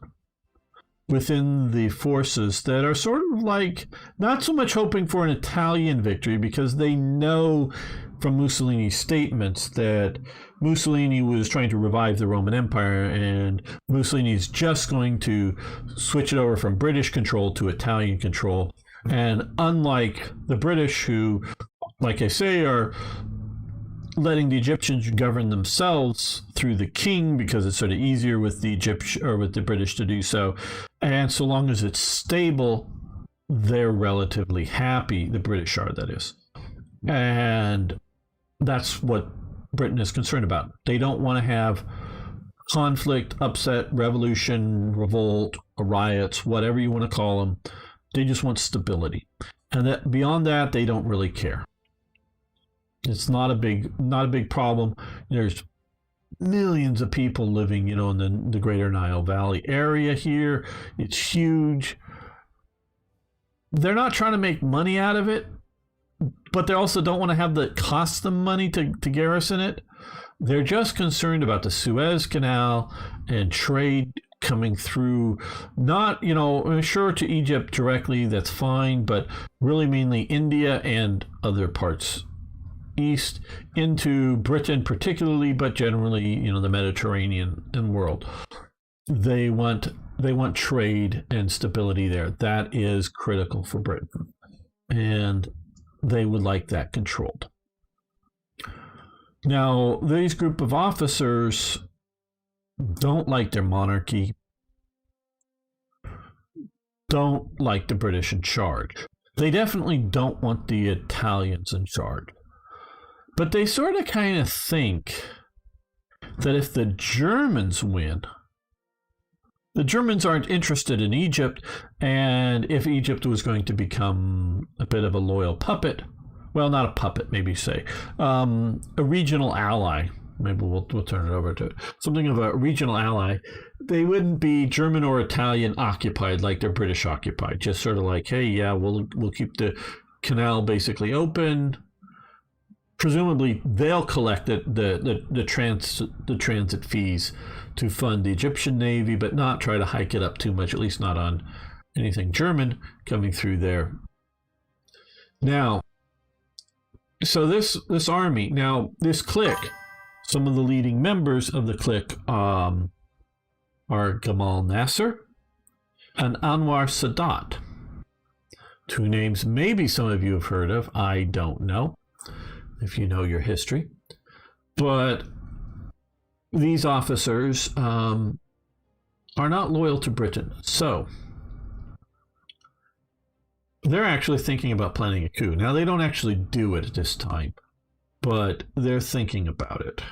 within the forces that are sort of like not so much hoping for an Italian victory, because they know from Mussolini's statements that Mussolini was trying to revive the Roman Empire, and Mussolini is just going to switch it over from British control to Italian control. And unlike the British, who, like I say, are letting the Egyptians govern themselves through the king because it's sort of easier with the British to do so, and so long as it's stable, they're relatively happy. The British are, that is, and that's what Britain is concerned about. They don't want to have conflict, upset, revolution, revolt, riots, whatever you want to call them. They just want stability, and that beyond that, they don't really care. It's not a big problem. There's millions of people living, in the Greater Nile Valley area here. It's huge. They're not trying to make money out of it, but they also don't want to have the cost them money to garrison it. They're just concerned about the Suez Canal and trade coming through, not, sure, to Egypt directly, that's fine, but really mainly India and other parts east into Britain particularly, but generally, the Mediterranean world. They want trade and stability there. That is critical for Britain, and they would like that controlled. Now, these group of officers don't like their monarchy, don't like the British in charge. They definitely don't want the Italians in charge. But they sort of kind of think that if the Germans win, the Germans aren't interested in Egypt, and if Egypt was going to become a bit of a loyal puppet, well, not a puppet, maybe say, a regional ally, maybe we'll turn it over to something of a regional ally, they wouldn't be German or Italian occupied like they're British occupied, just sort of like, hey, yeah, we'll keep the canal basically open. Presumably, they'll collect the transit fees to fund the Egyptian Navy, but not try to hike it up too much, at least not on anything German coming through there. Now, so this army, now this clique, some of the leading members of the clique are Gamal Nasser and Anwar Sadat. Two names maybe some of you have heard of, I don't know, if you know your history. But these officers are not loyal to Britain. So they're actually thinking about planning a coup. Now, they don't actually do it at this time, but they're thinking about it.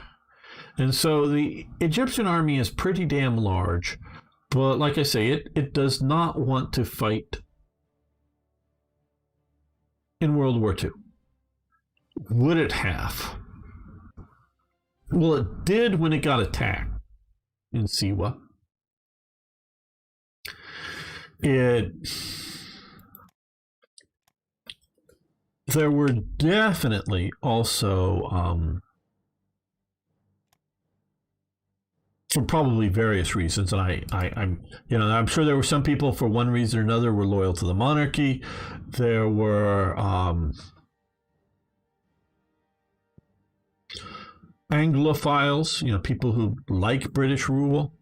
And so the Egyptian army is pretty damn large, but like I say, it does not want to fight in World War II. Would it have? Well, it did when it got attacked in Siwa. There were definitely also, for probably various reasons, and I'm sure there were some people for one reason or another were loyal to the monarchy. There were Anglophiles, people who like British rule.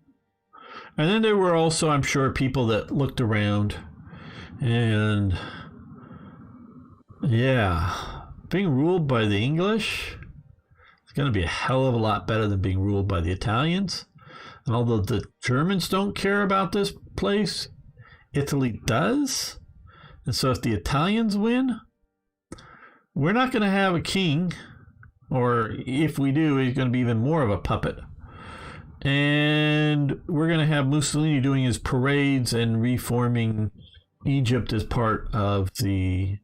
And then there were also, I'm sure, people that looked around and, yeah, being ruled by the English is going to be a hell of a lot better than being ruled by the Italians. And although the Germans don't care about this place, Italy does. And so if the Italians win, we're not going to have a king, or if we do, he's going to be even more of a puppet. And we're going to have Mussolini doing his parades and reforming Egypt as part of the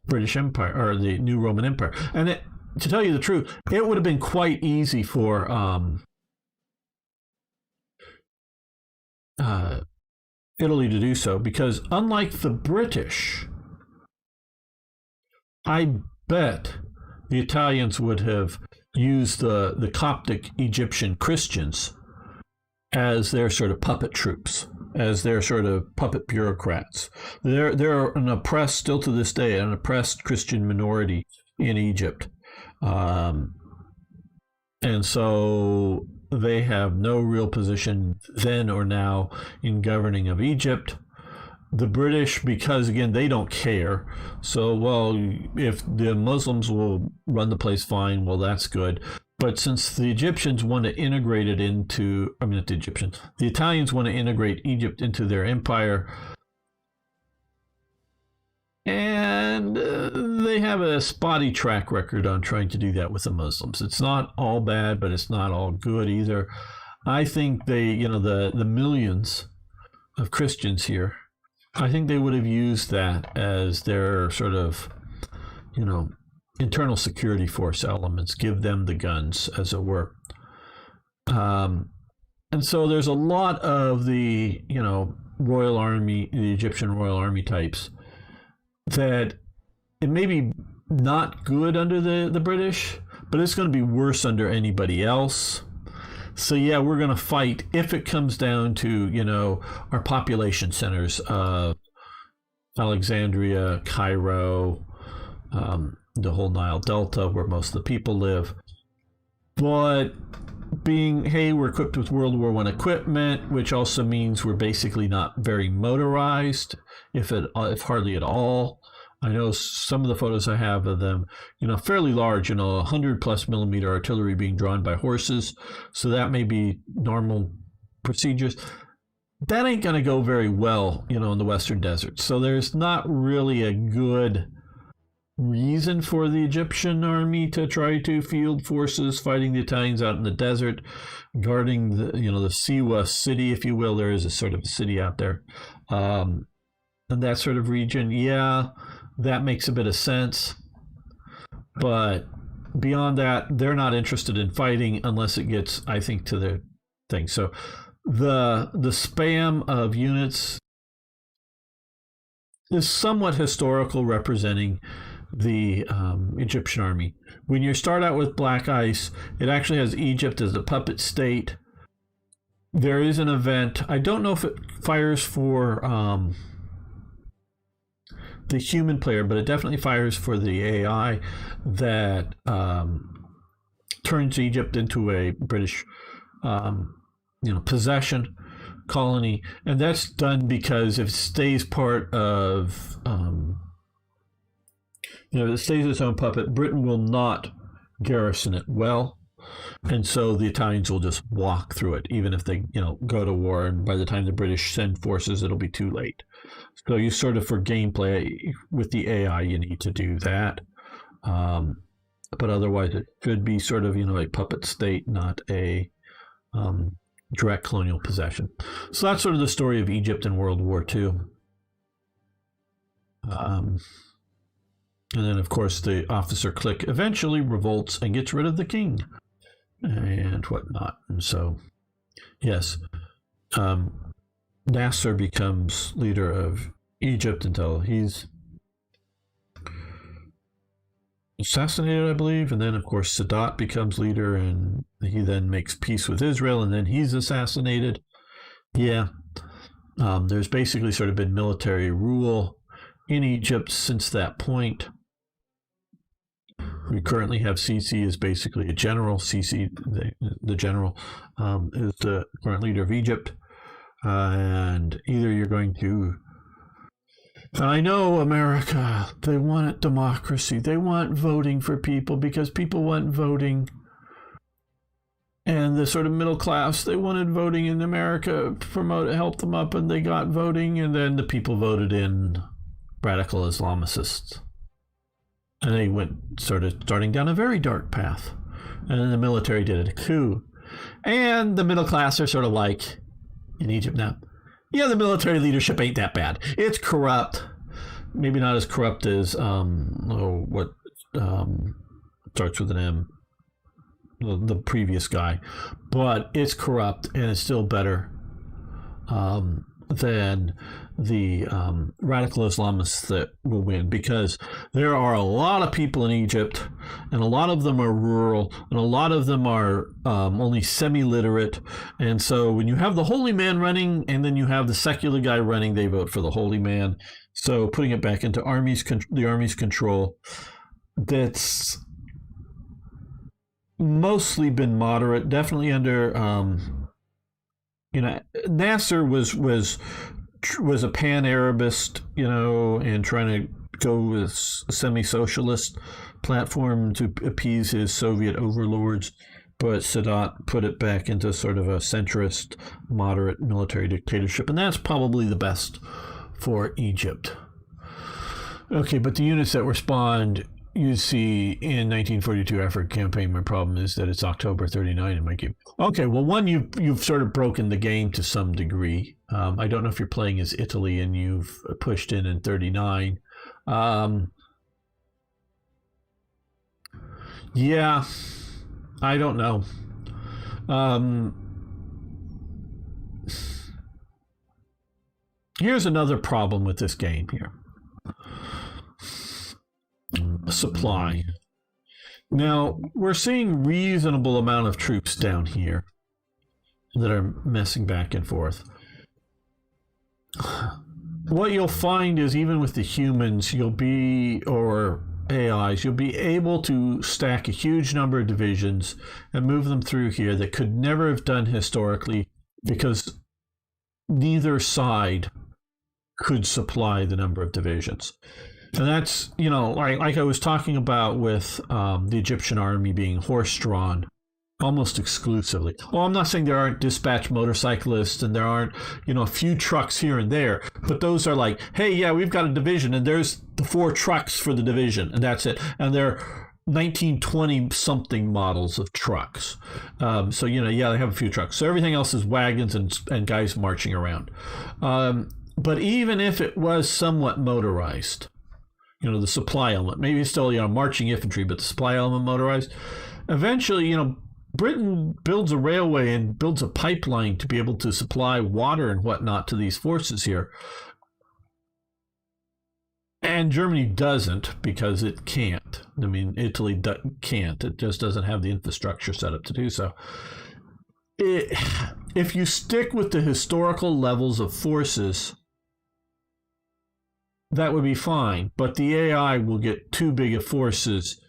British Empire, or the new Roman Empire. And to tell you the truth, it would have been quite easy for Italy to do so, because unlike the British, I bet the Italians would have used the Coptic Egyptian Christians as their sort of puppet troops, as their sort of puppet bureaucrats. They're an oppressed, still to this day, an oppressed Christian minority in Egypt. And so they have no real position then or now in governing of Egypt. The British, because again, they don't care. So, well, if the Muslims will run the place, fine, well, that's good. But since the Egyptians want to integrate it into, I mean, not the Egyptians, the Italians want to integrate Egypt into their empire, and they have a spotty track record on trying to do that with the Muslims. It's not all bad, but it's not all good either. I think they, the millions of Christians here, I think they would have used that as their sort of, internal security force elements, give them the guns, as it were. And so there's a lot of the, Royal Army, the Egyptian Royal Army types, that it may be not good under the British, but it's going to be worse under anybody else. So yeah, we're going to fight if it comes down to, our population centers of Alexandria, Cairo, the whole Nile Delta, where most of the people live. But being, hey, we're equipped with World War I equipment, which also means we're basically not very motorized, if hardly at all. I know some of the photos I have of them, fairly large, 100+ millimeter artillery being drawn by horses. So that may be normal procedures. That ain't going to go very well, in the Western Desert. So there's not really a good reason for the Egyptian army to try to field forces fighting the Italians out in the desert, guarding the Siwa city, if you will. There is a sort of a city out there. In that sort of region, yeah, that makes a bit of sense. But beyond that, they're not interested in fighting unless it gets, I think, to their thing. So the spam of units is somewhat historical, representing the Egyptian army. When you start out with Black Ice, it actually has Egypt as a puppet state. There is an event. I don't know if it fires for the human player, but it definitely fires for the AI that turns Egypt into a British possession colony. And that's done because if it stays part of if it stays its own puppet, Britain will not garrison it well. And so the Italians will just walk through it, even if they, go to war. And by the time the British send forces, it'll be too late. So you sort of, for gameplay with the AI, you need to do that. But otherwise, it should be sort of, a puppet state, not a direct colonial possession. So that's sort of the story of Egypt in World War II. And then, of course, the officer clique eventually revolts and gets rid of the king and whatnot. And so, yes, Nasser becomes leader of Egypt until he's assassinated, I believe. And then, of course, Sadat becomes leader, and he then makes peace with Israel, and then he's assassinated. Yeah, there's basically sort of been military rule in Egypt since that point. We currently have Sisi as basically a general. Sisi, the general, is the current leader of Egypt. And either you're going to... And I know America, they want democracy. They want voting for people because people want voting. And the sort of middle class, they wanted voting in America, help them up, and they got voting. And then the people voted in radical Islamicists. And they starting down a very dark path. And then the military did a coup. And the middle class are sort of like, in Egypt now, yeah, the military leadership ain't that bad. It's corrupt. Maybe not as corrupt as, what starts with an M, the previous guy. But it's corrupt, and it's still better than the radical Islamists that will win, because there are a lot of people in Egypt, and a lot of them are rural, and a lot of them are only semi-literate. And so when you have the holy man running and then you have the secular guy running, they vote for the holy man. So putting it back into the army's control, that's mostly been moderate, definitely under Nasser was a pan-Arabist, and trying to go with a semi-socialist platform to appease his Soviet overlords. But Sadat put it back into sort of a centrist, moderate military dictatorship. And that's probably the best for Egypt. Okay, but the units that respond, you see in 1942 Africa campaign, my problem is that it's October 39 in my game. Okay, well, one, you've sort of broken the game to some degree. I don't know if you're playing as Italy and you've pushed in 39. Yeah, I don't know. Here's another problem with this game here. Supply. Now, we're seeing reasonable amount of troops down here that are messing back and forth. What you'll find is even with the humans, or AIs, you'll be able to stack a huge number of divisions and move them through here that could never have done historically, because neither side could supply the number of divisions. And that's, like I was talking about with the Egyptian army being horse-drawn almost exclusively. Well, I'm not saying there aren't dispatch motorcyclists and there aren't, a few trucks here and there, but those are like, hey, yeah, we've got a division and there's the 4 trucks for the division and that's it. And they're 1920-something models of trucks. So, they have a few trucks. So everything else is wagons and guys marching around. But even if it was somewhat motorized, the supply element, maybe it's still, marching infantry, but the supply element motorized, eventually, Britain builds a railway and builds a pipeline to be able to supply water and whatnot to these forces here. And Germany doesn't, because it can't. I mean, Italy can't. It just doesn't have the infrastructure set up to do so. If you stick with the historical levels of forces, that would be fine. But the AI will get too big of forces,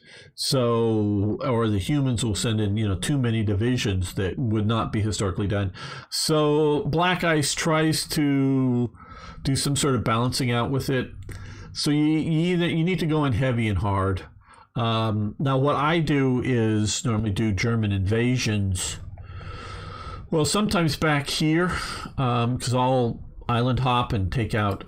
or the humans will send in, too many divisions that would not be historically done. So Black Ice tries to do some sort of balancing out with it. So you need to go in heavy and hard. Now, what I do is normally do German invasions. Well, sometimes back here, because I'll island hop and take out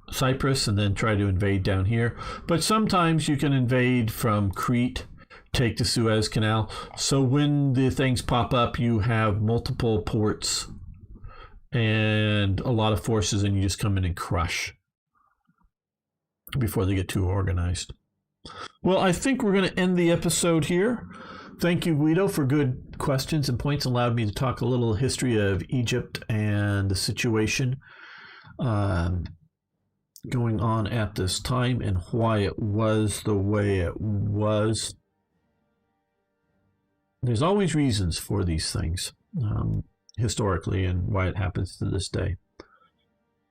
Cyprus and then try to invade down here. But sometimes you can invade from Crete, take the Suez Canal. So when the things pop up, you have multiple ports and a lot of forces, and you just come in and crush before they get too organized. Well, I think we're going to end the episode here. Thank you, Guido, for good questions and points. Allowed me to talk a little history of Egypt and the situation going on at this time and why it was the way it was. There's always reasons for these things historically and why it happens to this day.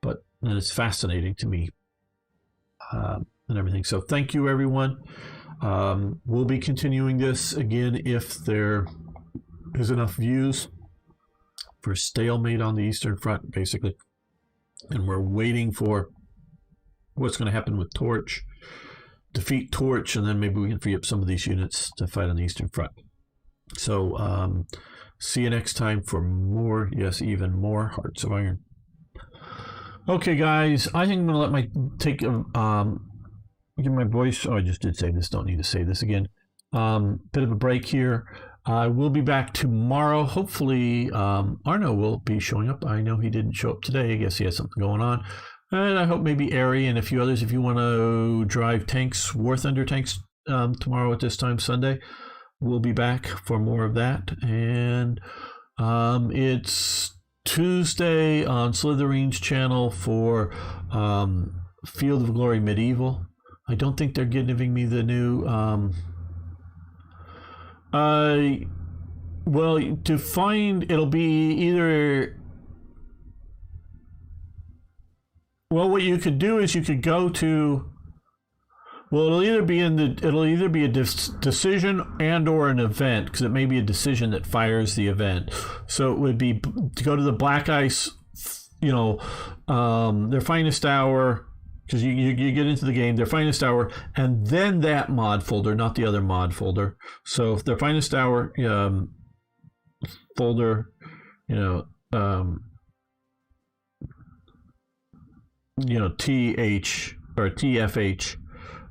But it's fascinating to me and everything. So thank you, everyone. We'll be continuing this again if there is enough views for stalemate on the Eastern Front, basically. And we're waiting for what's going to happen with Torch, defeat Torch, and then maybe we can free up some of these units to fight on the Eastern Front. So see you next time for more, yes, even more Hearts of Iron. Okay, guys, I think I'm gonna let my give my voice. Oh, I just did say this. Don't need to say this again. Bit of a break here. I will be back tomorrow. Hopefully, Arno will be showing up. I know he didn't show up today. I guess he has something going on. And I hope maybe Ari and a few others, if you want to drive tanks, War Thunder tanks, tomorrow at this time, Sunday, we'll be back for more of that. And it's Tuesday on Slytherine's channel for Field of Glory Medieval. I don't think they're giving me the new. Well, to find, it'll be either. Well, what you could do is you could go to. Well, it'll either be a decision and or an event, because it may be a decision that fires the event. So it would be to go to the Black Ice, their finest hour, because you get into the game, their finest hour, and then that mod folder, not the other mod folder. So if their finest hour folder, TH or TFH.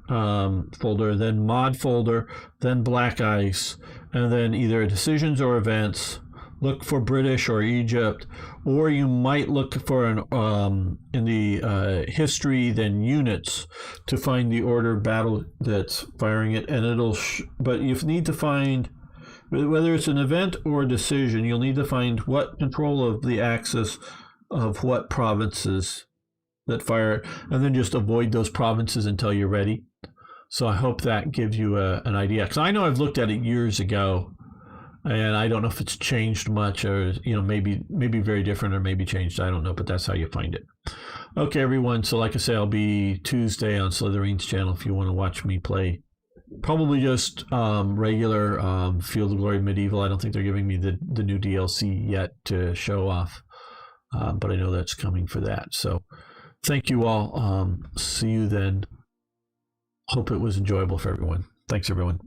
Folder, then mod folder, then Black Ice, and then either decisions or events. Look for British or Egypt, or you might look for an in the history, then units, to find the order battle that's firing it, and it'll. But you need to find whether it's an event or a decision. You'll need to find what control of the axis of what provinces that fire it, and then just avoid those provinces until you're ready. So I hope that gives you an idea, because I know I've looked at it years ago, and I don't know if it's changed much, or maybe very different, or maybe changed. I don't know, but that's how you find it. Okay, everyone. So like I say, I'll be Tuesday on Slytherine's channel if you want to watch me play. Probably just regular Field of Glory Medieval. I don't think they're giving me the new DLC yet to show off, but I know that's coming for that. So thank you all. See you then. Hope it was enjoyable for everyone. Thanks, everyone.